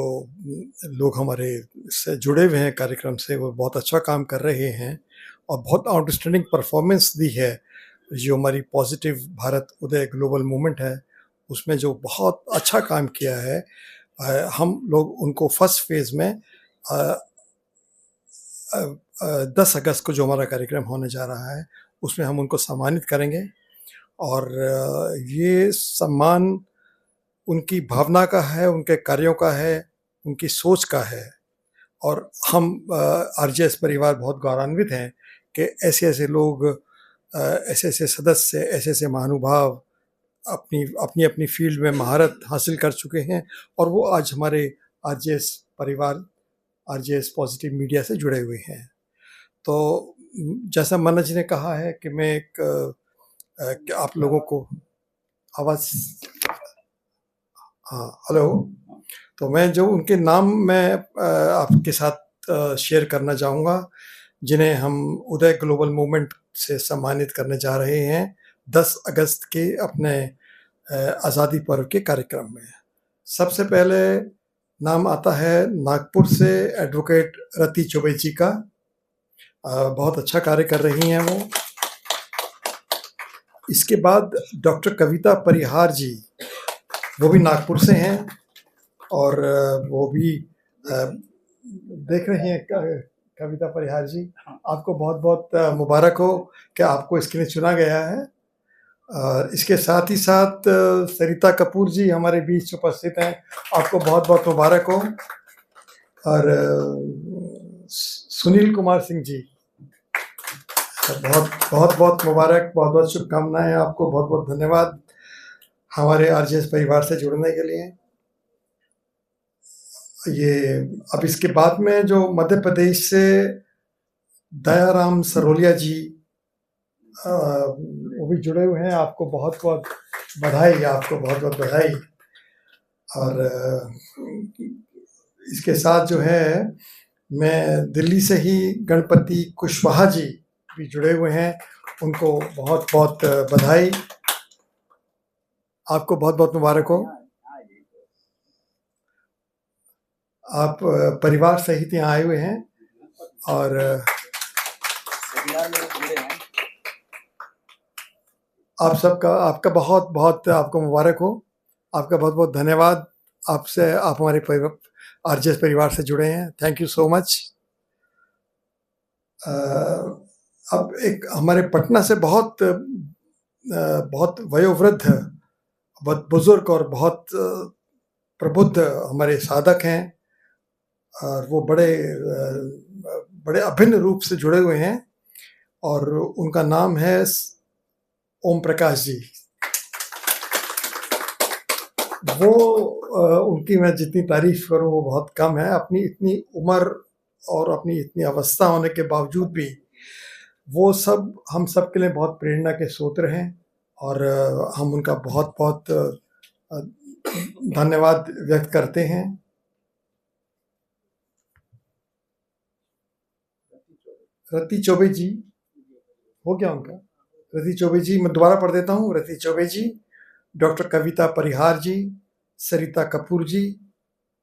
लोग हमारे से जुड़े हुए हैं कार्यक्रम से, वो बहुत अच्छा काम कर रहे हैं और बहुत आउटस्टैंडिंग परफॉर्मेंस दी है। जो हमारी पॉजिटिव भारत उदय ग्लोबल मूवमेंट है, उसमें जो बहुत अच्छा काम किया है, हम लोग उनको फर्स्ट फेज में 10 अगस्त को जो हमारा कार्यक्रम होने जा रहा है उसमें हम उनको सम्मानित करेंगे। और ये सम्मान उनकी भावना का है, उनके कार्यों का है, उनकी सोच का है। और हम आरजेएस परिवार बहुत गौरवान्वित हैं कि ऐसे ऐसे लोग, ऐसे ऐसे सदस्य, ऐसे ऐसे महानुभाव अपनी अपनी अपनी फील्ड में महारत हासिल कर चुके हैं और वो आज हमारे आरजेएस परिवार, आरजेएस पॉजिटिव मीडिया से जुड़े हुए हैं। तो जैसा मन्ना जी ने कहा है कि मैं कि आप लोगों को आवाज़, हाँ हेलो, तो मैं जो उनके नाम मैं आपके साथ शेयर करना चाहूँगा, जिन्हें हम उदय ग्लोबल मूवमेंट से सम्मानित करने जा रहे हैं 10 अगस्त के अपने आज़ादी पर्व के कार्यक्रम में। सबसे पहले नाम आता है नागपुर से एडवोकेट रति चौबे जी का। बहुत अच्छा कार्य कर रही हैं वो। इसके बाद डॉक्टर कविता परिहार जी, वो भी नागपुर से हैं और वो भी देख रहे हैं। कविता परिहार जी, आपको बहुत बहुत मुबारक हो कि आपको इसके लिए चुना गया है। और इसके साथ ही साथ सरिता कपूर जी हमारे बीच उपस्थित हैं, आपको बहुत बहुत मुबारक हो। और सुनील कुमार सिंह जी, बहुत बहुत बहुत मुबारक, बहुत बहुत शुभकामनाएं आपको, बहुत बहुत धन्यवाद हमारे आरजेएस परिवार से जुड़ने के लिए। ये अब इसके बाद में जो मध्य प्रदेश से दयाराम सरोलिया जी वो भी जुड़े हुए हैं, आपको बहुत बहुत बधाई, आपको बहुत बहुत बधाई। और इसके साथ जो है मैं दिल्ली से ही गणपति कुशवाहा जी भी जुड़े हुए हैं, उनको बहुत बहुत बधाई, आपको बहुत बहुत मुबारक हो। आप परिवार सहित यहाँ आए हुए हैं और आप सबका, आपका बहुत बहुत आपको मुबारक हो, आपका बहुत बहुत धन्यवाद। आपसे, आप हमारे आरजेएस परिवार से जुड़े हैं, थैंक यू सो मच। अब एक हमारे पटना से बहुत बहुत वयोवृद्ध, बहुत बुजुर्ग और बहुत प्रबुद्ध हमारे साधक हैं और वो बड़े बड़े अभिन्न रूप से जुड़े हुए हैं और उनका नाम है ओम प्रकाश जी। वो उनकी मैं जितनी तारीफ करूं वो बहुत कम है। अपनी इतनी उम्र और अपनी इतनी अवस्था होने के बावजूद भी वो सब हम सब के लिए बहुत प्रेरणा के स्रोत हैं और हम उनका बहुत बहुत धन्यवाद व्यक्त करते हैं। रति चौबे जी, हो गया उनका? रति चौबे जी, मैं दोबारा पढ़ देता हूँ। रति चौबे जी, डॉक्टर कविता परिहार जी, सरिता कपूर जी,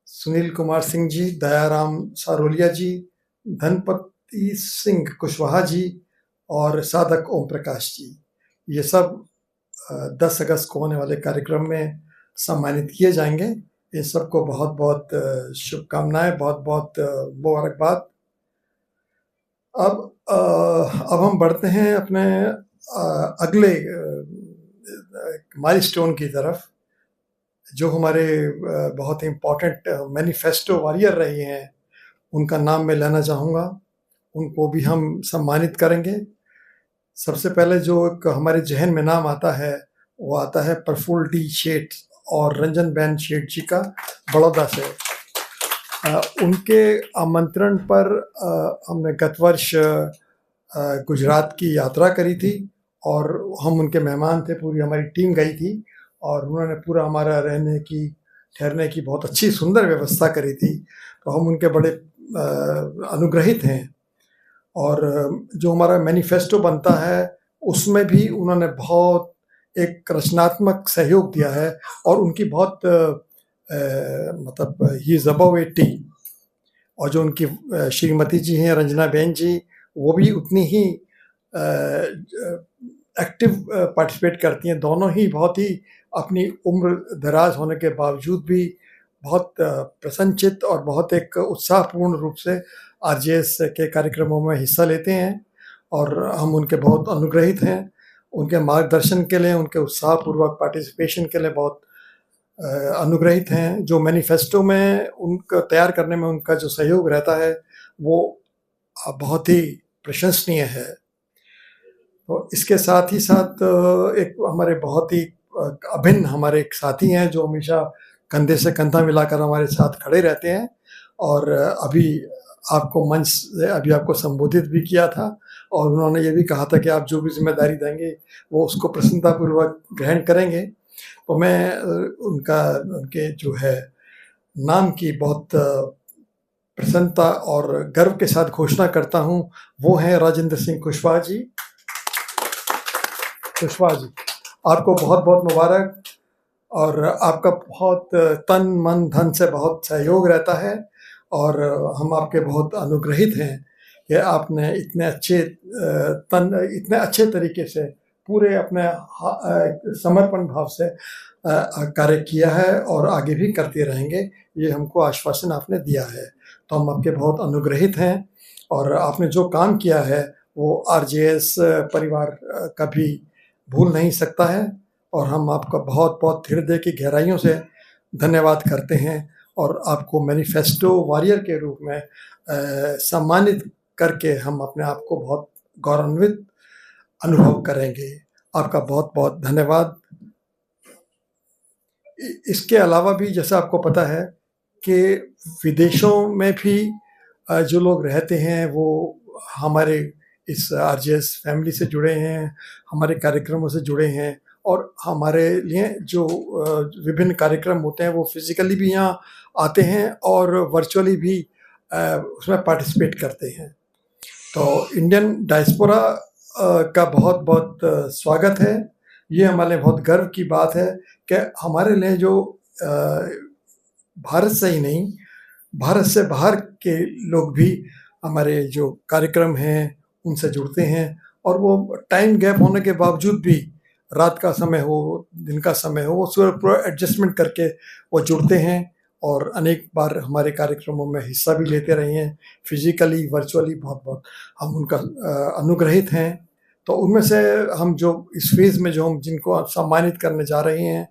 सुनील कुमार सिंह जी, दयाराम सारोलिया जी, धनपति सिंह कुशवाहा जी और साधक ओम प्रकाश जी, ये सब 10 अगस्त को होने वाले कार्यक्रम में सम्मानित किए जाएंगे। इन सबको बहुत बहुत शुभकामनाएं, बहुत बहुत मुबारकबाद। अब हम बढ़ते हैं अपने अगले माइलस्टोन की तरफ, जो हमारे बहुत ही इम्पोर्टेंट मैनिफेस्टो वॉरियर रही हैं, उनका नाम मैं लेना चाहूँगा। उनको भी हम सम्मानित करेंगे। सबसे पहले जो एक हमारे जहन में नाम आता है वो आता है प्रफुल्ल डी शेठ और रंजन बेन शेठ जी का, बड़ौदा से। उनके आमंत्रण पर हमने गत वर्ष गुजरात की यात्रा करी थी और हम उनके मेहमान थे, पूरी हमारी टीम गई थी और उन्होंने पूरा हमारा रहने की, ठहरने की बहुत अच्छी सुंदर व्यवस्था करी थी। तो हम उनके बड़े अनुग्रहित हैं और जो हमारा मैनिफेस्टो बनता है उसमें भी उन्होंने बहुत एक रचनात्मक सहयोग दिया है और उनकी बहुत मतलब ही इज़ अबव 80। और जो उनकी श्रीमती जी हैं रंजना बेन जी, वो भी उतनी ही एक्टिव पार्टिसिपेट करती हैं। दोनों ही बहुत ही अपनी उम्र दराज होने के बावजूद भी बहुत प्रसन्नचित्त और बहुत एक उत्साहपूर्ण रूप से आरजेएस के कार्यक्रमों में हिस्सा लेते हैं और हम उनके बहुत अनुग्रहित हैं। उनके मार्गदर्शन के लिए, उनके उत्साहपूर्वक पार्टिसिपेशन के लिए बहुत अनुग्रहित हैं। जो मैनिफेस्टो में उनका तैयार करने में उनका जो सहयोग रहता है वो बहुत ही प्रशंसनीय है। तो इसके साथ ही साथ एक हमारे बहुत ही अभिन्न हमारे एक साथी हैं जो हमेशा कंधे से कंधा मिलाकर हमारे साथ खड़े रहते हैं, और अभी आपको मंच से अभी आपको संबोधित भी किया था, और उन्होंने ये भी कहा था कि आप जो भी जिम्मेदारी देंगे वो उसको प्रसन्नतापूर्वक ग्रहण करेंगे। तो मैं उनके जो है नाम की बहुत प्रसन्नता और गर्व के साथ घोषणा करता हूँ। वो हैं राजेंद्र सिंह कुशवाहा जी। कुशवाहा जी, आपको बहुत बहुत मुबारक, और आपका बहुत तन मन धन से बहुत सहयोग रहता है, और हम आपके बहुत अनुग्रहित हैं कि आपने इतने अच्छे तरीके से पूरे अपने समर्पण भाव से कार्य किया है और आगे भी करते रहेंगे, ये हमको आश्वासन आपने दिया है। तो हम आपके बहुत अनुग्रहित हैं, और आपने जो काम किया है वो आरजेएस परिवार कभी भूल नहीं सकता है, और हम आपका बहुत बहुत हृदय की गहराइयों से धन्यवाद करते हैं, और आपको मैनिफेस्टो वॉरियर के रूप में सम्मानित करके हम अपने आप को बहुत गौरवान्वित अनुभव करेंगे। आपका बहुत बहुत धन्यवाद। इसके अलावा भी जैसा आपको पता है कि विदेशों में भी जो लोग रहते हैं वो हमारे इस आरजेएस फैमिली से जुड़े हैं, हमारे कार्यक्रमों से जुड़े हैं, और हमारे लिए जो विभिन्न कार्यक्रम होते हैं वो फिजिकली भी यहाँ आते हैं और वर्चुअली भी उसमें पार्टिसिपेट करते हैं। तो इंडियन डायस्पोरा का बहुत बहुत स्वागत है। ये हमारे लिए बहुत गर्व की बात है कि हमारे लिए जो भारत से ही नहीं, भारत से बाहर के लोग भी हमारे जो कार्यक्रम हैं उनसे जुड़ते हैं, और वो टाइम गैप होने के बावजूद भी, रात का समय हो दिन का समय हो, वो पूरा एडजस्टमेंट करके वो जुड़ते हैं, और अनेक बार हमारे कार्यक्रमों में हिस्सा भी लेते रहे हैं, फिजिकली वर्चुअली। बहुत बहुत हम उनका अनुग्रहित हैं। तो उनमें से हम जो इस फेज़ में जो हम जिनको सम्मानित करने जा रहे हैं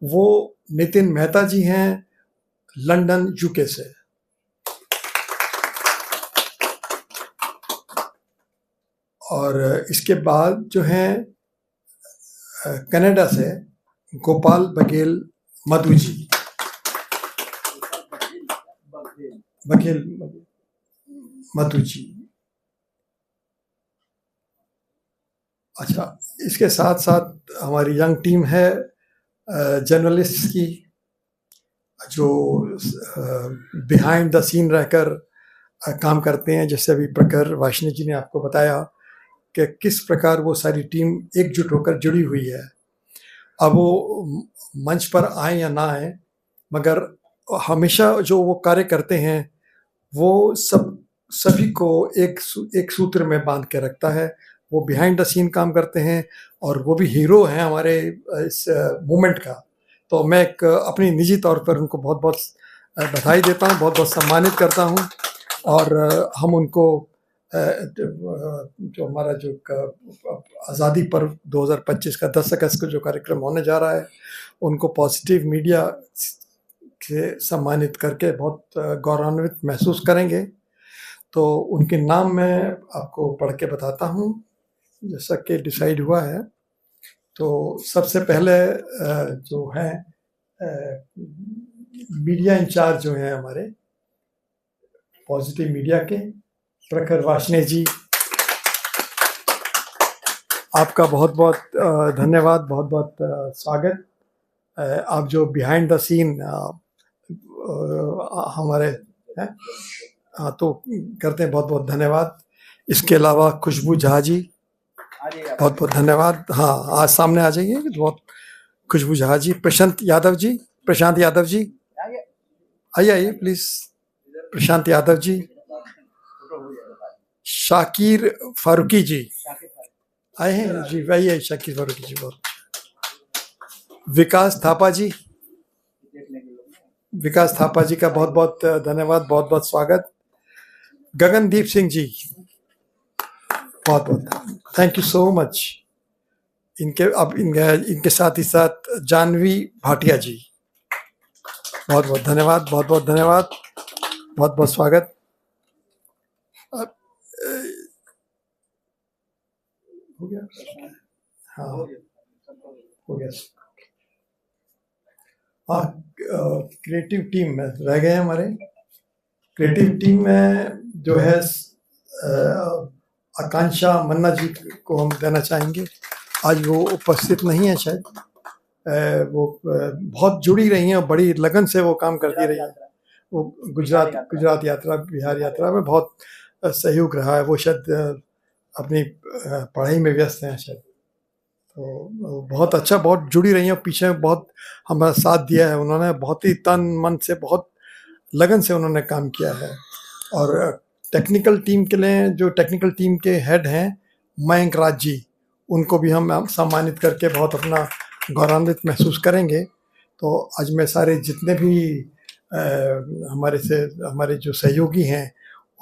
वो नितिन मेहता जी हैं, लंदन यूके से। और इसके बाद जो हैं कनाडा से गोपाल बघेल मधु जी। बघेल मधु जी। अच्छा, इसके साथ साथ हमारी यंग टीम है जर्नलिस्ट की, जो बिहाइंड द सीन रहकर काम करते हैं। जैसे अभी प्रखर वाशनी जी ने आपको बताया कि किस प्रकार वो सारी टीम एकजुट होकर जुड़ी हुई है। अब वो मंच पर आए या ना आए, मगर हमेशा जो वो कार्य करते हैं वो सभी को एक सूत्र में बांध के रखता है। वो बिहाइंड द सीन काम करते हैं, और वो भी हीरो हैं हमारे इस मूवमेंट का। तो मैं एक अपनी निजी तौर पर उनको बहुत बहुत बधाई देता हूँ, बहुत बहुत सम्मानित करता हूँ। और हम उनको जो हमारा जो आज़ादी पर्व 2025 का 10 अगस्त को जो कार्यक्रम होने जा रहा है, उनको पॉजिटिव मीडिया से सम्मानित करके बहुत गौरवान्वित महसूस करेंगे। तो उनके नाम मैं आपको पढ़ के बताता हूँ जैसा कि डिसाइड हुआ है। तो सबसे पहले जो है मीडिया इंचार्ज जो हैं हमारे पॉजिटिव मीडिया के, प्रखर वाशने जी, आपका बहुत बहुत धन्यवाद, बहुत बहुत स्वागत। आप जो बिहाइंड द सीन हमारे हैं तो करते हैं, बहुत बहुत धन्यवाद। इसके अलावा खुशबू झा जी, बहुत बहुत धन्यवाद। हाँ, आज सामने आ जाइए। बहुत खुशबू झा जी, प्रशांत यादव जी, आइए प्लीज। प्रशांत यादव जी, शाकिर फारूकी जी आए हैं जी, आइए शाकिर फारूकी जी। बहुत विकास थापा जी, विकास थापा जी का बहुत बहुत धन्यवाद, बहुत बहुत स्वागत। गगनदीप सिंह जी, बहुत बहुत थैंक यू सो मच। इनके साथ ही साथ जानवी भाटिया जी, बहुत बहुत धन्यवाद, बहुत बहुत धन्यवाद, बहुत बहुत स्वागत। हो गया? हाँ हो गया। हाँ, क्रिएटिव टीम में रह गए हमारे। क्रिएटिव टीम में जो है आकांक्षा मन्ना जी को हम देना चाहेंगे। आज वो उपस्थित नहीं है शायद, वो बहुत जुड़ी रही हैं और बड़ी लगन से वो काम करती रही है। वो गुजरात यात्रा, बिहार यात्रा में बहुत सहयोग रहा है। वो शायद अपनी पढ़ाई में व्यस्त हैं शायद, तो बहुत अच्छा, बहुत जुड़ी रही हैं, पीछे बहुत हमारा साथ दिया है उन्होंने। बहुत ही तन मन से, बहुत लगन से उन्होंने काम किया है। और टेक्निकल टीम के लिए, जो टेक्निकल टीम के हेड हैं मयंक राज जी, उनको भी हम सम्मानित करके बहुत अपना गौरवान्वित महसूस करेंगे। तो आज मैं सारे जितने भी हमारे जो सहयोगी हैं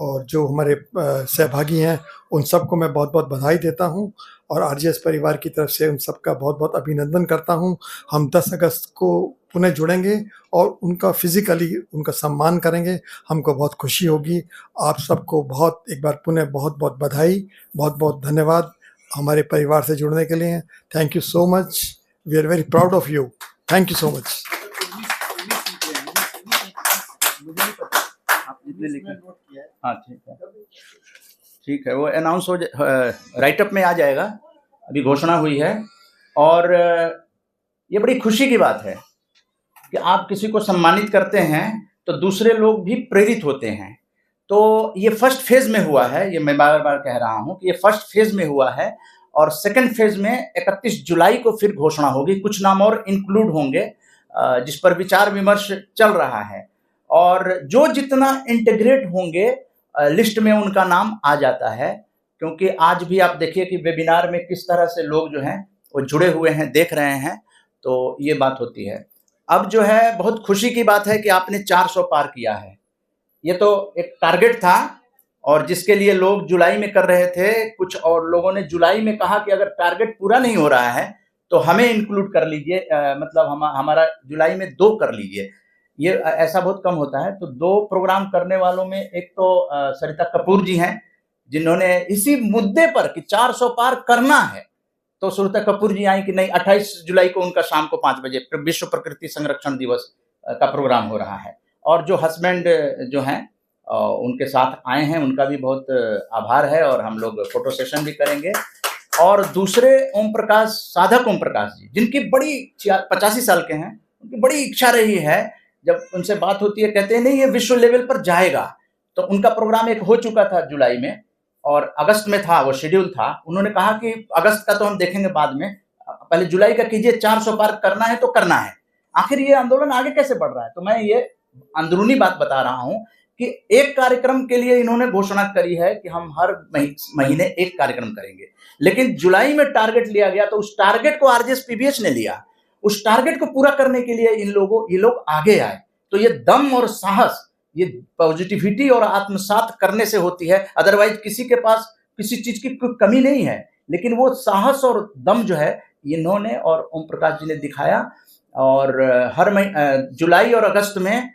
और जो हमारे सहभागी हैं, उन सबको मैं बहुत बहुत बधाई देता हूं और आरजेएस परिवार की तरफ से उन सबका बहुत बहुत अभिनंदन करता हूं। हम 10 अगस्त को पुनः जुड़ेंगे और उनका फिजिकली उनका सम्मान करेंगे। हमको बहुत खुशी होगी। आप सबको बहुत एक बार पुनः बहुत बहुत बधाई, बहुत बहुत धन्यवाद हमारे परिवार से जुड़ने के लिए। Thank you so much, we are very proud of you. Thank you so much. हाँ ठीक है, वो अनाउंस हो राइटअप में आ जाएगा, अभी घोषणा हुई है। और ये बड़ी खुशी की बात है कि आप किसी को सम्मानित करते हैं तो दूसरे लोग भी प्रेरित होते हैं। तो ये फर्स्ट फेज में हुआ है, ये मैं बार बार कह रहा हूँ कि ये फर्स्ट फेज में हुआ है और सेकंड फेज में 31 जुलाई को फिर घोषणा होगी। कुछ नाम और इंक्लूड होंगे जिस पर विचार विमर्श चल रहा है, और जो जितना इंटीग्रेट होंगे लिस्ट में उनका नाम आ जाता है। क्योंकि आज भी आप देखिए कि वेबिनार में किस तरह से लोग जो हैं वो जुड़े हुए हैं, देख रहे हैं, तो ये बात होती है। अब जो है बहुत खुशी की बात है कि आपने 400 पार किया है। ये तो एक टारगेट था और जिसके लिए लोग जुलाई में कर रहे थे। कुछ और लोगों ने जुलाई में कहा कि अगर टारगेट पूरा नहीं हो रहा है तो हमें इंक्लूड कर लीजिए, मतलब हमारा जुलाई में 2 कर लीजिए। ये ऐसा बहुत कम होता है। तो 2 प्रोग्राम करने वालों में एक तो सरिता कपूर जी हैं, जिन्होंने इसी मुद्दे पर कि 400 पार करना है, तो सरिता कपूर जी आई कि नहीं, 28 जुलाई को उनका शाम को 5 बजे विश्व प्रकृति संरक्षण दिवस का प्रोग्राम हो रहा है। और जो हस्बैंड जो हैं उनके साथ आए हैं, उनका भी बहुत आभार है और हम लोग फोटो सेशन भी करेंगे। और दूसरे ओम प्रकाश, साधक ओम प्रकाश जी, जिनकी बड़ी 85 साल के हैं, उनकी बड़ी इच्छा रही है, जब उनसे बात होती है कहते हैं नहीं ये विश्व लेवल पर जाएगा। तो उनका प्रोग्राम एक हो चुका था जुलाई में और अगस्त में था, वो शेड्यूल था। उन्होंने कहा कि अगस्त का तो हम देखेंगे बाद में, पहले जुलाई का कीजिए, 400 पार करना है तो करना है। आखिर ये आंदोलन आगे कैसे बढ़ रहा है? तो मैं ये अंदरूनी बात बता रहा हूं कि एक कार्यक्रम के लिए इन्होंने घोषणा करी है कि हम हर महीने एक कार्यक्रम करेंगे, लेकिन जुलाई में टारगेट लिया गया तो उस टारगेट को आरजेएस पीबीएच ने लिया। उस टारगेट को पूरा करने के लिए ये लोग आगे आए। तो ये दम और साहस, ये पॉजिटिविटी और आत्मसात करने से होती है। अदरवाइज किसी के पास किसी चीज की कोई कमी नहीं है, लेकिन वो साहस और दम जो है इन्होंने और ओम प्रकाश जी ने दिखाया। और हर जुलाई और अगस्त में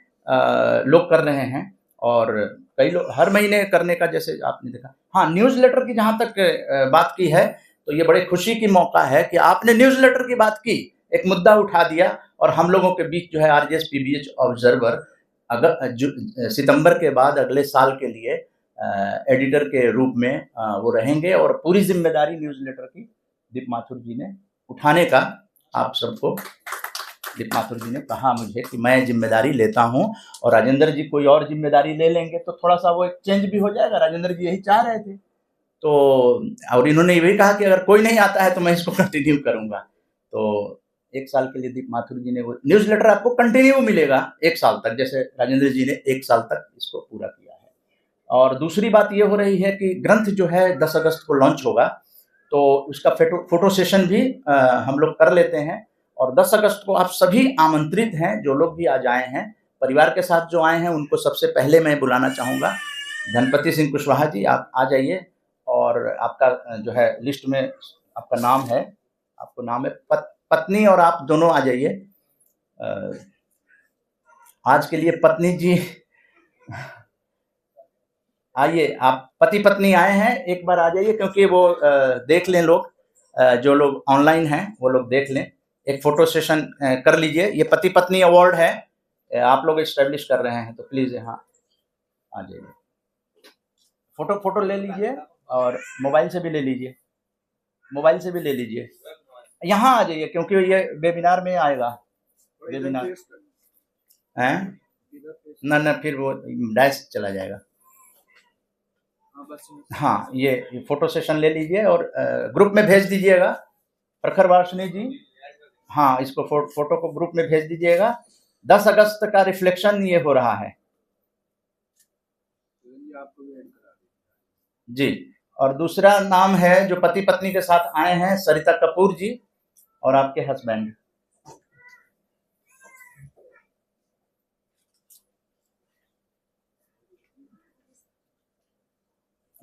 लोग कर रहे हैं और कई लोग हर महीने करने का, जैसे आपने देखा। हाँ, न्यूज़लेटर की जहां तक बात की है तो ये बड़े खुशी की मौका है कि आपने न्यूज़लेटर की बात की, एक मुद्दा उठा दिया और हम लोगों के बीच जो है आरजेएस पीबीएच ऑब्जर्वर अगर सितंबर के बाद अगले साल के लिए एडिटर के रूप में वो रहेंगे और पूरी जिम्मेदारी न्यूज़लेटर की दीप माथुर जी ने उठाने का, आप सबको दीप माथुर जी ने कहा मुझे कि मैं जिम्मेदारी लेता हूं और राजेंद्र जी कोई और जिम्मेदारी ले लेंगे तो थोड़ा सा वो एक चेंज भी हो जाएगा। राजेंद्र जी यही चाह रहे थे। तो और इन्होंने ये भी कहा कि अगर कोई नहीं आता है तो मैं इसको कंटिन्यू करूंगा। तो 1 साल के लिए दीप माथुर जी ने वो न्यूज़लेटर आपको कंटिन्यू मिलेगा 1 साल तक, जैसे राजेंद्र जी ने 1 साल तक इसको पूरा किया है। और दूसरी बात ये हो रही है कि ग्रंथ जो है 10 अगस्त को लॉन्च होगा, तो उसका फोटो सेशन भी हम लोग कर लेते हैं। और 10 अगस्त को आप सभी आमंत्रित हैं, जो लोग भी आज आए हैं, परिवार के साथ जो आए हैं, उनको सबसे पहले मैं बुलाना चाहूँगा धनपति सिंह कुशवाहा जी, आप आ जाइए। और और आपका जो है लिस्ट में आपका नाम है, आपको नाम है पत्नी और आप दोनों आ जाइए। आज के लिए पत्नी जी आइए, आप पति पत्नी आए हैं, एक बार आ जाइए, क्योंकि वो देख लें लोग, जो लोग ऑनलाइन हैं वो लोग देख लें, एक फोटो सेशन कर लीजिए। ये पति पत्नी अवार्ड है, आप लोग एस्टेब्लिश कर रहे हैं, तो प्लीज यहाँ आ जाइए, फोटो ले लीजिए और मोबाइल से भी ले लीजिए, मोबाइल से भी ले लीजिए, यहाँ आ जाइए, क्योंकि ये वेबिनार में आएगा, वेबिनार हैं ना फिर वो डैश चला जाएगा। हाँ, ये फोटो सेशन ले लीजिए और ग्रुप में भेज दीजिएगा, प्रखर वार्षणी जी। हाँ, इसको फोटो को ग्रुप में भेज दीजिएगा। 10 अगस्त का रिफ्लेक्शन ये हो रहा है जी। और दूसरा नाम है जो पति पत्नी के साथ आए हैं, सरिता कपूर जी और आपके हस्बैंड।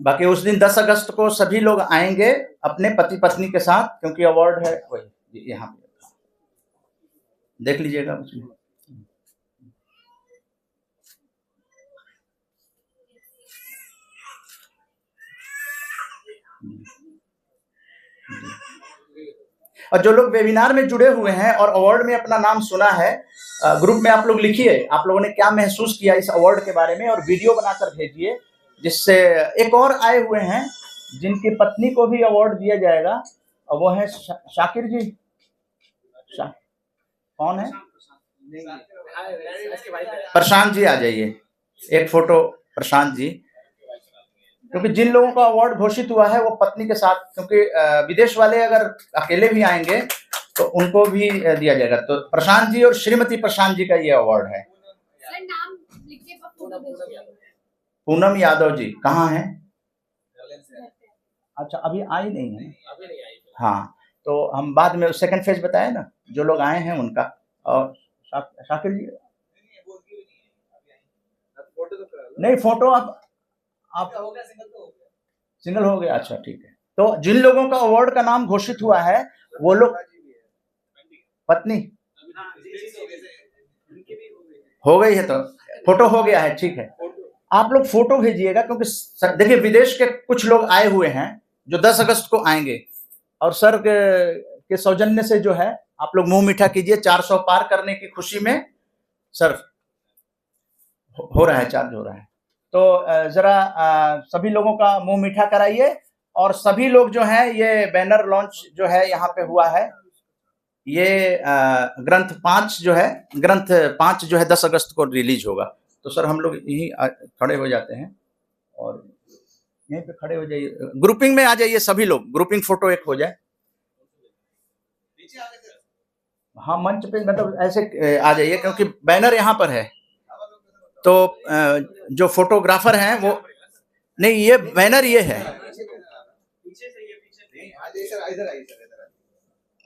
बाकी उस दिन 10 अगस्त को सभी लोग आएंगे अपने पति पत्नी के साथ, क्योंकि अवार्ड है वही यहाँ पे, देख लीजिएगा उसमें। और जो लोग वेबिनार में जुड़े हुए हैं और अवार्ड में अपना नाम सुना है, ग्रुप में आप लोग लिखिए आप लोगों ने क्या महसूस किया इस अवार्ड के बारे में, और वीडियो बनाकर भेजिए, जिससे एक और आए हुए हैं जिनकी पत्नी को भी अवार्ड दिया जाएगा, और वो है शाकिर जी। कौन है? प्रशांत जी आ जाइए, एक फोटो प्रशांत जी, क्योंकि जिन लोगों का अवार्ड घोषित हुआ है वो पत्नी के साथ, क्योंकि विदेश वाले अगर अकेले भी आएंगे तो उनको भी दिया जाएगा। तो प्रशांत जी और श्रीमती प्रशांत जी का ये अवार्ड है। पूनम यादव जी कहाँ हैं? अच्छा, अभी आई नहीं है। हाँ, तो हम बाद में सेकंड फेज बताए ना, जो लोग आए हैं उनका। और शाकिर जी नहीं, फोटो आप सिंगल हो गया, अच्छा ठीक है। तो जिन लोगों का अवार्ड का नाम घोषित हुआ है वो लोग, पत्नी हो गई है, तो फोटो हो गया है, ठीक है। आप लोग फोटो भेजिएगा, क्योंकि देखिए विदेश के कुछ लोग आए हुए हैं जो 10 अगस्त को आएंगे, और सर के सौजन्य से जो है आप लोग मुंह मीठा कीजिए। 400 पार करने की खुशी में सर हो रहा है, चार्ज हो रहा है, तो जरा सभी लोगों का मुंह मीठा कराइए। और सभी लोग जो हैं, ये बैनर लॉन्च जो है यहाँ पे हुआ है, ये ग्रंथ 5 जो है, ग्रंथ 5 जो है 10 अगस्त को रिलीज होगा। तो सर हम लोग यहीं खड़े हो जाते हैं और यहीं पे खड़े हो जाइए, ग्रुपिंग में आ जाइए सभी लोग, ग्रुपिंग फोटो एक हो जाए। हाँ, मंच पे मतलब ऐसे आ जाइए, क्योंकि बैनर यहाँ पर है, तो जो फोटोग्राफर हैं वो नहीं, ये बैनर ये है,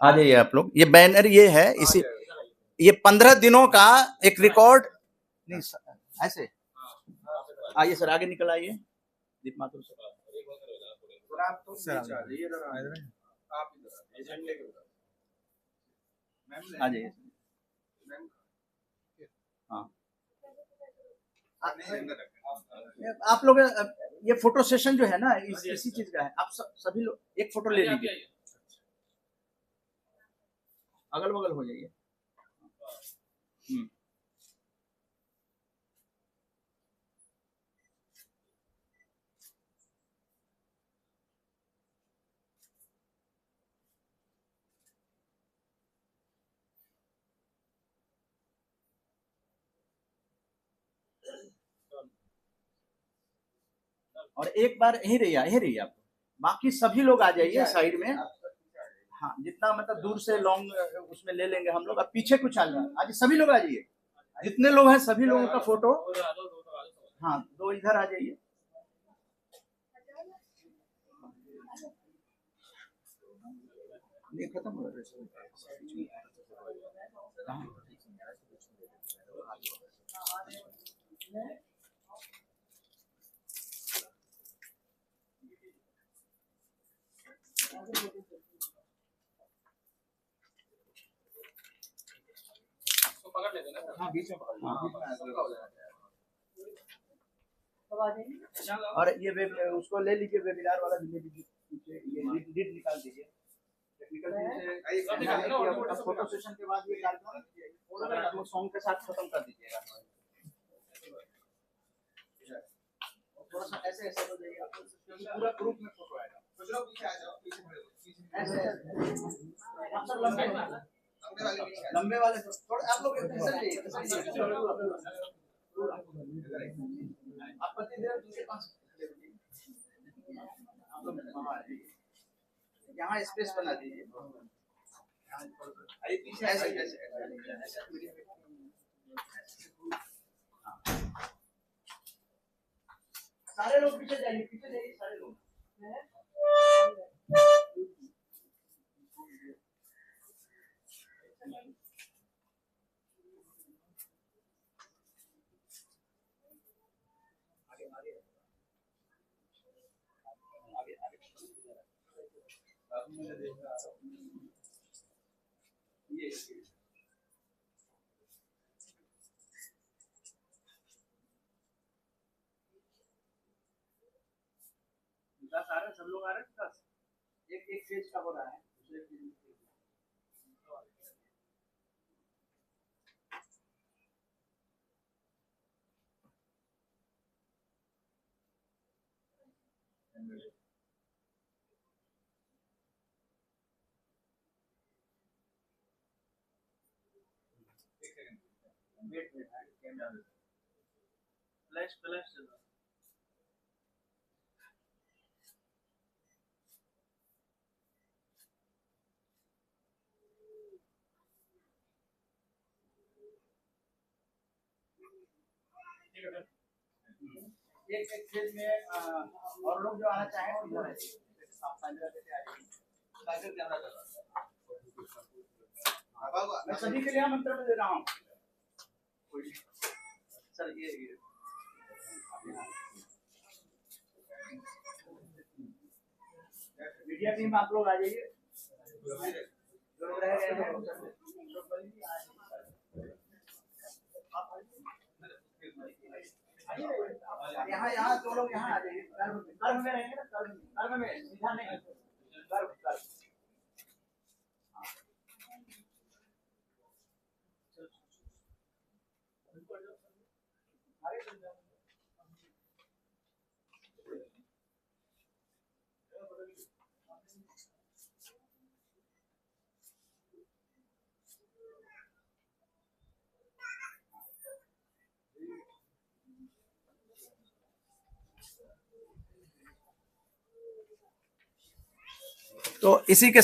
आ जाइए आप लोग, ये बैनर ये है, इसी ये 15 दिनों का एक रिकॉर्ड नहीं ऐसे। आइए सर, आगे निकल आइए, दीप माथुर सर, आ जाइए। हाँ, आप लोग ये फोटो सेशन जो है ना, इसी चीज का है। आप सभी लोग एक फोटो ले लीजिए, अगल बगल हो जाइए। और एक बार यहीं रहिए आप, बाकी सभी लोग आ जाइए साइड में। हाँ, जितना मतलब दूर से लॉन्ग उसमें ले लेंगे हम लोग। अब पीछे कुछ आ जाए, आज सभी लोग आ जाइए, जितने लोग हैं सभी लोगों का फोटो। हाँ, 2 इधर आ जाइए। ये खत्म हो रहा है। हाँ बीच में पकड़ और ये उसको ले लीजिए, वेबिनार वाला पीछे ये लीड निकाल दीजिए। टेक्निकल से फोटो सेशन के बाद ये कार्यक्रम सॉन्ग के साथ खत्म कर दीजिएगा। थोड़ा सा ऐसे ऐसे हो जाइए, पूरा ग्रुप में फोटो आएगा। पीछे आ जाओ, ऐसे लंबे वाले थोड़ा आप लोग आप पति देव दूसरे पास आप लोग यहाँ स्पेस बना दीजिए। अरे पीछे ऐसे ऐसे सारे लोग पीछे जाइए सारे लोग। विकास आ रहा है, सब लोग आ रहे हैं। विकास एक फेज का हो रहा है, दूसरे फेज वेट कैमरा फ्लैश चल रहा है। एक फेज में और लोग जो आना चाहें इधर आप कैमरा देते आ जाइए। कैमरा कर रहा हूं, मैं सभी के लिए आमंत्रण दे रहा हूँ। सर ये मीडिया टीम आप लोग आ जाइए। जो लोग रह गए हैं यहाँ जो लोग यहाँ आ जाइए। कर्म में रहेंगे ना, कर्म में सीधा नहीं, कर्म तो इसी के